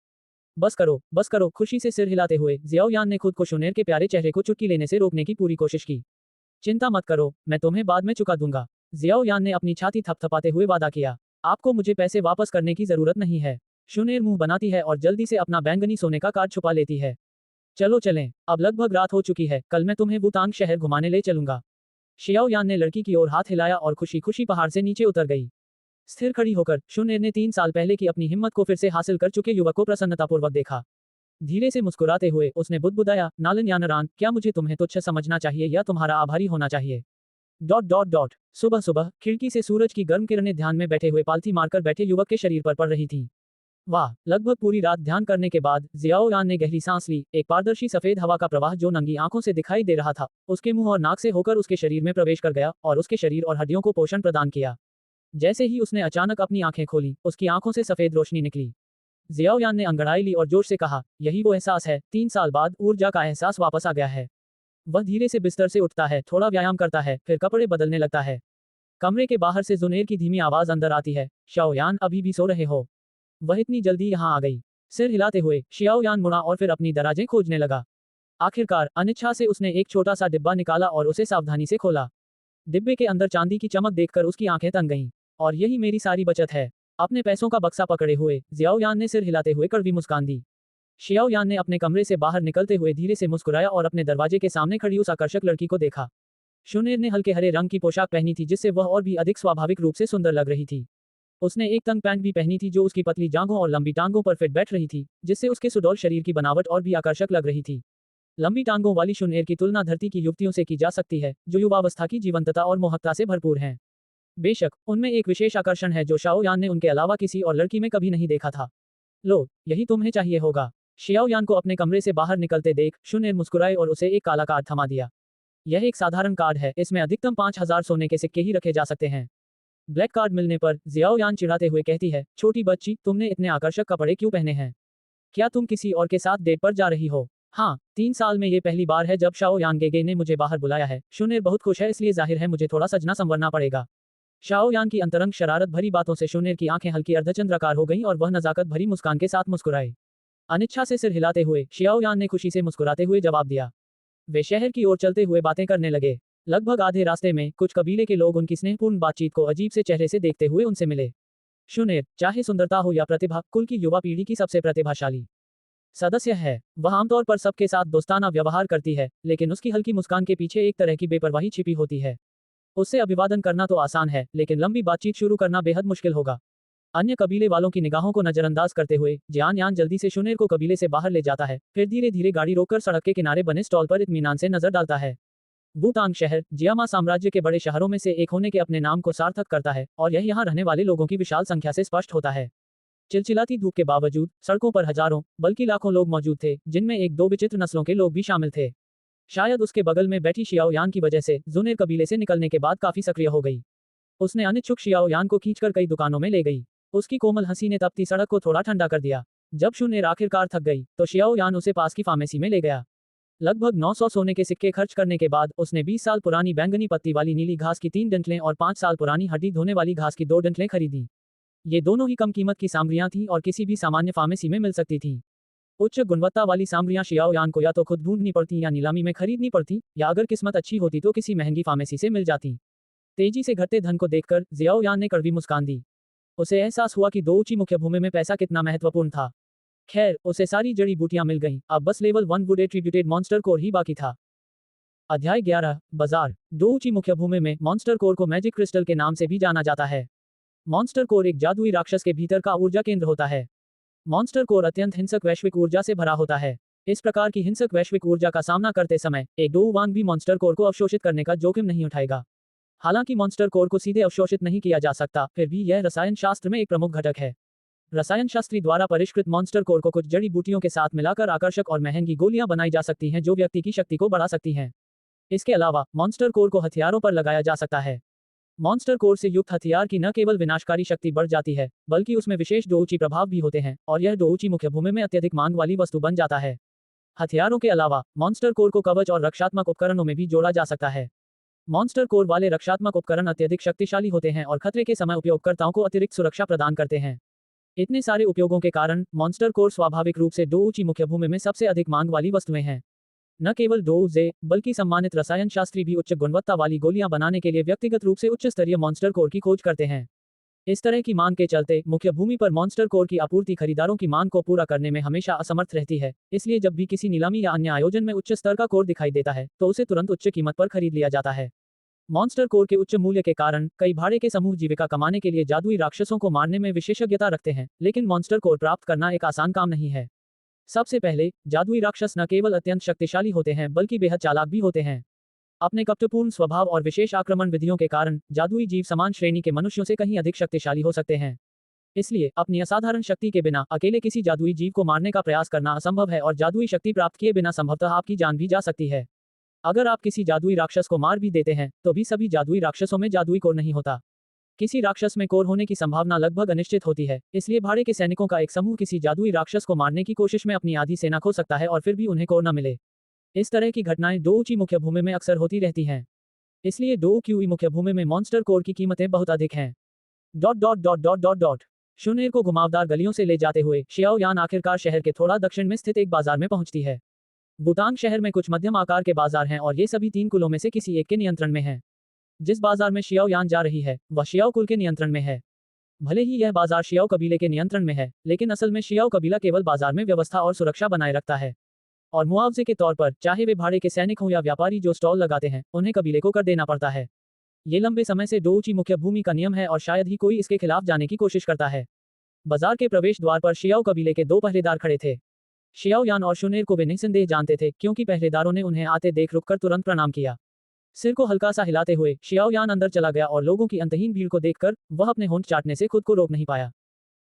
बस करो, खुशी से सिर हिलाते हुए जियाओयान ने खुद को शुनेर के प्यारे चेहरे को चुटकी लेने से रोकने की पूरी कोशिश की। चिंता मत करो, मैं तुम्हें बाद में चुका दूंगा। जियाओयान ने अपनी छाती थपथपाते हुए वादा किया। आपको मुझे पैसे वापस करने की जरूरत नहीं है। शुनेर मुंह बनाती है और जल्दी से अपना बैंगनी सोने का कार्ड छुपा लेती है। चलो चलें, अब लगभग रात हो चुकी है, कल मैं तुम्हें वुतांग शहर घुमाने ले चलूंगा। शियाओयान ने लड़की की ओर हाथ हिलाया और खुशी खुशी पहाड़ से नीचे उतर गई। स्थिर खड़ी होकर शुनेर ने 3 साल पहले की अपनी हिम्मत को फिर से हासिल कर चुके युवक को प्रसन्नतापूर्वक देखा। धीरे से मुस्कुराते हुए उसने बुदबुदाया, नालन यानरान, क्या मुझे तुम्हें तुच्छ समझना चाहिए या तुम्हारा आभारी होना चाहिए? सुबह सुबह खिड़की से सूरज की गर्म किरणें ध्यान में बैठे हुए पालथी मारकर बैठे युवक के शरीर पर पड़ रही थीं। वाह, लगभग पूरी रात ध्यान करने के बाद जियाओयान ने गहरी सांस ली। एक पारदर्शी सफेद हवा का प्रवाह जो नंगी आंखों से दिखाई दे रहा था, उसके मुंह और नाक से होकर उसके शरीर में प्रवेश कर गया और उसके शरीर और हड्डियों को पोषण प्रदान किया। जैसे ही उसने अचानक अपनी आंखें खोली, उसकी आंखों से सफेद रोशनी निकली। जियाओयान ने अंगड़ाई ली और जोश से कहा, यही वो एहसास है, 3 साल बाद ऊर्जा का एहसास वापस आ गया है। वह धीरे से बिस्तर से उठता है, थोड़ा व्यायाम करता है, फिर कपड़े बदलने लगता है। कमरे के बाहर से जुनेर की धीमी आवाज अंदर आती है, शाओयान, अभी भी सो रहे हो? वह इतनी जल्दी यहाँ आ गई? सिर हिलाते हुए शियाओयान मुड़ा और फिर अपनी दराजें खोजने लगा। आखिरकार अनिच्छा से उसने एक छोटा सा डिब्बा निकाला और उसे सावधानी से खोला। डिब्बे के अंदर चांदी की चमक देखकर उसकी आंखें तन गईं। और यही मेरी सारी बचत है। अपने पैसों का बक्सा पकड़े हुए जियाओयान ने सिर हिलाते हुए कड़वी मुस्कान दी। शियाओयान ने अपने कमरे से बाहर निकलते हुए धीरे से मुस्कुराया और अपने दरवाजे के सामने खड़ी उस आकर्षक लड़की को देखा। शुनेर ने हल्के हरे रंग की पोशाक पहनी थी जिससे वह और भी अधिक स्वाभाविक रूप से सुंदर लग रही थी। उसने एक तंग पैंट भी पहनी थी जो उसकी पतली जांघों और लंबी टांगों पर फिट बैठ रही थी, जिससे उसके सुडौल शरीर की बनावट और भी आकर्षक लग रही थी। लंबी टांगों वाली शुनेर की तुलना धरती की युवतियों से की जा सकती है, जो युवावस्था की जीवंतता और मोहकता से भरपूर हैं। बेशक उनमें एक विशेष आकर्षण है जो शाओयान ने उनके अलावा किसी और लड़की में कभी नहीं देखा था। लो, यही तुम्हें चाहिए होगा। शियाओयान को अपने कमरे से बाहर निकलते देख शुनेर मुस्कुराए और उसे एक काला कार्ड थमा दिया। यह एक साधारण कार्ड है, इसमें अधिकतम 5000 सोने के सिक्के ही रखे जा सकते हैं। ब्लैक कार्ड मिलने पर जियाओ यान चिढ़ाते हुए कहती है, छोटी बच्ची, तुमने इतने आकर्षक कपड़े क्यों पहने हैं? क्या तुम किसी और के साथ डेट पर जा रही हो? हाँ, 3 साल में ये पहली बार है जब शाओ यांगेगे ने मुझे बाहर बुलाया है। शूनेर बहुत खुश है, इसलिए जाहिर है मुझे थोड़ा सजना संवरना पड़ेगा। शाओ यान की अंतरंग शरारत भरी बातों से शूनेर की आंखें हल्की अर्धचंद्राकार हो गईं और वह नजाकत भरी मुस्कान के साथ मुस्कुराए। अनिच्छा से सिर हिलाते हुए शियाओ यान ने खुशी से मुस्कुराते हुए जवाब दिया। वे शहर की ओर चलते हुए बातें करने लगे। लगभग आधे रास्ते में कुछ कबीले के लोग उनकी स्नेहपूर्ण बातचीत को अजीब से चेहरे से देखते हुए उनसे मिले। शूनेर, चाहे सुंदरता हो या प्रतिभा, कुल की युवा पीढ़ी की सबसे प्रतिभाशाली सदस्य है। वह आमतौर पर सबके साथ दोस्ताना व्यवहार करती है, लेकिन उसकी हल्की मुस्कान के पीछे एक तरह की बेपरवाही छिपी होती है। उससे अभिवादन करना तो आसान है, लेकिन लंबी बातचीत शुरू करना बेहद मुश्किल होगा। अन्य कबीले वालों की निगाहों को नजरअंदाज करते हुए जियान यान जल्दी से शूनेर को कबीले से बाहर ले जाता है, फिर धीरे धीरे गाड़ी रोककर सड़क के किनारे बने स्टॉल पर इत्मीनान से नजर डालता है। वुतांग शहर जियामा साम्राज्य के बड़े शहरों में से एक होने के अपने नाम को सार्थक करता है, और यह यहाँ रहने वाले लोगों की विशाल संख्या से स्पष्ट होता है। चिलचिलाती धूप के बावजूद सड़कों पर हजारों बल्कि लाखों लोग मौजूद थे, जिनमें एक दो विचित्र नस्लों के लोग भी शामिल थे। शायद उसके बगल में बैठी शियाओ यान की वजह से जुनेर कबीले से निकलने के बाद काफी सक्रिय हो गई। उसने अनिच्छुक शियाओ यान को खींचकर कई दुकानों में ले गई। उसकी कोमल हंसी ने तपती सड़क को थोड़ा ठंडा कर दिया। जब शूनेर आखिरकार थक गई तो शियाओ यान उसे पास की फार्मेसी में ले गया। लगभग 900 सोने के सिक्के खर्च करने के बाद उसने 20 साल पुरानी बैंगनी पत्ती वाली नीली घास की 3 डंठलें और 5 साल पुरानी हड्डी धोने वाली घास की 2 डंठलें खरीदी। ये दोनों ही कम कीमत की सामग्रियां थीं और किसी भी सामान्य फार्मेसी में मिल सकती थीं। उच्च गुणवत्ता वाली सामग्रियां शियाओ यान को या तो खुद ढूंढनी पड़ती या नीलामी में खरीदनी पड़ती, या अगर किस्मत अच्छी होती तो किसी महंगी फार्मेसी से मिल जाती। तेजी से घटते धन को देखकर जियाओ यान ने कड़वी मुस्कान दी। उसे एहसास हुआ कि दो ऊंची मुख्य भूमि में पैसा कितना महत्वपूर्ण था। खैर, उसे सारी जड़ी बूटियां मिल गईं, अब बस level 1 wood attributed monster core ही बाकी था। अध्याय 11 बाजार। दो ऊंची मुख्य भूमि में मॉन्स्टर कोर को मैजिक क्रिस्टल के नाम से भी जाना जाता है। मॉन्स्टर कोर एक जादुई राक्षस के भीतर का ऊर्जा केंद्र होता है। मॉन्स्टर कोर अत्यंत हिंसक वैश्विक ऊर्जा से भरा होता है। इस प्रकार की हिंसक वैश्विक ऊर्जा का सामना करते समय एक डोउवांग भी मॉन्स्टर कोर को अवशोषित करने का जोखिम नहीं उठाएगा। हालांकि मॉन्स्टर कोर को सीधे अवशोषित नहीं किया जा सकता, फिर भी यह रसायन शास्त्र में एक प्रमुख घटक है। रसायन शास्त्री द्वारा परिष्कृत मॉन्स्टर कोर को कुछ जड़ी बूटियों के साथ मिलाकर आकर्षक और महंगी गोलियां बनाई जा सकती हैं जो व्यक्ति की शक्ति को बढ़ा सकती हैं। इसके अलावा मॉन्स्टर कोर को हथियारों पर लगाया जा सकता है। मॉन्स्टर कोर से युक्त हथियार की न केवल विनाशकारी शक्ति बढ़ जाती है, बल्कि उसमें विशेष डोउची प्रभाव भी होते हैं, और यह डोउची मुख्य भूमि में अत्यधिक मांग वाली वस्तु बन जाता है। हथियारों के अलावा मॉन्स्टर कोर को कवच और रक्षात्मक उपकरणों में भी जोड़ा जा सकता है। मॉन्स्टर कोर वाले रक्षात्मक उपकरण अत्यधिक शक्तिशाली होते हैं और खतरे के समय उपयोगकर्ताओं को अतिरिक्त सुरक्षा प्रदान करते हैं। इतने सारे उपयोगों के कारण मॉन्स्टर कोर स्वाभाविक रूप से डोउची मुख्य भूमि में सबसे अधिक मांग वाली वस्तुएं हैं। न केवल डोउजे, बल्कि सम्मानित रसायन शास्त्री भी उच्च गुणवत्ता वाली गोलियां बनाने के लिए व्यक्तिगत रूप से उच्च स्तरीय मॉन्स्टर कोर की खोज करते हैं। इस तरह की मांग के चलते मुख्य भूमि पर मॉन्स्टर कोर की आपूर्ति खरीदारों की मांग को पूरा करने में हमेशा असमर्थ रहती है। इसलिए जब भी किसी नीलामी या अन्य आयोजन में उच्च स्तर का कोर दिखाई देता है तो उसे तुरंत उच्च कीमत पर खरीद लिया जाता है। मॉन्स्टर कोर के उच्च मूल्य के कारण कई भाड़े के समूह जीविका कमाने के लिए जादुई राक्षसों को मारने में विशेषज्ञता रखते हैं, लेकिन मॉन्स्टर कोर प्राप्त करना एक आसान काम नहीं है। सबसे पहले, जादुई राक्षस न केवल अत्यंत शक्तिशाली होते हैं बल्कि बेहद चालाक भी होते हैं। अपने कपटपूर्ण स्वभाव और विशेष आक्रमण विधियों के कारण जादुई जीव समान श्रेणी के मनुष्यों से कहीं अधिक शक्तिशाली हो सकते हैं। इसलिए अपनी असाधारण शक्ति के बिना अकेले किसी जादुई जीव को मारने का प्रयास करना असंभव है, और जादुई शक्ति प्राप्त किए बिना संभवतः आपकी जान भी जा सकती है। अगर आप किसी जादुई राक्षस को मार भी देते हैं तो भी सभी जादुई राक्षसों में जादुई कोर नहीं होता। किसी राक्षस में कोर होने की संभावना लगभग अनिश्चित होती है, इसलिए भाड़े के सैनिकों का एक समूह किसी जादुई राक्षस को मारने की कोशिश में अपनी आधी सेना खो सकता है और फिर भी उन्हें कोर न मिले। इस तरह की घटनाएं दो ऊंची मुख्य भूमि में अक्सर होती रहती हैं। इसलिए दो क्यूई मुख्य भूमि में मॉन्स्टर कोर की कीमतें बहुत अधिक हैं। Dot dot dot dot dot dot schooner को घुमावदार गलियों से ले जाते हुए शियाओ यान आखिरकार शहर के थोड़ा दक्षिण में स्थित एक बाजार में पहुंचती है। वुतांग शहर में कुछ मध्यम आकार के बाजार हैं और ये सभी 3 कुलों में से किसी एक के नियंत्रण में हैं। जिस बाजार में शियाओ यान जा रही है वह शियाओ कुल के नियंत्रण में है। भले ही यह बाजार शियाओ कबीले के नियंत्रण में है, लेकिन असल में शियाओ कबीला केवल बाजार में व्यवस्था और सुरक्षा बनाए रखता है, और मुआवजे के तौर पर चाहे वे भाड़े के सैनिक हों या व्यापारी जो स्टॉल लगाते हैं, उन्हें कबीले को कर देना पड़ता है। ये लंबे समय से दो ऊंची मुख्य भूमि का नियम है और शायद ही कोई इसके खिलाफ जाने की कोशिश करता है। बाजार के प्रवेश द्वार पर शियाओ कबीले के 2 पहरेदार खड़े थे। शियाओ यान और शूनेर को वे निस्संदेह जानते थे, क्योंकि पहरेदारों ने उन्हें आते देख रुककर तुरंत प्रणाम किया। सिर को हल्का सा हिलाते हुए शियाओ यान अंदर चला गया और लोगों की अंतहीन भीड़ को देखकर वह अपने होंठ चाटने से खुद को रोक नहीं पाया।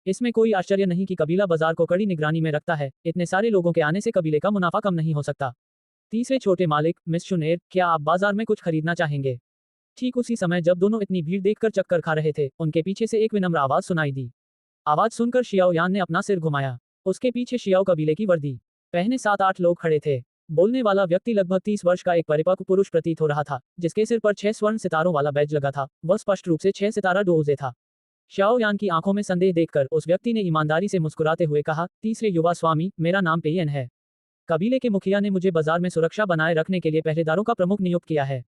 इसमें कोई आश्चर्य नहीं कि कबीला बाजार को कड़ी निगरानी में रखता है। इतने सारे लोगों के आने से कबीले का मुनाफा कम नहीं हो सकता। तीसरे छोटे मालिक, मिस शुनेर, क्या आप बाजार में कुछ खरीदना चाहेंगे? ठीक उसी समय जब दोनों इतनी भीड़ देखकर चक्कर खा रहे थे, उनके पीछे से एक विनम्र आवाज सुनाई दी। आवाज सुनकर शियाओ यान ने अपना सिर घुमाया। उसके पीछे शियाओ कबीले की वर्दी पहने 7-8 लोग खड़े थे। बोलने वाला व्यक्ति लगभग 30 वर्ष का एक परिपक्व पुरुष प्रतीत हो रहा था, जिसके सिर पर 6 स्वर्ण सितारों वाला बैज लगा था। वह स्पष्ट रूप से 6 सितारा डोजे था। शियाओ यान की आंखों में संदेह देखकर उस व्यक्ति ने ईमानदारी से मुस्कुराते हुए कहा, तीसरे युवा स्वामी, मेरा नाम पेयन है। कबीले के मुखिया ने मुझे बाजार में सुरक्षा बनाए रखने के लिए पहरेदारों का प्रमुख नियुक्त किया है।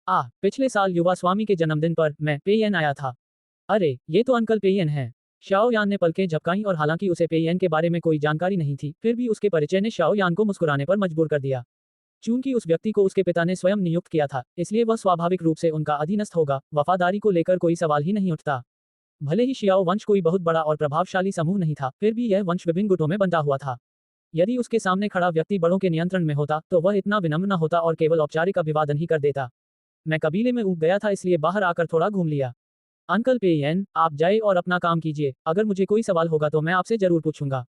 पिछले साल युवा स्वामी के जन्मदिन पर मैं पेयन आया था। अरे, ये तो अंकल पेयन है। शाओ यान ने पलकें झपकाईं और हालांकि उसे पेयन के बारे में कोई जानकारी नहीं थी, फिर भी उसके परिचय ने शाओ यान को मुस्कुराने पर मजबूर कर दिया। चूंकि उस व्यक्ति को उसके पिता ने स्वयं नियुक्त किया था, इसलिए वह स्वाभाविक रूप से उनका अधीनस्थ होगा। वफादारी को लेकर कोई सवाल ही नहीं उठता। भले ही शियाओ वंश कोई बहुत बड़ा और प्रभावशाली समूह नहीं था, फिर भी यह वंश विभिन्न गुटों में बंटा हुआ था। यदि उसके सामने खड़ा व्यक्ति बड़ों के नियंत्रण में होता, तो वह इतना विनम्र न होता और केवल औपचारिक अभिवादन ही कर देता। मैं कबीले में ऊब गया था, इसलिए बाहर आकर थोड़ा घूम लिया। अंकल पेयन, आप जाए और अपना काम कीजिए। अगर मुझे कोई सवाल होगा तो मैं आपसे जरूर पूछूंगा।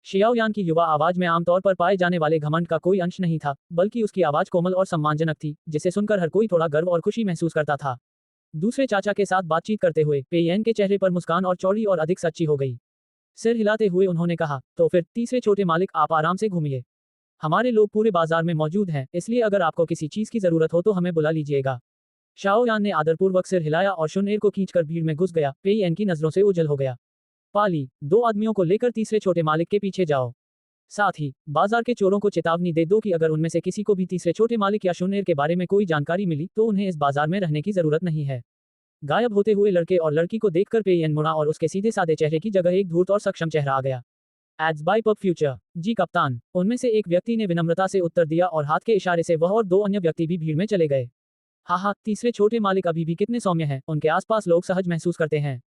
शियाओ यान की युवा आवाज में आमतौर पर पाए जाने वाले घमंड का कोई अंश नहीं था, बल्कि उसकी आवाज कोमल और सम्मानजनक थी, जिसे सुनकर हर कोई थोड़ा गर्व और खुशी महसूस करता था। दूसरे चाचा के साथ बातचीत करते हुए पेयन के चेहरे पर मुस्कान और चौड़ी और अधिक सच्ची हो गई। सिर हिलाते हुए उन्होंने कहा, तो फिर तीसरे छोटे मालिक, आप आराम से घूमिए। हमारे लोग पूरे बाजार में मौजूद हैं, इसलिए अगर आपको किसी चीज की जरूरत हो तो हमें बुला लीजिएगा। शाओ यान ने आदरपूर्वक सिर हिलाया और शुनेर को खींचकर भीड़ में घुस गया। पेयन की नजरों से ओझल हो गया। पाली, 2 आदमियों को लेकर तीसरे छोटे मालिक के पीछे जाओ। साथ ही बाजार के चोरों को चेतावनी दे दो कि अगर उनमें से किसी को भी तीसरे छोटे मालिक या शुनेर के बारे में कोई जानकारी मिली तो उन्हें इस बाजार में रहने की जरूरत नहीं है। गायब होते हुए लड़के और लड़की को देखकर पेयन मुड़ा और उसके सीधे साधे चेहरे की जगह एक धूर्त और सक्षम चेहरा आ गया। Ads by PubFuture. जी कप्तान, उनमें से एक व्यक्ति ने विनम्रता से उत्तर दिया और हाथ के इशारे से वह और 2 अन्य व्यक्ति भी भीड़ में चले गए। हाँ, तीसरे छोटे मालिक अभी भी कितने सौम्य हैं, उनके आसपास लोग सहज महसूस करते हैं।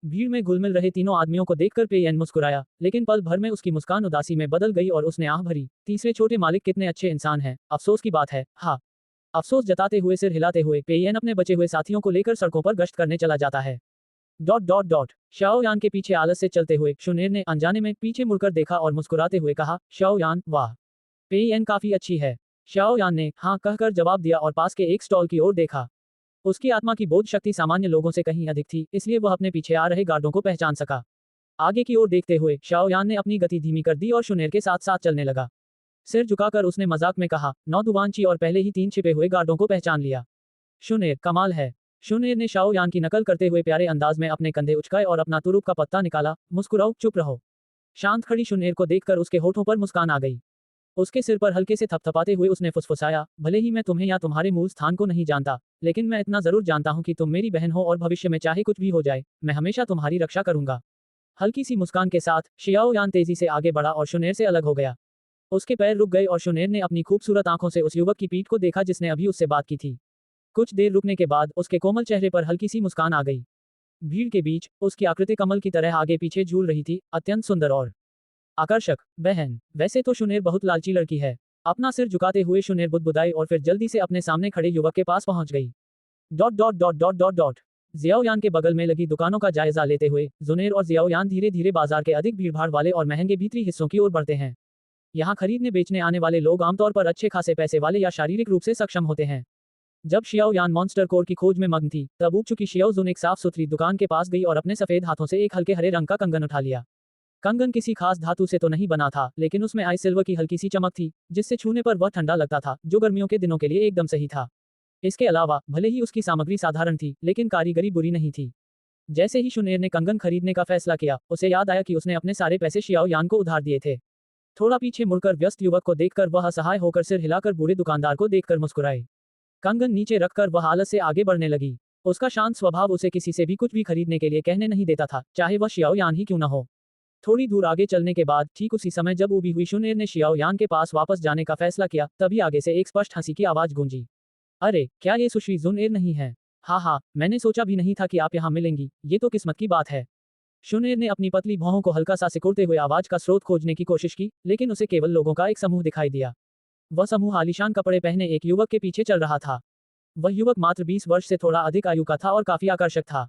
भीड़ में घुलमिल रहे तीनों आदमियों को देखकर पेयन मुस्कुराया, लेकिन पल भर में उसकी मुस्कान उदासी में बदल गई और उसने आह भरी। तीसरे छोटे मालिक कितने अच्छे इंसान हैं, अफसोस की बात है। हाँ, अफसोस जताते हुए सिर हिलाते हुए पेयन अपने बचे हुए साथियों को लेकर सड़कों पर गश्त करने चला जाता है। शाओ यान के पीछे आलस से चलते हुए शुनेर ने अनजाने में पीछे मुड़कर देखा और मुस्कुराते हुए कहा, शाओ यान, वाह, पेयन काफी अच्छी है। शाओ यान ने हाँ कहकर जवाब दिया और पास के एक स्टॉल की ओर देखा। उसकी आत्मा की बोध शक्ति सामान्य लोगों से कहीं अधिक थी, इसलिए वह अपने पीछे आ रहे गार्डों को पहचान सका। आगे की ओर देखते हुए शाओ यान ने अपनी गति धीमी कर दी और शुनेर के साथ साथ चलने लगा। सिर झुकाकर उसने मजाक में कहा, 9 दुवांची और पहले ही 3 छिपे हुए गार्डों को पहचान लिया। शुनेर, कमाल है। शुनेर ने शाओ यान की नकल करते हुए प्यारे अंदाज में अपने कंधे उचकाए और अपना तुरुप का पत्ता निकाला। मुस्कुराओ, चुप रहो। शांत खड़ी शुनेर को देखकर उसके होठों पर मुस्कान आ गई। उसके सिर पर हल्के से थपथपाते हुए उसने फुसफुसाया, भले ही मैं तुम्हें या तुम्हारे मूल स्थान को नहीं जानता, लेकिन मैं इतना जरूर जानता हूं कि तुम मेरी बहन हो और भविष्य में चाहे कुछ भी हो जाए, मैं हमेशा तुम्हारी रक्षा करूंगा। हल्की सी मुस्कान के साथ शियाओ यान तेजी से आगे बढ़ा और शुनेर से अलग हो गया। उसके पैर रुक गए और शुनेर ने अपनी खूबसूरत आंखों से उस युवक की पीठ को देखा जिसने अभी उससे बात की थी। कुछ देर रुकने के बाद उसके कोमल चेहरे पर हल्की सी मुस्कान आ गई। भीड़ के बीच उसकी आकृति कमल की तरह आगे पीछे झूल रही थी, अत्यंत सुंदर और आकर्षक। बहन, वैसे तो शुनेर बहुत लालची लड़की है। अपना सिर झुकाते हुए शुनेर बुदबुदाई और फिर जल्दी से अपने सामने खड़े युवक के पास पहुंच गई। जियाओ यान के बगल में लगी दुकानों का जायजा लेते हुए जुनेर और जियाओ यान धीरे धीरे बाजार के अधिक भीड़भाड़ वाले और महंगे भीतरी हिस्सों की ओर बढ़ते हैं। यहाँ खरीदने बेचने आने वाले लोग आमतौर पर अच्छे खासे पैसे वाले या शारीरिक रूप से सक्षम होते हैं। जब शियाओ यान मॉन्स्टर कोर की खोज में मग्न थी, तब ऊब चुकी शियाओ जुन एक साफ सुथरी दुकान के पास गई और अपने सफेद हाथों से एक हल्के हरे रंग का कंगन उठा लिया। कंगन किसी खास धातु से तो नहीं बना था, लेकिन उसमें आई सिल्वर की हल्की सी चमक थी, जिससे छूने पर वह ठंडा लगता था, जो गर्मियों के दिनों के लिए एकदम सही था। इसके अलावा भले ही उसकी सामग्री साधारण थी, लेकिन कारीगरी बुरी नहीं थी। जैसे ही शुनेर ने कंगन खरीदने का फैसला किया, उसे याद आया कि उसने अपने सारे पैसे शियाओ यान को उधार दिए थे। थोड़ा पीछे मुड़कर व्यस्त युवक को देखकर वह असहाय होकर सिर हिलाकर बूढ़े दुकानदार को देखकर मुस्कुराई। कंगन नीचे रखकर वह आलस से आगे बढ़ने लगी। उसका शांत स्वभाव उसे किसी से भी कुछ भी खरीदने के लिए कहने नहीं देता था, चाहे वह शियाओ यान ही क्यों न हो। थोड़ी दूर आगे चलने के बाद ठीक उसी समय जब ऊबी हुई शुनेर ने शियाओ यान के पास वापस जाने का फैसला किया, तभी आगे से एक स्पष्ट हंसी की आवाज गूंजी। अरे, क्या ये सुश्री जुनेर नहीं है? हाँ, मैंने सोचा भी नहीं था कि आप यहाँ मिलेंगी, ये तो किस्मत की बात है। शुनेर ने अपनी पतली भौहों को हल्का सा सिकुड़ते हुए आवाज का स्रोत खोजने की कोशिश की, लेकिन उसे केवल लोगों का एक समूह दिखाई दिया। वह समूह आलीशान कपड़े पहने एक युवक के पीछे चल रहा था। वह युवक मात्र 20 वर्ष से थोड़ा अधिक आयु का था और काफी आकर्षक था।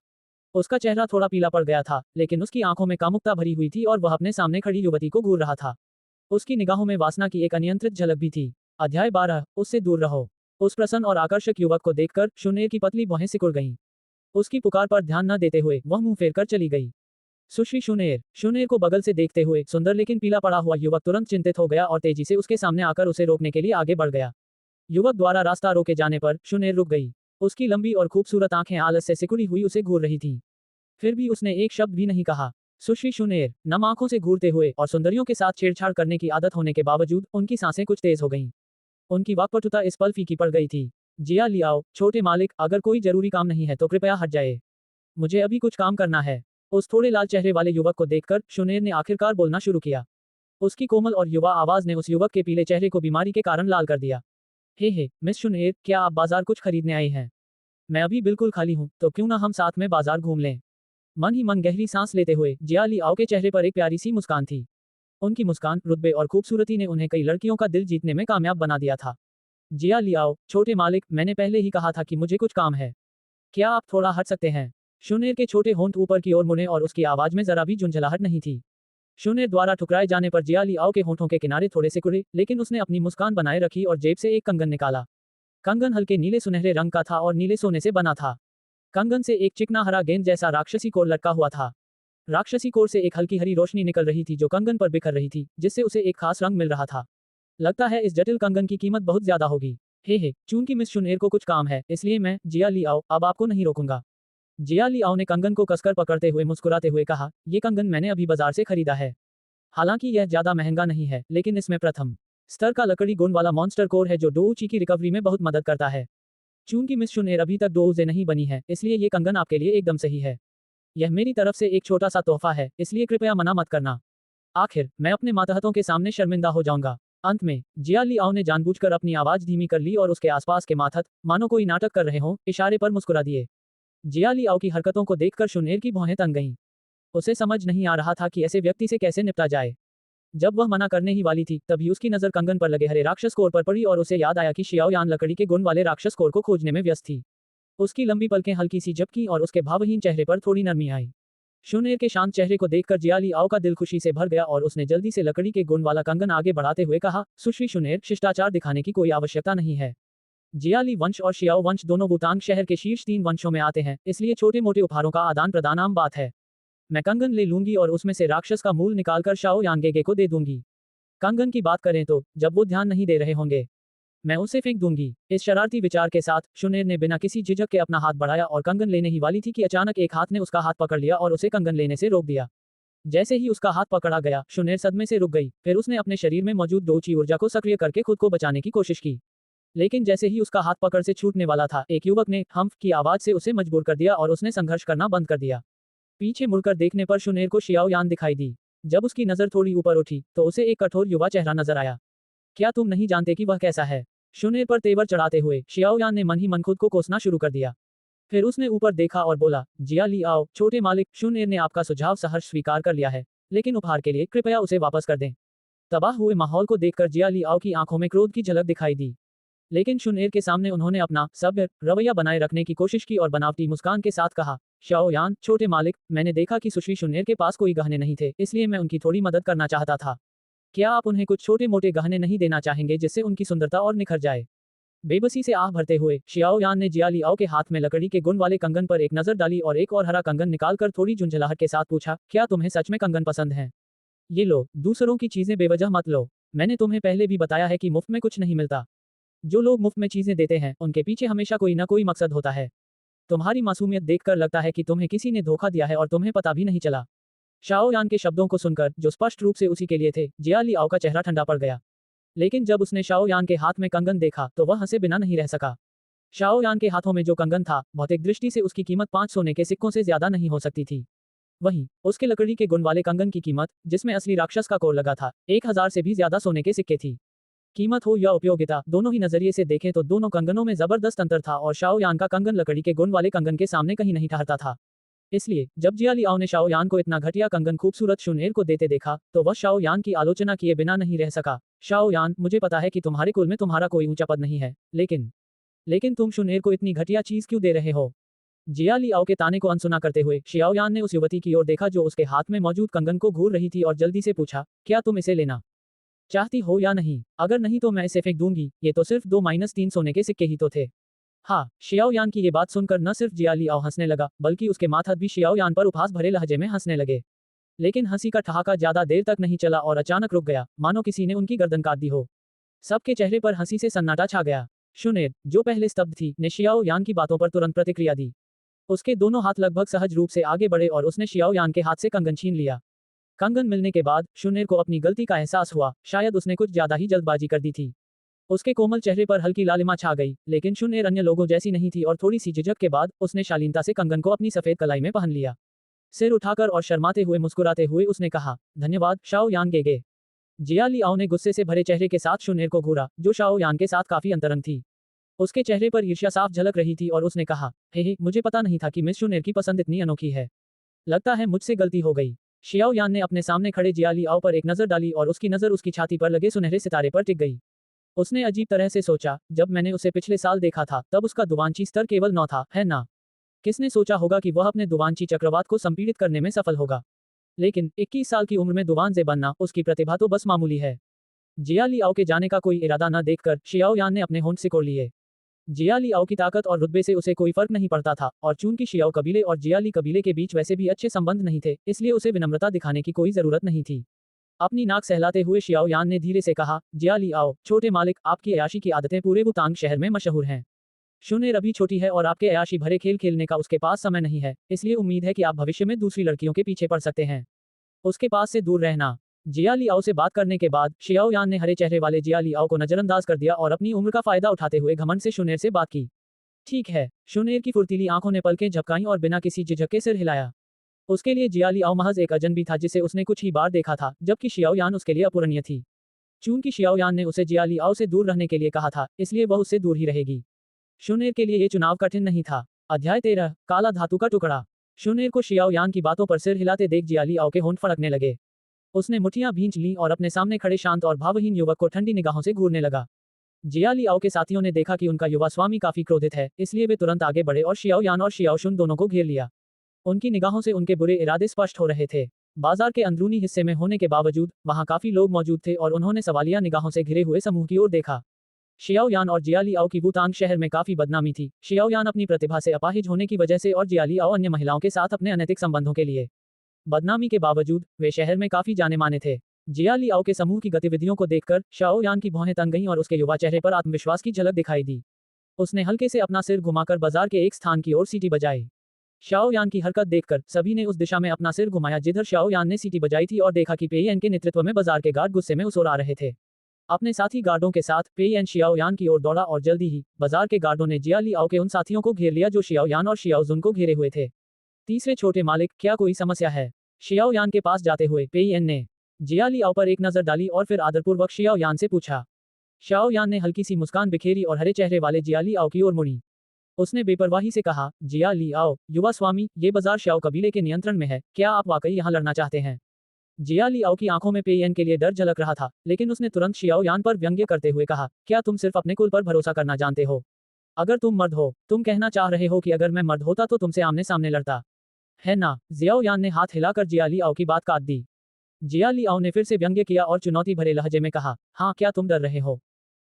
उसका चेहरा थोड़ा पीला पड़ गया था, लेकिन उसकी आंखों में कामुकता भरी हुई थी और वह अपने सामने खड़ी युवती को घूर रहा था। उसकी निगाहों में वासना की एक अनियंत्रित झलक भी थी। अध्याय 12, उससे दूर रहो। उस प्रसन्न और आकर्षक युवक को देखकर शून्य की पतली भौहें सिकुड़ गईं। उसकी पुकार पर ध्यान न देते हुए वह मुंह फेर कर चली गई। सुश्री शूनेर शूनेर को बगल से देखते हुए सुंदर लेकिन पीला पड़ा हुआ युवक तुरंत चिंतित हो गया और तेजी से उसके सामने आकर उसे रोकने के लिए आगे बढ़ गया। युवक द्वारा रास्ता रोके जाने पर शूनेर रुक गई। उसकी लंबी और खूबसूरत आंखें आलस से सिकुड़ी हुई उसे घूर रही थीं। फिर भी उसने एक शब्द भी नहीं कहा। सुश्री शूनेर नम आंखों से घूरते हुए और सुंदरियों के साथ छेड़छाड़ करने की आदत होने के बावजूद उनकी सांसें कुछ तेज हो गईं। उनकी वाक्पटुता इस पल फीकी पड़ गई थी। जिया लियाओ, छोटे मालिक, अगर कोई जरूरी काम नहीं है तो कृपया हट जाए। मुझे अभी कुछ काम करना है। उस थोड़े लाल चेहरे वाले युवक को देखकर शूनेर ने आखिरकार बोलना शुरू किया। उसकी कोमल और युवा आवाज ने उस युवक के पीले चेहरे को बीमारी के कारण लाल कर दिया। हे मिस शूनेर, क्या आप बाजार कुछ खरीदने आए हैं? मैं अभी बिल्कुल खाली हूँ, तो क्यों ना हम साथ में बाजार घूम लें। मन ही मन गहरी सांस लेते हुए जिया लियाओ के चेहरे पर एक प्यारी सी मुस्कान थी। उनकी मुस्कान, रुतबे और खूबसूरती ने उन्हें कई लड़कियों का दिल जीतने में कामयाब बना दिया था। जिया लियाओ, छोटे मालिक, मैंने पहले ही कहा था कि मुझे कुछ काम है। क्या आप थोड़ा हट सकते हैं? शूनेर के छोटे होंठ ऊपर की ओर मुड़े और उसकी आवाज में जरा भी झुंझलाहट नहीं थी। शूनेर द्वारा ठुकराए जाने पर जिया लियाओ के होंठों के किनारे थोड़े से कुड़े, लेकिन उसने अपनी मुस्कान बनाए रखी और जेब से एक कंगन निकाला। कंगन हल्के नीले सुनहरे रंग का था और नीले सोने से बना था। कंगन से एक चिकना हरा गेंद जैसा राक्षसी कोर लटका हुआ था। राक्षसी कोर से एक हल्की हरी रोशनी निकल रही थी जो कंगन पर बिखर रही थी, जिससे उसे एक खास रंग मिल रहा था। लगता है इस जटिल कंगन की कीमत बहुत ज्यादा होगी। चूंकि मिस शूनेर को कुछ काम है, इसलिए मैं, जिया लियाओ, अब आपको नहीं रोकूंगा। जिया लियाओ ने कंगन को कसकर पकड़ते हुए मुस्कुराते हुए कहा, ये कंगन मैंने अभी बाजार से खरीदा है। हालांकि यह ज्यादा महंगा नहीं है, लेकिन इसमें प्रथम स्तर का लकड़ी गुण वाला मॉन्स्टर कोर है जो डोऊची की रिकवरी में बहुत मदद करता है। चूंकि मिस शूनेर अभी तक डोऊजे नहीं बनी है, इसलिए ये कंगन आपके लिए एकदम सही है। यह मेरी तरफ से एक छोटा सा तोहफा है, इसलिए कृपया मना मत करना। आखिर मैं अपने मातहतों के सामने शर्मिंदा हो जाऊंगा। अंत में जिया लियाओ ने जानबूझकर अपनी आवाज धीमी कर ली और उसके आसपास के मातहत, मानो कोई नाटक कर रहे हों, इशारे पर मुस्कुरा दिए। जिया लियाओ की हरकतों को देखकर शूनेर की भौहें तन गईं। उसे समझ नहीं आ रहा था कि ऐसे व्यक्ति से कैसे निपटा जाए। जब वह मना करने ही वाली थी, तभी उसकी नजर कंगन पर लगे हरे राक्षस कोर पर पड़ी और उसे याद आया कि शियाओ यान लकड़ी के गुण वाले राक्षस कोर को खोजने में व्यस्त थी। उसकी लंबी पलकें हल्की सी झपकी और उसके भावहीन चेहरे पर थोड़ी नरमी आई। शूनेर के शांत चेहरे को देखकर जिया लियाओ का दिल खुशी से भर गया और उसने जल्दी से लकड़ी के गुण वाला कंगन आगे बढ़ाते हुए कहा, सुश्री शूनेर, शिष्टाचार दिखाने की कोई आवश्यकता नहीं है। जियाली वंश और शियाओ वंश दोनों वुतांग शहर के शीर्ष 3 वंशों में आते हैं, इसलिए छोटे मोटे उपहारों का आदान प्रदान आम बात है। मैं कंगन ले लूंगी और उसमें से राक्षस का मूल निकालकर शाओ यांगेगे को दे दूंगी। कंगन की बात करें तो जब वो ध्यान नहीं दे रहे होंगे, मैं उसे फेंक दूंगी। इस शरारती विचार के साथ शूनेर ने बिना किसी झिझक के अपना हाथ बढ़ाया और कंगन लेने ही वाली थी कि अचानक एक हाथ ने उसका हाथ पकड़ लिया और उसे कंगन लेने से रोक दिया। जैसे ही उसका हाथ पकड़ा गया, शूनेर सदमे से रुक गई। फिर उसने अपने शरीर में मौजूद डोची ऊर्जा को सक्रिय करके खुद को बचाने की कोशिश की। लेकिन जैसे ही उसका हाथ पकड़ से छूटने वाला था, एक युवक ने हम्फ की आवाज से उसे मजबूर कर दिया और उसने संघर्ष करना बंद कर दिया। पीछे मुड़कर देखने पर शूनेर को शियाओ यान दिखाई दी। जब उसकी नजर थोड़ी ऊपर उठी, तो उसे एक कठोर युवा चेहरा नजर आया। क्या तुम नहीं जानते कि वह कैसा है? शूनेर पर तेवर चढ़ाते हुए शियाओ यान ने मन ही मन खुद को कोसना शुरू कर दिया। फिर उसने ऊपर देखा और बोला, जिया लियाओ, छोटे मालिक, शूनेर ने आपका सुझाव सहर्ष स्वीकार कर लिया है, लेकिन उपहार के लिए कृपया उसे वापस कर दें। तबाह हुए माहौल को देखकर जिया लियाओ की आंखों में क्रोध की झलक दिखाई दी। लेकिन शूनेर के सामने उन्होंने अपना सभ्य रवैया बनाए रखने की कोशिश की और बनावटी मुस्कान के साथ कहा, शाओ यान, छोटे मालिक, मैंने देखा कि सुश्री शूनेर के पास कोई गहने नहीं थे, इसलिए मैं उनकी थोड़ी मदद करना चाहता था। क्या आप उन्हें कुछ छोटे मोटे गहने नहीं देना चाहेंगे जिससे उनकी सुंदरता और निखर जाए? बेबसी से आह भरते हुए शियाओ यान ने जिया लियाओ के हाथ में लकड़ी के गुण वाले कंगन पर एक नजर डाली और एक और हरा कंगन निकालकर थोड़ी झुंझलाहट के साथ पूछा, क्या तुम्हें सच में कंगन पसंद है? ये लो, दूसरों की चीजें बेवजह मत लो। मैंने तुम्हें पहले भी बताया है कि मुफ्त में कुछ नहीं मिलता। जो लोग मुफ्त में चीजें देते हैं, उनके पीछे हमेशा कोई ना कोई मकसद होता है। तुम्हारी मासूमियत देखकर लगता है कि तुम्हें किसी ने धोखा दिया है और तुम्हें पता भी नहीं चला। शाओ यान के शब्दों को सुनकर, जो स्पष्ट रूप से उसी के लिए थे, जिया लियाओ का चेहरा ठंडा पड़ गया। लेकिन जब उसने शाओ यान के हाथ में कंगन देखा, तो वह हंसे बिना नहीं रह सका। शाओ यान के हाथों में जो कंगन था, भौतिक दृष्टि से उसकी कीमत 5 सोने के सिक्कों से ज्यादा नहीं हो सकती थी। वहीं उसके लकड़ी के गुण वाले कंगन की कीमत, जिसमें असली राक्षस का कोर लगा था, 1000 से भी ज्यादा सोने के सिक्के थी। कीमत हो या उपयोगिता, दोनों ही नजरिए से देखें तो दोनों कंगनों में जबरदस्त अंतर था और शाओ यान का कंगन लकड़ी के गुण वाले कंगन के सामने कहीं नहीं ठहरता था। इसलिए जब जिया लियाओ ने शाओ यान को इतना घटिया कंगन खूबसूरत शूनेर को देते देखा, तो वह शाओ यान की आलोचना किए बिना नहीं रह सका। शाओ यान, मुझे पता है कि तुम्हारे कुल में तुम्हारा कोई ऊंचा पद नहीं है, लेकिन तुम शूनेर को इतनी घटिया चीज क्यों दे रहे हो? जिया लियाओ के ताने को अनसुना करते हुए शियाओ यान ने उस युवती की ओर देखा जो उसके हाथ में मौजूद कंगन को घूर रही थी और जल्दी से पूछा, क्या तुम इसे लेना चाहती हो या नहीं? अगर नहीं तो मैं इसे फेंक दूंगी, ये तो सिर्फ 2-3 सोने के सिक्के ही तो थे। हाँ, शियाओ यान की ये बात सुनकर न सिर्फ जिया लियाओ हंसने लगा, बल्कि उसके माथा भी शियाओ यान पर उपहास भरे लहजे में हंसने लगे। लेकिन हंसी का ठहाका ज्यादा देर तक नहीं चला और अचानक रुक गया, मानो किसी ने उनकी गर्दन काट दी हो। सबके चेहरे पर हंसी से सन्नाटा छा गया। शुनेर, जो पहले स्तब्ध थी, ने शियाओ यान की बातों पर तुरंत प्रतिक्रिया दी। उसके दोनों हाथ लगभग सहज रूप से आगे बढ़े और उसने शियाओ यान के हाथ से कंगन छीन लिया। कंगन मिलने के बाद शुनेर को अपनी गलती का एहसास हुआ, शायद उसने कुछ ज्यादा ही जल्दबाजी कर दी थी। उसके कोमल चेहरे पर हल्की लालिमा छा गई, लेकिन शुनेर अन्य लोगों जैसी नहीं थी और थोड़ी सी झिझक के बाद उसने शालीनता से कंगन को अपनी सफेद कलाई में पहन लिया। सिर उठाकर और शर्माते हुए मुस्कुराते हुए उसने कहा, धन्यवाद शाओ यान गेगे। जिया लियाओ ने गुस्से से भरे चेहरे के साथ शुनेर को घूरा, जो शाओ यान के साथ काफी अंतरंग थी। उसके चेहरे पर ईर्ष्या साफ झलक रही थी और उसने कहा, हे मुझे पता नहीं था कि मिस शुनेर की पसंद इतनी अनोखी है। लगता है मुझसे गलती हो गई। शियाओ यान ने अपने सामने खड़े जिया लियाओ पर एक नजर डाली और उसकी नजर उसकी छाती पर लगे सुनहरे सितारे पर टिक गई। उसने अजीब तरह से सोचा, जब मैंने उसे पिछले साल देखा था तब उसका दुवांची स्तर केवल 9 था, है ना? किसने सोचा होगा कि वह अपने दुवांची चक्रवात को संपीड़ित करने में सफल होगा। लेकिन 21 साल की उम्र में दुवानजे बनना, उसकी प्रतिभा तो बस मामूली है। जिया लियाओ के जाने का कोई इरादा न देखकर शियाओ यान ने अपने होंठ सिकोड़ लिए। जिया लियाओ की ताकत और रुतबे से उसे कोई फर्क नहीं पड़ता था, और चूंकि शियाओ कबीले और जियाली कबीले के बीच वैसे भी अच्छे संबंध नहीं थे, इसलिए उसे विनम्रता दिखाने की कोई जरूरत नहीं थी। अपनी नाक सहलाते हुए शियाओ यान ने धीरे से कहा, जिया लियाओ, छोटे मालिक, आपकी अयाशी की आदतें पूरे वुतांग शहर में मशहूर हैं। शुनेर अभी छोटी है और आपके अयाशी भरे खेल खेलने का उसके पास समय नहीं है, इसलिए उम्मीद है कि आप भविष्य में दूसरी लड़कियों के पीछे पड़ सकते हैं। उसके पास से दूर रहना। जिया लियाओ से बात करने के बाद शियाओ यान ने हरे चेहरे वाले जिया लियाओ को नजरअंदाज कर दिया और अपनी उम्र का फायदा उठाते हुए घमंड से शुनेर से बात की। ठीक है। शुनेर की फुर्तीली आंखों ने पलकें झपकाईं और बिना किसी झिझक के सिर हिलाया। उसके लिए जिया लियाओ महज एक अजनबी था जिसे उसने कुछ ही बार देखा था, जबकि शियाओ यान उसके लिए अपूरणीय थी। चूंकि शियाओ यान ने उसे जिया लियाओ से दूर रहने के लिए कहा था, इसलिए वह उससे दूर ही रहेगी। शुनेर के लिए ये चुनाव कठिन नहीं था। अध्याय 13, काला धातु का टुकड़ा। शुनेर को शियाओ यान की बातों पर सिर हिलाते देख जिया लियाओ के होंठ फड़कने लगे। उसने मुठियां भींच लीं और अपने सामने खड़े शांत और भावहीन युवक को ठंडी निगाहों से घूरने लगा। जिया लियाओ के साथियों ने देखा कि उनका युवा स्वामी काफी क्रोधित है, इसलिए वे तुरंत आगे बढ़े और शियाओ यान और शियाओ शुन दोनों को घेर लिया। उनकी निगाहों से उनके बुरे इरादे स्पष्ट हो रहे थे। बाजार के अंदरूनी हिस्से में होने के बावजूद वहां काफी लोग मौजूद थे और उन्होंने सवालिया निगाहों से घिरे हुए समूह की ओर देखा। शियाओ यान और जिया लियाओ की वुतांग शहर में काफी बदनामी थी, शियाओ यान अपनी प्रतिभा से अपाहिज होने की वजह से और जिया लियाओ अन्य महिलाओं के साथ अपने अनैतिक संबंधों के लिए। बदनामी के बावजूद वे शहर में काफी जाने माने थे। जिया लियाओ के समूह की गतिविधियों को देखकर शाओ यान की भौहें तन गईं और उसके युवा चेहरे पर आत्मविश्वास की झलक दिखाई दी। उसने हल्के से अपना सिर घुमाकर बाजार के एक स्थान की ओर सीटी बजाई। शाओ यान की हरकत देखकर सभी ने उस दिशा में अपना सिर घुमाया जिधर शाओ यान ने सीटी बजाई थी और देखा कि पेयन के नेतृत्व में बाजार के गार्ड गुस्से में उसोर आ रहे थे। अपने साथी गार्डों के साथ पेयन शियाओ यान की ओर दौड़ा और जल्दी ही बाजार के गार्डों ने जिया लियाओ के उन साथियों को घेर लिया जो शियाओ यान और शियाओ जुन को घेरे हुए थे। तीसरे छोटे मालिक, क्या कोई समस्या है? शियाओ यान के पास जाते हुए पेयन ने जिया लियाओ पर एक नजर डाली और फिर आदरपूर्वक शियाओ यान से पूछा। शाओ यान ने हल्की सी मुस्कान बिखेरी और हरे चेहरे वाले जिया लियाओ की ओर मुड़ी। उसने बेपरवाही से कहा, जिया लियाओ, युवा स्वामी, ये बाजार शाओ कबीले के नियंत्रण में है, क्या आप वाकई यहाँ लड़ना चाहते हैं? जिया लियाओ की आंखों में पेयन के लिए डर झलक रहा था, लेकिन उसने तुरंत शियाओ यान पर व्यंग्य करते हुए कहा, क्या तुम सिर्फ अपने कुल पर भरोसा करना जानते हो? अगर तुम मर्द हो, तुम कहना चाह रहे हो कि अगर मैं मर्द होता तो तुमसे आमने सामने लड़ता, है ना? जियाओ यान ने हाथ हिलाकर जिया लियाओ की बात काट दी। जिया लियाओ ने फिर से व्यंग्य किया और चुनौती भरे लहजे में कहा, हाँ, क्या तुम डर रहे हो?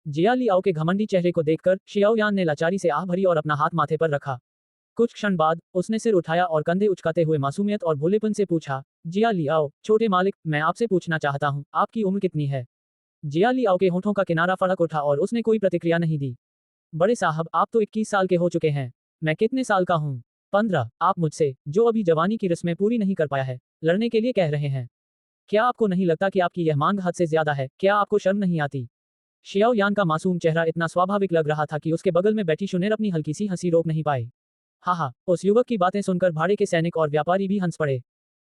जिया लियाओ के घमंडी चेहरे को देखकर शियाओ यान ने लाचारी से आह भरी और अपना हाथ माथे पर रखा। कुछ क्षण बाद उसने सिर उठाया और कंधे उचकाते हुए मासूमियत और भोलेपन से पूछा, जिया लियाओ, छोटे मालिक, मैं आपसे पूछना चाहता हूँ, आपकी उम्र कितनी है? जिया लियाओ के होठों का किनारा फड़क उठा और उसने कोई प्रतिक्रिया नहीं दी। बड़े साहब, आप तो 21 साल के हो चुके हैं। मैं कितने साल का हूँ? 15। आप मुझसे, जो अभी जवानी की रस्में पूरी नहीं कर पाया है, लड़ने के लिए कह रहे हैं? क्या आपको नहीं लगता कि आपकी यह मांग हद से ज्यादा है? क्या आपको शर्म नहीं आती? शियाओ यान का मासूम चेहरा इतना स्वाभाविक लग रहा था कि उसके बगल में बैठी शुनेर अपनी हल्की सी हंसी रोक नहीं पाई। हाँ, उस युवक की बातें सुनकर भाड़े के सैनिक और व्यापारी भी हंस पड़े।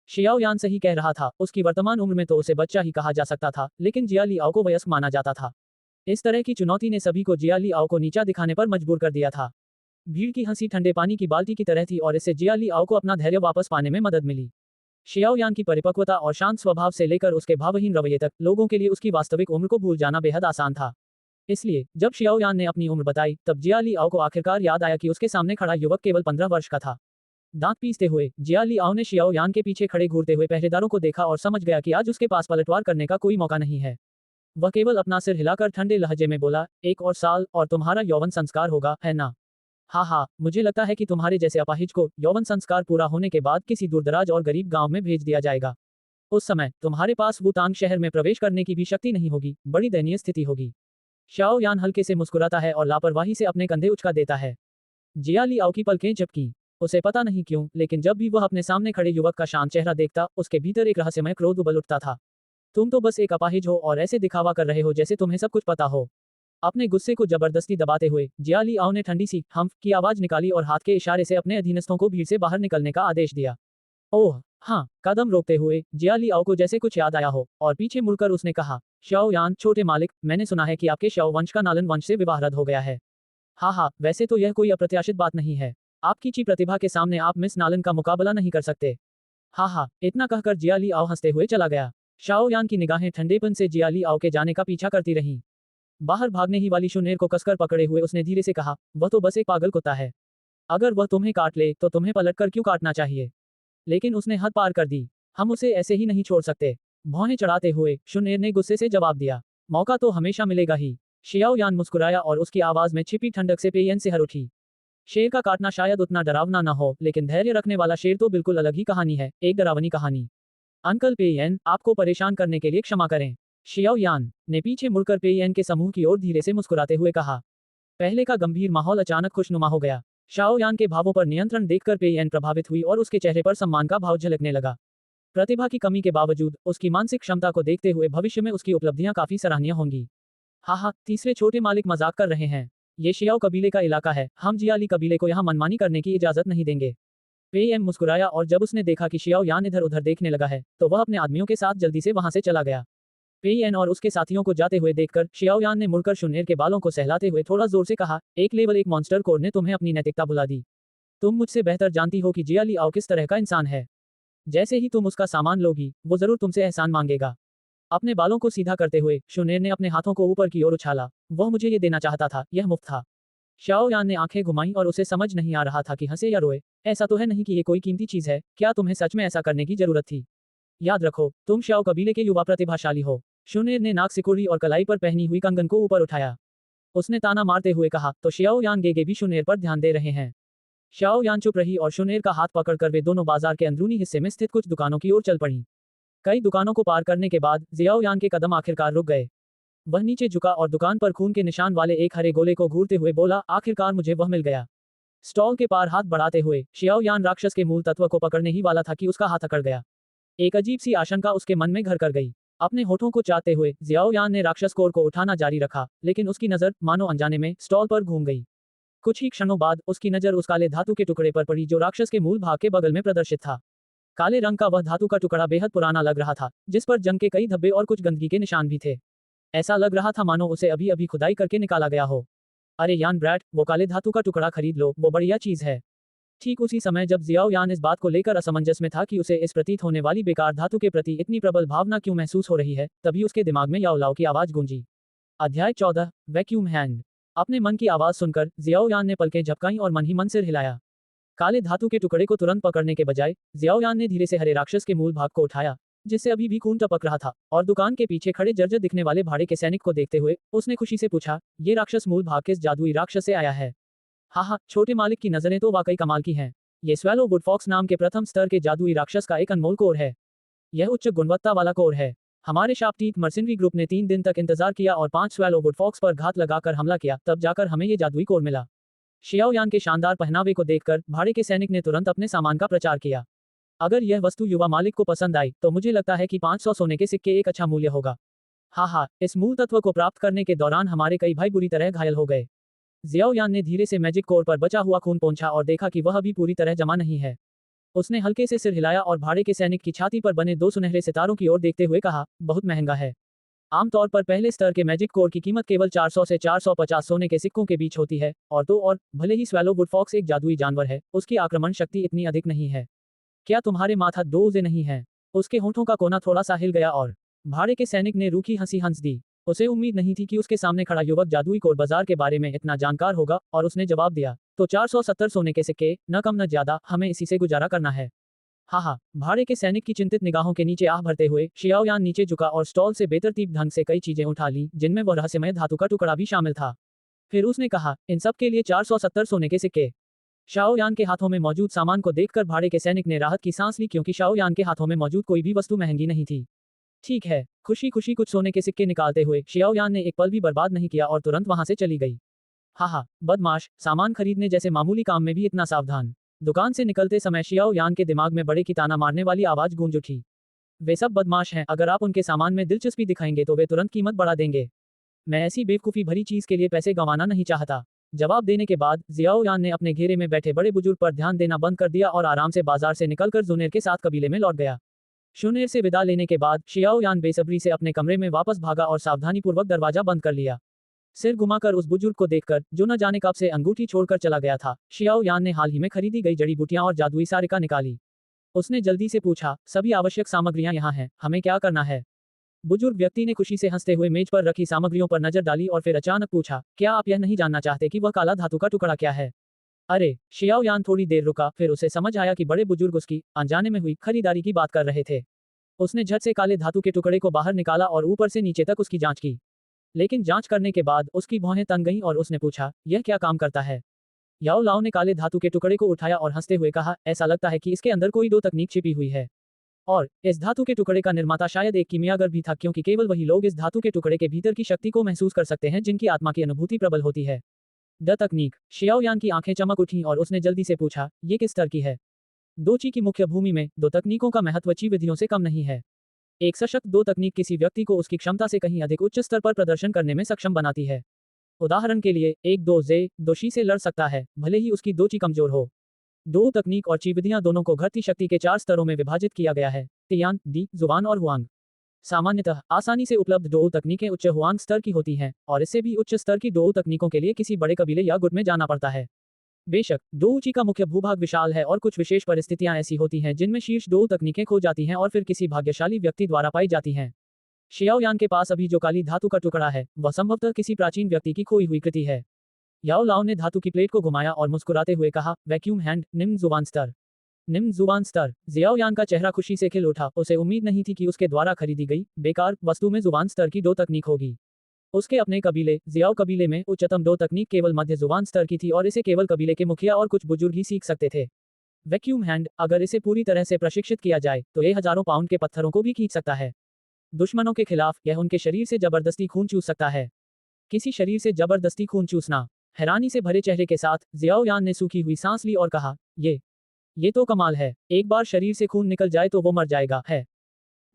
शियाओ यान सही कह रहा था, उसकी वर्तमान उम्र में तो उसे बच्चा ही कहा जा सकता था, लेकिन जिया लियाओ को वयस्क माना जाता था। इस तरह की चुनौती ने सभी को जिया लियाओ को नीचा दिखाने पर मजबूर कर दिया था। भीड़ की हंसी ठंडे पानी की बाल्टी की तरह थी और इससे जिया लियाओ को अपना धैर्य वापस पाने में मदद मिली। शियाओ यान की परिपक्वता और शांत स्वभाव से लेकर उसके भावहीन रवैये तक, लोगों के लिए उसकी वास्तविक उम्र को भूल जाना बेहद आसान था। इसलिए जब शियाओ यान ने अपनी उम्र बताई, तब जिया लियाओ को आखिरकार याद आया कि उसके सामने खड़ा युवक केवल 15 वर्ष का था। दांत पीसते हुए जिया लियाओ ने शियाओ यान के पीछे खड़े घूरते हुए पहरेदारों को देखा और समझ गया कि आज उसके पास पलटवार करने का कोई मौका नहीं है। वह केवल अपना सिर हिलाकर ठंडे लहजे में बोला, 1 और साल और तुम्हारा यौवन संस्कार होगा, है ना? हाँ हाँ, मुझे लगता है कि तुम्हारे जैसे अपाहिज को यौवन संस्कार पूरा होने के बाद किसी दूरदराज और गरीब गांव में भेज दिया जाएगा। उस समय तुम्हारे पास वुतांग शहर में प्रवेश करने की भी शक्ति नहीं होगी, बड़ी दयनीय स्थिति होगी। शाओ यान हल्के से मुस्कुराता है और लापरवाही से अपने कंधे उचका देता है। जिया लियाओ की पलकें झपकीं। उसे पता नहीं क्यों, लेकिन जब भी वह अपने सामने खड़े युवक का शांत चेहरा देखता, उसके भीतर एक रहस्यमय क्रोध उबल उठता था। तुम तो बस एक अपाहिज हो और ऐसे दिखावा कर रहे हो जैसे तुम्हें सब कुछ पता हो। अपने गुस्से को जबरदस्ती दबाते हुए जिया लियाओ ने ठंडी सी हम्फ की आवाज निकाली और हाथ के इशारे से अपने अधीनस्थों को भीड़ से बाहर निकलने का आदेश दिया। ओह हाँ, कदम रोकते हुए जिया लियाओ को जैसे कुछ याद आया हो और पीछे मुड़कर उसने कहा, शाओ यान छोटे मालिक, मैंने सुना है कि आपके शाओ वंश का नालन वंश से विवाह रद्द हो गया है। हाँ हाँ, वैसे तो यह कोई अप्रत्याशित बात नहीं है। आपकी ची प्रतिभा के सामने आप मिस नालन का मुकाबला नहीं कर सकते। हाँ हाँ, इतना कहकर जिया लियाओ हंसते हुए चला गया। शाओ यान की निगाहें ठंडेपन से जिया लियाओ के जाने का पीछा करती रहीं। बाहर भागने ही वाली शुनेर को कसकर पकड़े हुए उसने धीरे से कहा, वह तो बस एक पागल कुत्ता है। अगर वह तुम्हें काट ले तो तुम्हें पलटकर क्यों काटना चाहिए? लेकिन उसने हद पार कर दी। हम उसे ऐसे ही नहीं छोड़ सकते। भौहें चढ़ाते हुए शुनेर ने गुस्से से जवाब दिया, मौका तो हमेशा मिलेगा ही। शियाओ यान मुस्कुराया और उसकी आवाज में छिपी ठंडक से पेयन से हर उठी। शेर का काटना शायद उतना डरावना न हो, लेकिन धैर्य रखने वाला शेर तो बिल्कुल अलग ही कहानी है, एक डरावनी कहानी। अंकल पेयन, आपको परेशान करने के लिए क्षमा करें। शियाओ यान ने पीछे मुड़कर पेयन के समूह की ओर धीरे से मुस्कुराते हुए कहा। पहले का गंभीर माहौल अचानक खुशनुमा हो गया। शाओ यान के भावों पर नियंत्रण देखकर पेयन प्रभावित हुई और उसके चेहरे पर सम्मान का भाव झलकने लगा। प्रतिभा की कमी के बावजूद उसकी मानसिक क्षमता को देखते हुए भविष्य में उसकी उपलब्धियां काफी सराहनीय होंगी। हाँ हाँ, तीसरे छोटे मालिक मजाक कर रहे हैं। ये शियाओ कबीले का इलाका है, हम जियाली कबीले को यहाँ मनमानी करने की इजाजत नहीं देंगे। पेयन मुस्कुराया और जब उसने देखा कि शियाओ यान इधर उधर देखने लगा है, तो वह अपने आदमियों के साथ जल्दी से वहां से चला गया। पेयन और उसके साथियों को जाते हुए देखकर शियाओ यान ने मुड़कर शुनेर के बालों को सहलाते हुए थोड़ा जोर से कहा, एक लेवल एक मॉन्स्टर कोर ने तुम्हें अपनी नैतिकता भुला दी। तुम मुझसे बेहतर जानती हो कि जिया लियाओ किस तरह का इंसान है। जैसे ही तुम उसका सामान लोगी, वो जरूर तुमसे एहसान मांगेगा। अपने बालों को सीधा करते हुए शुनेर ने अपने हाथों को ऊपर की ओर उछाला। वह मुझे ये देना चाहता था, यह मुफ्त था। शाओ यान ने आंखें घुमाई और उसे समझ नहीं आ रहा था कि हंसे या रोए। ऐसा तो है नहीं कि ये कोई कीमती चीज है, क्या तुम्हें सच में ऐसा करने की जरूरत थी? याद रखो, तुम शाओ कबीले के युवा प्रतिभाशाली हो। शुनेर ने नाक सिकुड़ी और कलाई पर पहनी हुई कंगन को ऊपर उठाया। उसने ताना मारते हुए कहा, तो शियाओ यान गेगे भी शुनेर पर ध्यान दे रहे हैं। शाओ यान चुप रही और शुनेर का हाथ पकड़कर वे दोनों बाजार के अंदरूनी हिस्से में स्थित कुछ दुकानों की ओर चल पड़ी। कई दुकानों को पार करने के बाद जियाओ यान के कदम आखिरकार रुक गए। वह नीचे झुका और दुकान पर खून के निशान वाले एक हरे गोले को घूरते हुए बोला, आखिरकार मुझे वह मिल गया। स्टॉल के पार हाथ बढ़ाते हुए शियाओ यान राक्षस के मूल तत्व को पकड़ने ही वाला था कि उसका हाथ अकड़ गया। एक अजीब सी आशंका उसके मन में घर कर गई। अपने होठों को चाटते हुए जियाओ यान ने राक्षस कोर को उठाना जारी रखा, लेकिन उसकी नजर मानो अनजाने में स्टॉल पर घूम गई। कुछ ही क्षणों बाद उसकी नजर उस काले धातु के टुकड़े पर पड़ी जो राक्षस के मूल भाग के बगल में प्रदर्शित था। काले रंग का वह धातु का टुकड़ा बेहद पुराना लग रहा था, जिस पर जंग के कई धब्बे और कुछ गंदगी के निशान भी थे। ऐसा लग रहा था मानो उसे अभी अभी खुदाई करके निकाला गया हो। अरे यान ब्रैट, वो काले धातु का टुकड़ा खरीद लो, वो बढ़िया चीज है। ठीक उसी समय जब जियाओ यान इस बात को लेकर असमंजस में था कि उसे इस प्रतीत होने वाली बेकार धातु के प्रति इतनी प्रबल भावना क्यों महसूस हो रही है, तभी उसके दिमाग में याओ लाओ की आवाज गूंजी। अध्याय 14, वैक्यूम हैंड। अपने मन की आवाज सुनकर जियाओ यान ने पलकें झपकाईं और मन ही मन सिर हिलाया। काले धातु के टुकड़े को तुरंत पकड़ने के बजाय जियाओ यान ने धीरे से हरे राक्षस के मूल भाग को उठाया, जिससे अभी भी खून टपक रहा था, और दुकान के पीछे खड़े जर्जर दिखने वाले भाड़े के सैनिक को देखते हुए उसने खुशी से पूछा, ये राक्षस मूल भाग किस जादुई राक्षस से आया है? हाँ हाँ, छोटे मालिक की नजरें तो वाकई कमाल की हैं। ये स्वेलो वुडफॉक्स नाम के प्रथम स्तर के जादुई राक्षस का एक अनमोल कोर है। यह उच्च गुणवत्ता वाला कोर है। हमारे शापटीत मर्सिनरी ग्रुप ने 3 दिन तक इंतजार किया और 5 स्वेलो वुडफॉक्स पर घात लगाकर हमला किया, तब जाकर हमें ये जादुई कोर मिला। शियाओ यान के शानदार पहनावे को देखकर भाड़े के सैनिक ने तुरंत अपने सामान का प्रचार किया। अगर यह वस्तु युवा मालिक को पसंद आई तो मुझे लगता है कि 500 सोने के सिक्के एक अच्छा मूल्य होगा। हाँ हाँ, इस मूल तत्व को प्राप्त करने के दौरान हमारे कई भाई बुरी तरह घायल हो गए। जियाओ यान ने धीरे से मैजिक कोर पर बचा हुआ खून पोंछा और देखा कि वह अभी पूरी तरह जमा नहीं है। उसने हल्के से सिर हिलाया और भाड़े के सैनिक की छाती पर बने 2 सुनहरे सितारों की ओर देखते हुए कहा, बहुत महंगा है। आमतौर पर पहले स्तर के मैजिक कोर की कीमत केवल 400 से 450 सोने के सिक्कों के बीच होती है, और भले ही स्वेलो वुडफॉक्स एक जादुई जानवर है, उसकी आक्रमण शक्ति इतनी अधिक नहीं है। क्या तुम्हारे माथा 2 उजे नहीं है? उसके होठों का कोना थोड़ा सा हिल गया और भाड़े के सैनिक ने रूखी हंसी हंस दी। उसे उम्मीद नहीं थी कि उसके सामने खड़ा युवक जादुई कोर बाजार के बारे में इतना जानकार होगा, और उसने जवाब दिया, तो 470 सोने के सिक्के, न कम न ज्यादा, हमें इसी से गुजारा करना है। हाँ, भाड़े के सैनिक की चिंतित निगाहों के नीचे आह भरते हुए शियाओयान नीचे झुका और स्टॉल से बेतरतीब ढंग से कई चीजें उठा ली, जिनमें वह रहस्यमय धातु का टुकड़ा भी शामिल था। फिर उसने कहा, इन सब के लिए 470 सोने के सिक्के। शाओयान के हाथों में मौजूद सामान को देखकर भाड़े के सैनिक ने राहत की सांस ली, क्योंकि शाओयान के हाथों में मौजूद कोई भी वस्तु महंगी नहीं थी। ठीक है, खुशी खुशी कुछ सोने के सिक्के निकालते हुए शियाओयान ने एक पल भी बर्बाद नहीं किया और तुरंत वहां से चली गई। हाँ, बदमाश, सामान खरीदने जैसे मामूली काम में भी इतना सावधान। दुकान से निकलते समय शियाओयान के दिमाग में बड़े की ताना मारने वाली आवाज गूंज उठी। वे सब बदमाश हैं, अगर आप उनके सामान में दिलचस्पी दिखाएंगे तो वे तुरंत कीमत बढ़ा देंगे। मैं ऐसी बेवकूफ़ी भरी चीज के लिए पैसे गंवाना नहीं चाहता। जवाब देने के बाद जियाओयान ने अपने घेरे में बैठे बड़े बुजुर्ग पर ध्यान देना बंद कर दिया और आराम से बाजार से निकलकर जुनेर के साथ कबीले में लौट गया। शुनेर से विदा लेने के बाद शियाओयान बेसब्री से अपने कमरे में वापस भागा और सावधानीपूर्वक दरवाजा बंद कर लिया। सिर घुमाकर उस बुजुर्ग को देखकर, जो न जाने कब से अंगूठी छोड़कर चला गया था, शियाओयान ने हाल ही में खरीदी गई जड़ी बूटियां और जादुई सारिका निकाली। उसने जल्दी से पूछा, सभी आवश्यक सामग्रियां यहाँ हैं, हमें क्या करना है? बुजुर्ग व्यक्ति ने खुशी से हंसते हुए मेज पर रखी सामग्रियों पर नजर डाली और फिर अचानक पूछा, क्या आप यह नहीं जानना चाहते कि वह काला धातु का टुकड़ा क्या है? अरे, शियाओयान थोड़ी देर रुका, फिर उसे समझ आया कि बड़े बुजुर्ग उसकी अनजाने में हुई खरीदारी की बात कर रहे थे। उसने झट से काले धातु के टुकड़े को बाहर निकाला और ऊपर से नीचे तक उसकी जांच की। लेकिन जांच करने के बाद उसकी भौहें तन गईं और उसने पूछा, यह क्या काम करता है? याओ लाओ ने काले धातु के टुकड़े को उठाया और हंसते हुए कहा, ऐसा लगता है कि इसके अंदर कोई दो तकनीक छिपी हुई है। और इस धातु के टुकड़े का निर्माता शायद एक कीमियागर भी था, क्योंकि केवल वही लोग इस धातु के टुकड़े के भीतर की शक्ति को महसूस कर सकते हैं जिनकी आत्मा की अनुभूति प्रबल होती है। द तकनीक। शियाओयान की आंखें चमक उठीं और उसने जल्दी से पूछा, ये किस स्तर की है? दोची की मुख्य भूमि में दो तकनीकों का महत्व ची विधियों से कम नहीं है। एक सशक्त दो तकनीक किसी व्यक्ति को उसकी क्षमता से कहीं अधिक उच्च स्तर पर प्रदर्शन करने में सक्षम बनाती है। उदाहरण के लिए, एक दो जे दोषी से लड़ सकता है, भले ही उसकी दोची कमजोर हो। दो तकनीक और ची विधियां दोनों को घटती शक्ति के 4 स्तरों में विभाजित किया गया है, तियान, डी, जुबान और हुआंग। सामान्यतः आसानी से उपलब्ध दो तकनीकें उच्च हुआंग स्तर की होती हैं, और इससे भी उच्च स्तर की दो तकनीकों के लिए किसी बड़े कबीले या गुट में जाना पड़ता है। बेशक, डोऊची का मुख्य भूभाग विशाल है और कुछ विशेष परिस्थितियां ऐसी होती हैं जिनमें शीर्ष दो तकनीकें खो जाती हैं और फिर किसी भाग्यशाली व्यक्ति द्वारा पाई जाती हैं। शियाओयान के पास अभी जो काली धातु का टुकड़ा है, वह संभवतः किसी प्राचीन व्यक्ति की खोई हुई कृति है। याओ लाओ ने धातु की प्लेट को घुमाया और मुस्कुराते हुए कहा, वैक्यूम हैंड, निम्न जुबान स्तर। निम्न जुबान स्तर। जियाओयान का चेहरा खुशी से खिल उठा, उसे उम्मीद नहीं थी कि उसके द्वारा खरीदी गई बेकार वस्तु में जुबान स्तर की दो तकनीक होगी। उसके अपने कबीले, जियाओ कबीले में उच्चतम दो तकनीक केवल मध्य जुबान स्तर की थी और इसे केवल कबीले के मुखिया और कुछ बुजुर्ग ही सीख सकते थे। वैक्यूम हैंड, अगर इसे पूरी तरह से प्रशिक्षित किया जाए तो ये हजारों पाउंड के पत्थरों को भी खींच सकता है। दुश्मनों के खिलाफ यह उनके शरीर से जबरदस्ती खून चूस सकता है। किसी शरीर से जबरदस्ती खून चूसना। हैरानी से भरे चेहरे के साथ जियाओयान ने सूखी हुई सांस ली और कहा, ये तो कमाल है। एक बार शरीर से खून निकल जाए तो वो मर जाएगा, है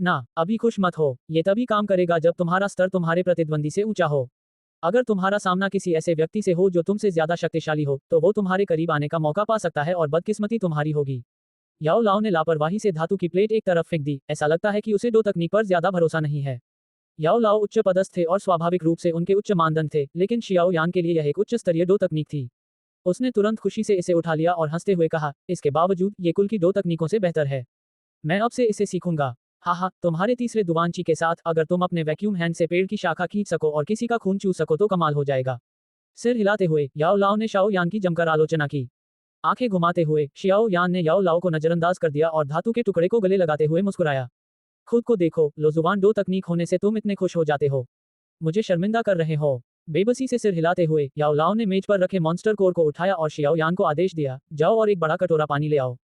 ना? अभी खुश मत हो, ये तभी काम करेगा जब तुम्हारा स्तर तुम्हारे प्रतिद्वंदी से ऊंचा हो। अगर तुम्हारा सामना किसी ऐसे व्यक्ति से हो जो तुमसे ज्यादा शक्तिशाली हो, तो वो तुम्हारे करीब आने का मौका पा सकता है और बदकिस्मती तुम्हारी होगी। याओ लाओ ने लापरवाही से धातु की प्लेट एक तरफ फेंक दी, ऐसा लगता है कि उसे दो तकनीक पर ज्यादा भरोसा नहीं है। याओ लाओ उच्च पदस्थ थे और स्वाभाविक रूप से उनके उच्च मानदंड थे, लेकिन शियाओ यान के लिए यह एक उच्च स्तरीय दो तकनीक थी। उसने तुरंत खुशी से इसे उठा लिया और हंसते हुए कहा, इसके बावजूद ये कुल की दो तकनीकों से बेहतर है। मैं अब से इसे सीखूंगा। हाँ, तुम्हारे तीसरे दुवानची के साथ अगर तुम अपने वैक्यूम हैंड से पेड़ की शाखा खींच सको और किसी का खून चूस सको तो कमाल हो जाएगा। सिर हिलाते हुए याओ लाओ ने शाओ यान की जमकर आलोचना की। आंखें घुमाते हुए शियाओ यान ने याओ लाओ को नजरअंदाज कर दिया और धातु के टुकड़े को गले लगाते हुए मुस्कुराया। खुद को देखो, लो जुबान दो तकनीक होने से तुम इतने खुश हो जाते हो। मुझे शर्मिंदा कर रहे हो। बेबसी से सिर हिलाते हुए याओ लाओ ने मेज पर रखे मॉन्स्टर कोर को उठाया और शियाओ यान को आदेश दिया, जाओ और एक बड़ा कटोरा पानी ले आओ।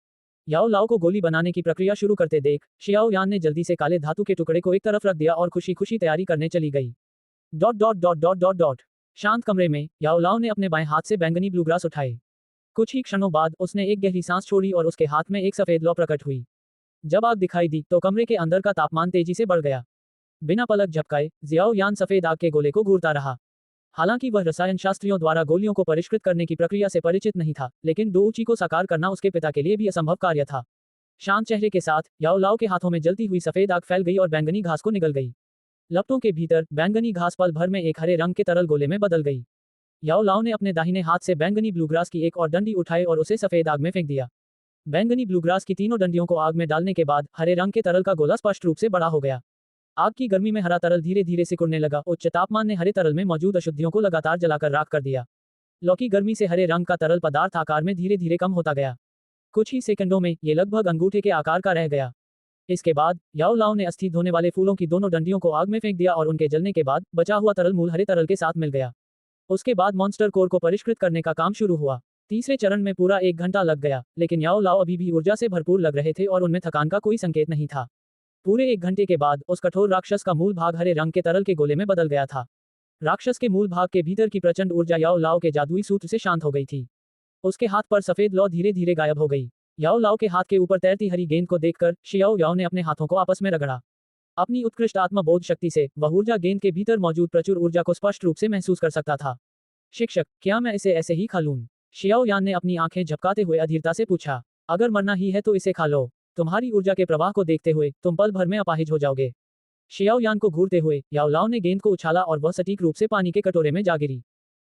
याओ लाओ को गोली बनाने की प्रक्रिया शुरू करते देख शियाओ यान ने जल्दी से काले धातु के टुकड़े को एक तरफ रख दिया और खुशी खुशी तैयारी करने चली गई। Dot dot dot dot dot dot. शांत कमरे में याओ लाओ ने अपने बाएं हाथ से बैंगनी ब्लूग्रास उठाए। कुछ ही क्षणों बाद उसने एक गहरी सांस छोड़ी और उसके हाथ में एक सफेद लौ प्रकट हुई। जब आग दिखाई दी तो कमरे के अंदर का तापमान तेजी से बढ़ गया। बिना पलक झपकाए जियाओ यान सफेद आग के गोले को घूरता रहा। हालांकि वह रसायन शास्त्रियों द्वारा गोलियों को परिष्कृत करने की प्रक्रिया से परिचित नहीं था, लेकिन डोऊची को साकार करना उसके पिता के लिए भी असंभव कार्य था। शांत चेहरे के साथ याओ लाओ के हाथों में जलती हुई सफेद आग फैल गई और बैंगनी घास को निगल गई। लपटों के भीतर बैंगनी घास पल भर में एक हरे रंग के तरल गोले में बदल गई। याओ लाओ ने अपने दाहिने हाथ से बैंगनी ब्लूग्रास की एक और डंडी उठाई और उसे सफेद आग में फेंक दिया। बैंगनी ब्लूग्रास की तीनों डंडियों को आग में डालने के बाद हरे रंग के तरल का गोला स्पष्ट रूप से बड़ा हो गया। आग की गर्मी में हरा तरल धीरे धीरे सिकुड़ने लगा। उच्च तापमान ने हरे तरल में मौजूद अशुद्धियों को लगातार जलाकर राख कर दिया। लौ की गर्मी से हरे रंग का तरल पदार्थ आकार में धीरे धीरे कम होता गया। कुछ ही सेकंडों में ये लगभग अंगूठे के आकार का रह गया। इसके बाद याओ लाओ ने अस्थि धोने वाले फूलों की दोनों डंडियों को आग में फेंक दिया और उनके जलने के बाद बचा हुआ तरल मूल हरे तरल के साथ मिल गया। उसके बाद मॉन्स्टर कोर को परिष्कृत करने का काम शुरू हुआ। तीसरे चरण में पूरा 1 घंटा लग गया, लेकिन याओ लाओ अभी भी ऊर्जा से भरपूर लग रहे थे और उनमें थकान का कोई संकेत नहीं था। पूरे 1 घंटे के बाद उस कठोर राक्षस का मूल भाग हरे रंग के तरल के गोले में बदल गया था। राक्षस के मूल भाग के भीतर की प्रचंड ऊर्जा याओ लाओ के जादुई सूत्र से शांत हो गई थी। उसके हाथ पर सफेद लौ धीरे धीरे गायब हो गई। याओ लाओ के हाथ के ऊपर तैरती हरी गेंद को देखकर शियाओ याओ ने अपने हाथों को आपस में रगड़ा। अपनी उत्कृष्ट आत्मबोध शक्ति से वह ऊर्जा गेंद के भीतर मौजूद प्रचुर ऊर्जा को स्पष्ट रूप से महसूस कर सकता था। शिक्षक, क्या मैं इसे ऐसे ही खा लूं? शियाओ यान ने अपनी आंखें झपकाते हुए अधीरता से पूछा। अगर मरना ही है तो इसे खा लो। तुम्हारी ऊर्जा के प्रवाह को देखते हुए तुम पल भर में अपाहिज हो जाओगे। शियाओ यान को घूरते हुए याओ लाओ ने गेंद को उछाला और वह सटीक रूप से पानी के कटोरे में जा गिरी।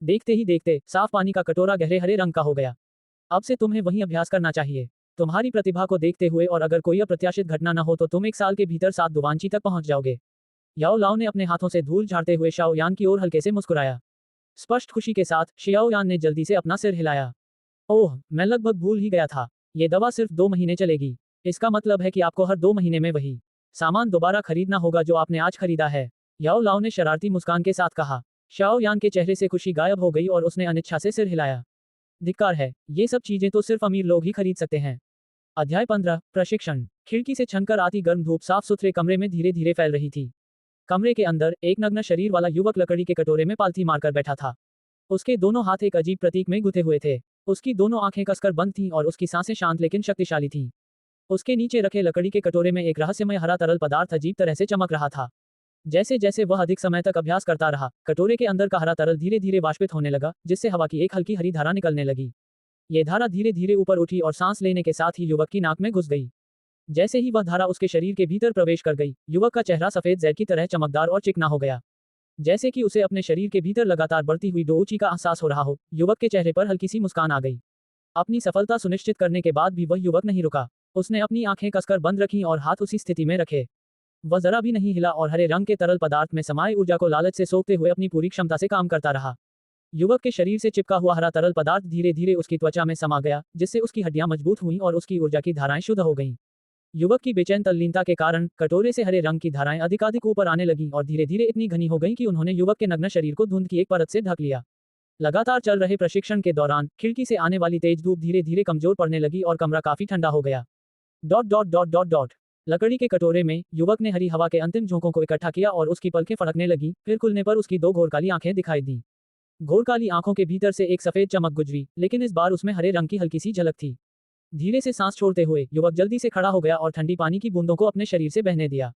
देखते ही देखते साफ पानी का कटोरा गहरे हरे रंग का हो गया। अब से तुम्हें वहीं अभ्यास करना चाहिए। तुम्हारी प्रतिभा को देखते हुए और अगर कोई अप्रत्याशित घटना न हो तो तुम 1 साल के भीतर 7 दुवांची तक पहुंच जाओगे। याओ लाओ ने अपने हाथों से धूल झाड़ते हुए शाओ यान की ओर हल्के से मुस्कुराया। स्पष्ट खुशी के साथ शियाओ यान ने जल्दी से अपना सिर हिलाया। ओह, मैं लगभग भूल ही गया था। ये दवा सिर्फ 2 महीने चलेगी। इसका मतलब है कि आपको हर 2 महीने में वही सामान दोबारा खरीदना होगा जो आपने आज खरीदा है। याओ लाओ ने शरारती मुस्कान के साथ कहा। शाओ यान के चेहरे से खुशी गायब हो गई और उसने अनिच्छा से सिर हिलाया। धिक्कार है, ये सब चीजें तो सिर्फ अमीर लोग ही खरीद सकते हैं। अध्याय 15 प्रशिक्षण। खिड़की से छनकर आती गर्म धूप साफ सुथरे कमरे में धीरे धीरे फैल रही थी। कमरे के अंदर एक नग्न शरीर वाला युवक लकड़ी के कटोरे में पालथी मारकर बैठा था। उसके दोनों हाथ एक अजीब प्रतीक में गुथे हुए थे। उसकी दोनों आंखें कसकर बंद थीं और उसकी सांसें शांत लेकिन शक्तिशाली थीं। उसके नीचे रखे लकड़ी के कटोरे में एक रहस्यमय हरा तरल पदार्थ अजीब तरह से चमक रहा था। जैसे जैसे वह अधिक समय तक अभ्यास करता रहा, कटोरे के अंदर का हरा तरल धीरे धीरे वाष्पित होने लगा, जिससे हवा की एक हल्की हरी धारा निकलने लगी। ये धारा धीरे धीरे ऊपर उठी और सांस लेने के साथ ही युवक की नाक में घुस गई। जैसे ही वह धारा उसके शरीर के भीतर प्रवेश कर गई, युवक का चेहरा सफेद जैद की तरह चमकदार और चिकना हो गया। जैसे कि उसे अपने शरीर के भीतर लगातार बढ़ती हुई डोऊची का एहसास हो रहा हो, युवक के चेहरे पर हल्की सी मुस्कान आ गई। अपनी सफलता सुनिश्चित करने के बाद भी वह युवक नहीं रुका। उसने अपनी आंखें कसकर बंद रखीं और हाथ उसी स्थिति में रखे। वह जरा भी नहीं हिला और हरे रंग के तरल पदार्थ में समाये ऊर्जा को लालच से सोखते हुए अपनी पूरी क्षमता से काम करता रहा। युवक के शरीर से चिपका हुआ हरा तरल पदार्थ धीरे धीरे उसकी त्वचा में समा गया, जिससे उसकी हड्डियां मजबूत हुईं और उसकी ऊर्जा की धाराएं शुद्ध हो गईं। युवक की बेचैन तल्लीनता के कारण कटोरे से हरे रंग की धाराएं अधिकाधिक ऊपर आने लगीं और धीरे धीरे इतनी घनी हो गईं कि उन्होंने युवक के नग्न शरीर को धुंध की एक परत से ढक लिया। लगातार चल रहे प्रशिक्षण के दौरान खिड़की से आने वाली तेज धूप धीरे धीरे कमजोर पड़ने लगी और कमरा काफी ठंडा हो गया। Dot dot dot dot dot लकड़ी के कटोरे में युवक ने हरी हवा के अंतिम झोंकों को इकट्ठा किया और उसकी पलकें फड़कने लगी, फिर खुलने पर उसकी 2 घोरकाली आंखें दिखाई दी। घोरकाली आंखों के भीतर से एक सफेद चमक गुजरी, लेकिन इस बार उसमें हरे रंग की हल्की सी झलक थी। धीरे से सांस छोड़ते हुए युवक जल्दी से खड़ा हो गया और ठंडी पानी की बूंदों को अपने शरीर से बहने दिया।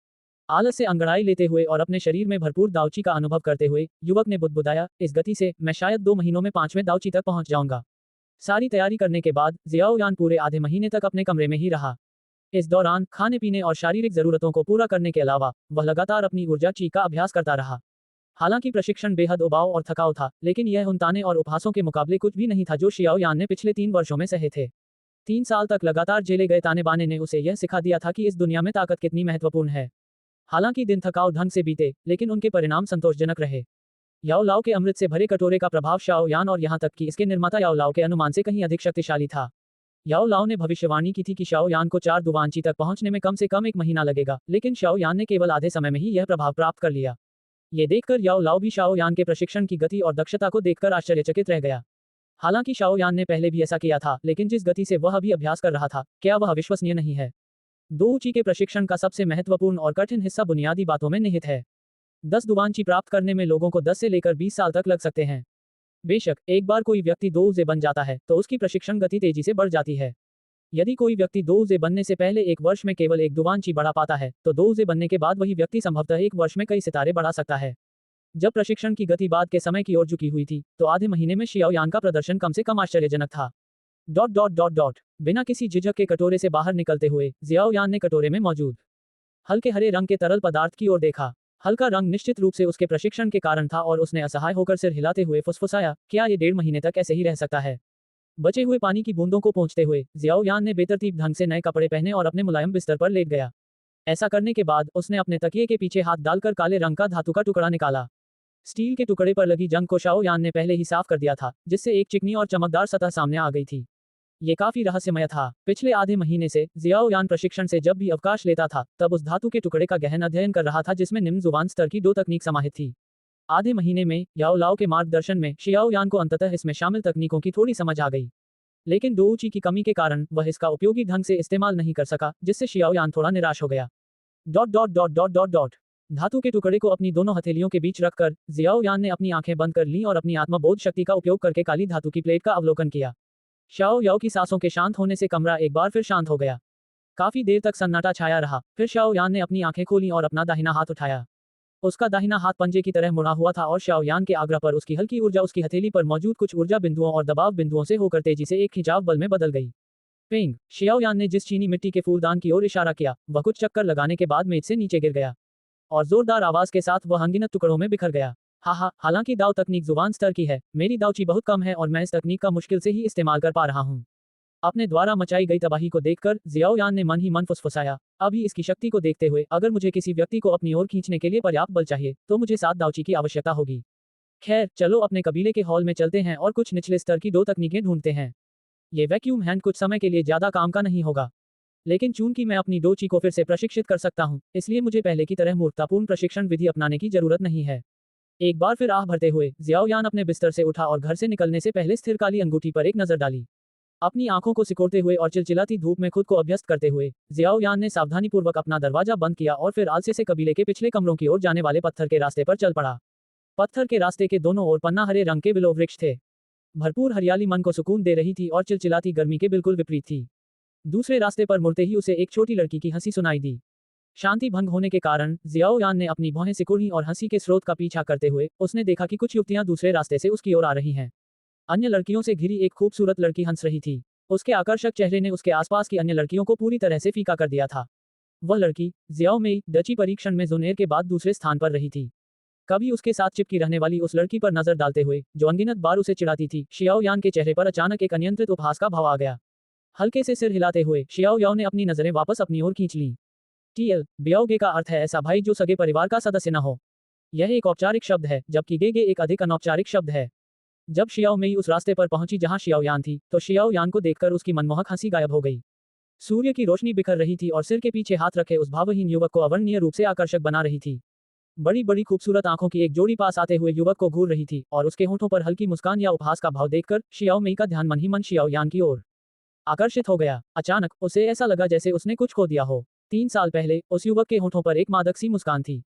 आलस से अंगड़ाई लेते हुए और अपने शरीर में भरपूर दाउची का अनुभव करते हुए युवक ने बुदबुदाया, इस गति से मैं शायद 2 महीनों में 5वें दाउची तक पहुंच जाऊंगा। सारी तैयारी करने के बाद जियाओ यान पूरे आधे महीने तक अपने कमरे में ही रहा। इस दौरान खाने पीने और शारीरिक जरूरतों को पूरा करने के अलावा वह लगातार अपनी ऊर्जा ची का अभ्यास करता रहा। हालांकि प्रशिक्षण बेहद उबाऊ और थकाऊ था, लेकिन यह उन ताने और उपहासों के मुकाबले कुछ भी नहीं था जो शियाओ यान ने पिछले 3 वर्षों में सहे थे। 3 साल तक लगातार झेले गए ताने बाने ने उसे यह सिखा दिया था कि इस दुनिया में ताकत कितनी महत्वपूर्ण है। हालांकि दिन थकाऊ ढंग से बीते, लेकिन उनके परिणाम संतोषजनक रहे। याओ लाओ के अमृत से भरे कटोरे का प्रभाव शाओ यान और यहाँ तक कि इसके निर्माता याओ लाओ के अनुमान से कहीं अधिक शक्तिशाली था। याओ लाओ ने भविष्यवाणी की थी कि शाओ यान को 4 दुवांची तक पहुंचने में कम से कम 1 महीना लगेगा, लेकिन शाओ यान ने केवल आधे समय में ही यह प्रभाव प्राप्त कर लिया। ये देखकर याओ लाओ भी शाओ यान के प्रशिक्षण की गति और दक्षता को देखकर आश्चर्यचकित रह गया। हालांकि शाओ यान ने पहले भी ऐसा किया था, लेकिन जिस गति से वह अभी अभ्यास कर रहा था, क्या वह अविश्वसनीय नहीं है? दोऊची के प्रशिक्षण का सबसे महत्वपूर्ण और कठिन हिस्सा बुनियादी बातों में निहित है। 10 दुवांची प्राप्त करने में लोगों को 10 से लेकर 20 साल तक लग सकते हैं। बेशक एक बार कोई व्यक्ति दोऊजे बन जाता है तो उसकी प्रशिक्षण गति तेजी से बढ़ जाती है। यदि कोई व्यक्ति दोऊजे बनने से पहले 1 वर्ष में केवल 1 दुवांची बढ़ा पाता है, तो दोऊजे बनने के बाद वही व्यक्ति संभवतः 1 वर्ष में कई सितारे बढ़ा सकता है। जब प्रशिक्षण की गति बाद के समय की ओर झुकी हुई थी, तो आधे महीने में शियाओ यान का प्रदर्शन कम से कम आश्चर्यजनक था। डॉट डॉट डॉट डॉट बिना किसी झिझक के कटोरे से बाहर निकलते हुए जियाओ यान ने कटोरे में मौजूद हल्के हरे रंग के तरल पदार्थ की ओर देखा। हल्का रंग निश्चित रूप से उसके प्रशिक्षण के कारण था और उसने असहाय होकर सिर हिलाते हुए फुसफुसाया, क्या ये 1.5 महीने तक ऐसे ही रह सकता है? बचे हुए पानी की बूंदों को पोंछते हुए जियाओ यान ने बेतरतीब ढंग से नए कपड़े पहने और अपने मुलायम बिस्तर पर लेट गया। ऐसा करने के बाद उसने अपने तकिए के पीछे हाथ डालकर काले रंग का धातु का टुकड़ा निकाला। स्टील के टुकड़े पर लगी जंग को शाओ यान ने पहले ही साफ कर दिया था, जिससे एक चिकनी और चमकदार सतह सामने आ गई थी। ये काफी रहस्यमय था। पिछले आधे महीने से जियाओ यान प्रशिक्षण से जब भी अवकाश लेता था तब उस धातु के टुकड़े का गहन अध्ययन कर रहा था जिसमें निम्न जुबान स्तर की 2 तकनीक समाहित थी। आधे महीने में याओ लाओ के मार्गदर्शन में शियाओ यान को अंततः इसमें शामिल तकनीकों की थोड़ी समझ आ गई। लेकिन डोउची की कमी के कारण वह इसका उपयोगी ढंग से इस्तेमाल नहीं कर सका, जिससे शियाओ यान थोड़ा निराश हो गया। Dot dot dot dot dot dot धातु के टुकड़े को अपनी दोनों हथेलियों के बीच रखकर जियाओ यान ने अपनी आंखें बंद कर लीं और अपनी आत्मबोध शक्ति का उपयोग करके काली धातु की प्लेट का अवलोकन किया। शाओ याओ की सांसों के शांत होने से कमरा एक बार फिर शांत हो गया। काफी देर तक सन्नाटा छाया रहा। फिर शाओ यान ने अपनी आंखें खोलीं और अपना दाहिना हाथ उठाया। उसका दाहिना हाथ पंजे की तरह मुड़ा हुआ था और शाओ यान के आग्रह पर उसकी हल्की ऊर्जा उसकी हथेली पर मौजूद कुछ ऊर्जा बिंदुओं और दबाव बिंदुओं से होकर तेजी से एक खिंचाव बल में बदल गई। पेंग शियाओ यान ने जिस चीनी मिट्टी के फूलदान की ओर इशारा किया वह कुछ चक्कर लगाने के बाद मेज से नीचे गिर गया और जोरदार आवाज के साथ वह अनगिनत टुकड़ों में बिखर गया। हालांकि दाव तकनीक जुबान स्तर की है, मेरी दावची बहुत कम है और मैं इस तकनीक का मुश्किल से ही इस्तेमाल कर पा रहा हूँ। अपने द्वारा मचाई गई तबाही को देखकर जियाओ यान ने मन ही मन फुसफुसाया। अभी इसकी शक्ति को देखते हुए अगर मुझे किसी व्यक्ति को अपनी ओर खींचने के लिए पर्याप्त बल चाहिए तो मुझे 7 दावची की आवश्यकता होगी। खैर चलो अपने कबीले के हॉल में चलते हैं और कुछ निचले स्तर की 2 तकनीकें ढूंढते हैं। ये वैक्यूम हैंड कुछ समय के लिए ज्यादा काम का नहीं होगा, लेकिन चूंकि मैं अपनी डोची को फिर से प्रशिक्षित कर सकता हूं, इसलिए मुझे पहले की तरह मूर्खतापूर्ण प्रशिक्षण विधि अपनाने की जरूरत नहीं है। एक बार फिर आह भरते हुए जियाओ यान अपने बिस्तर से उठा और घर से निकलने से पहले स्थिर काली अंगूठी पर एक नजर डाली। अपनी आंखों को सिकोड़ते हुए और चिलचिलाती धूप में खुद को अभ्यस्त करते हुए जियाओ यान ने सावधानीपूर्वक अपना दरवाजा बंद किया और फिर आलसे से कबीले के पिछले कमरों की ओर जाने वाले पत्थर के रास्ते पर चल पड़ा। पत्थर के रास्ते के दोनों ओर पन्ना हरे रंग के विलो वृक्ष थे। भरपूर हरियाली मन को सुकून दे रही थी और चिलचिलाती गर्मी के बिल्कुल विपरीत थी। दूसरे रास्ते पर मुड़ते ही उसे एक छोटी लड़की की हंसी सुनाई दी। शांति भंग होने के कारण जियाओ यान ने अपनी भौहें सिकुड़ी और हंसी के स्रोत का पीछा करते हुए उसने देखा कि कुछ युवतियां दूसरे रास्ते से उसकी ओर आ रही हैं। अन्य लड़कियों से घिरी एक खूबसूरत लड़की हंस रही थी। उसके आकर्षक चेहरे ने उसके आसपास की अन्य लड़कियों को पूरी तरह से फीका कर दिया था। वह लड़की जियाओ मेई डची परीक्षण में जुनेर के बाद दूसरे स्थान पर रही थी। कभी उसके साथ चिपकी रहने वाली उस लड़की पर नजर डालते हुए जो अनगिनत बार उसे चिढ़ाती थी, शियाओ यान के चेहरे पर अचानक एक अनियंत्रित उपहास का भाव आ गया। हल्के से सिर हिलाते हुए शियाओ याओ ने अपनी नजरें वापस अपनी ओर खींच लीं। टीएल ब्याओगे का अर्थ है ऐसा भाई जो सगे परिवार का सदस्य न हो। यह एक औपचारिक शब्द है जबकि गेगे एक अधिक अनौपचारिक शब्द है। जब शियाओ मेई उस रास्ते पर पहुंची जहां शियाओ यान थी तो शियाओ यान को देखकर उसकी मनमोहक हंसी गायब हो गई। सूर्य की रोशनी बिखर रही थी और सिर के पीछे हाथ रखे उस भावहीन युवक को अवर्णनीय रूप से आकर्षक बना रही थी। बड़ी बड़ी खूबसूरत आंखों की एक जोड़ी पास आते हुए युवक को घूर रही थी और उसके होठों पर हल्की मुस्कान या उपहास का भाव देखकर शियाओ मेई का ध्यान मन ही मन शियाओ यान की ओर आकर्षित हो गया। अचानक उसे ऐसा लगा जैसे उसने कुछ खो दिया हो। 3 साल पहले उस युवक के होठों पर एक मादक सी मुस्कान थी।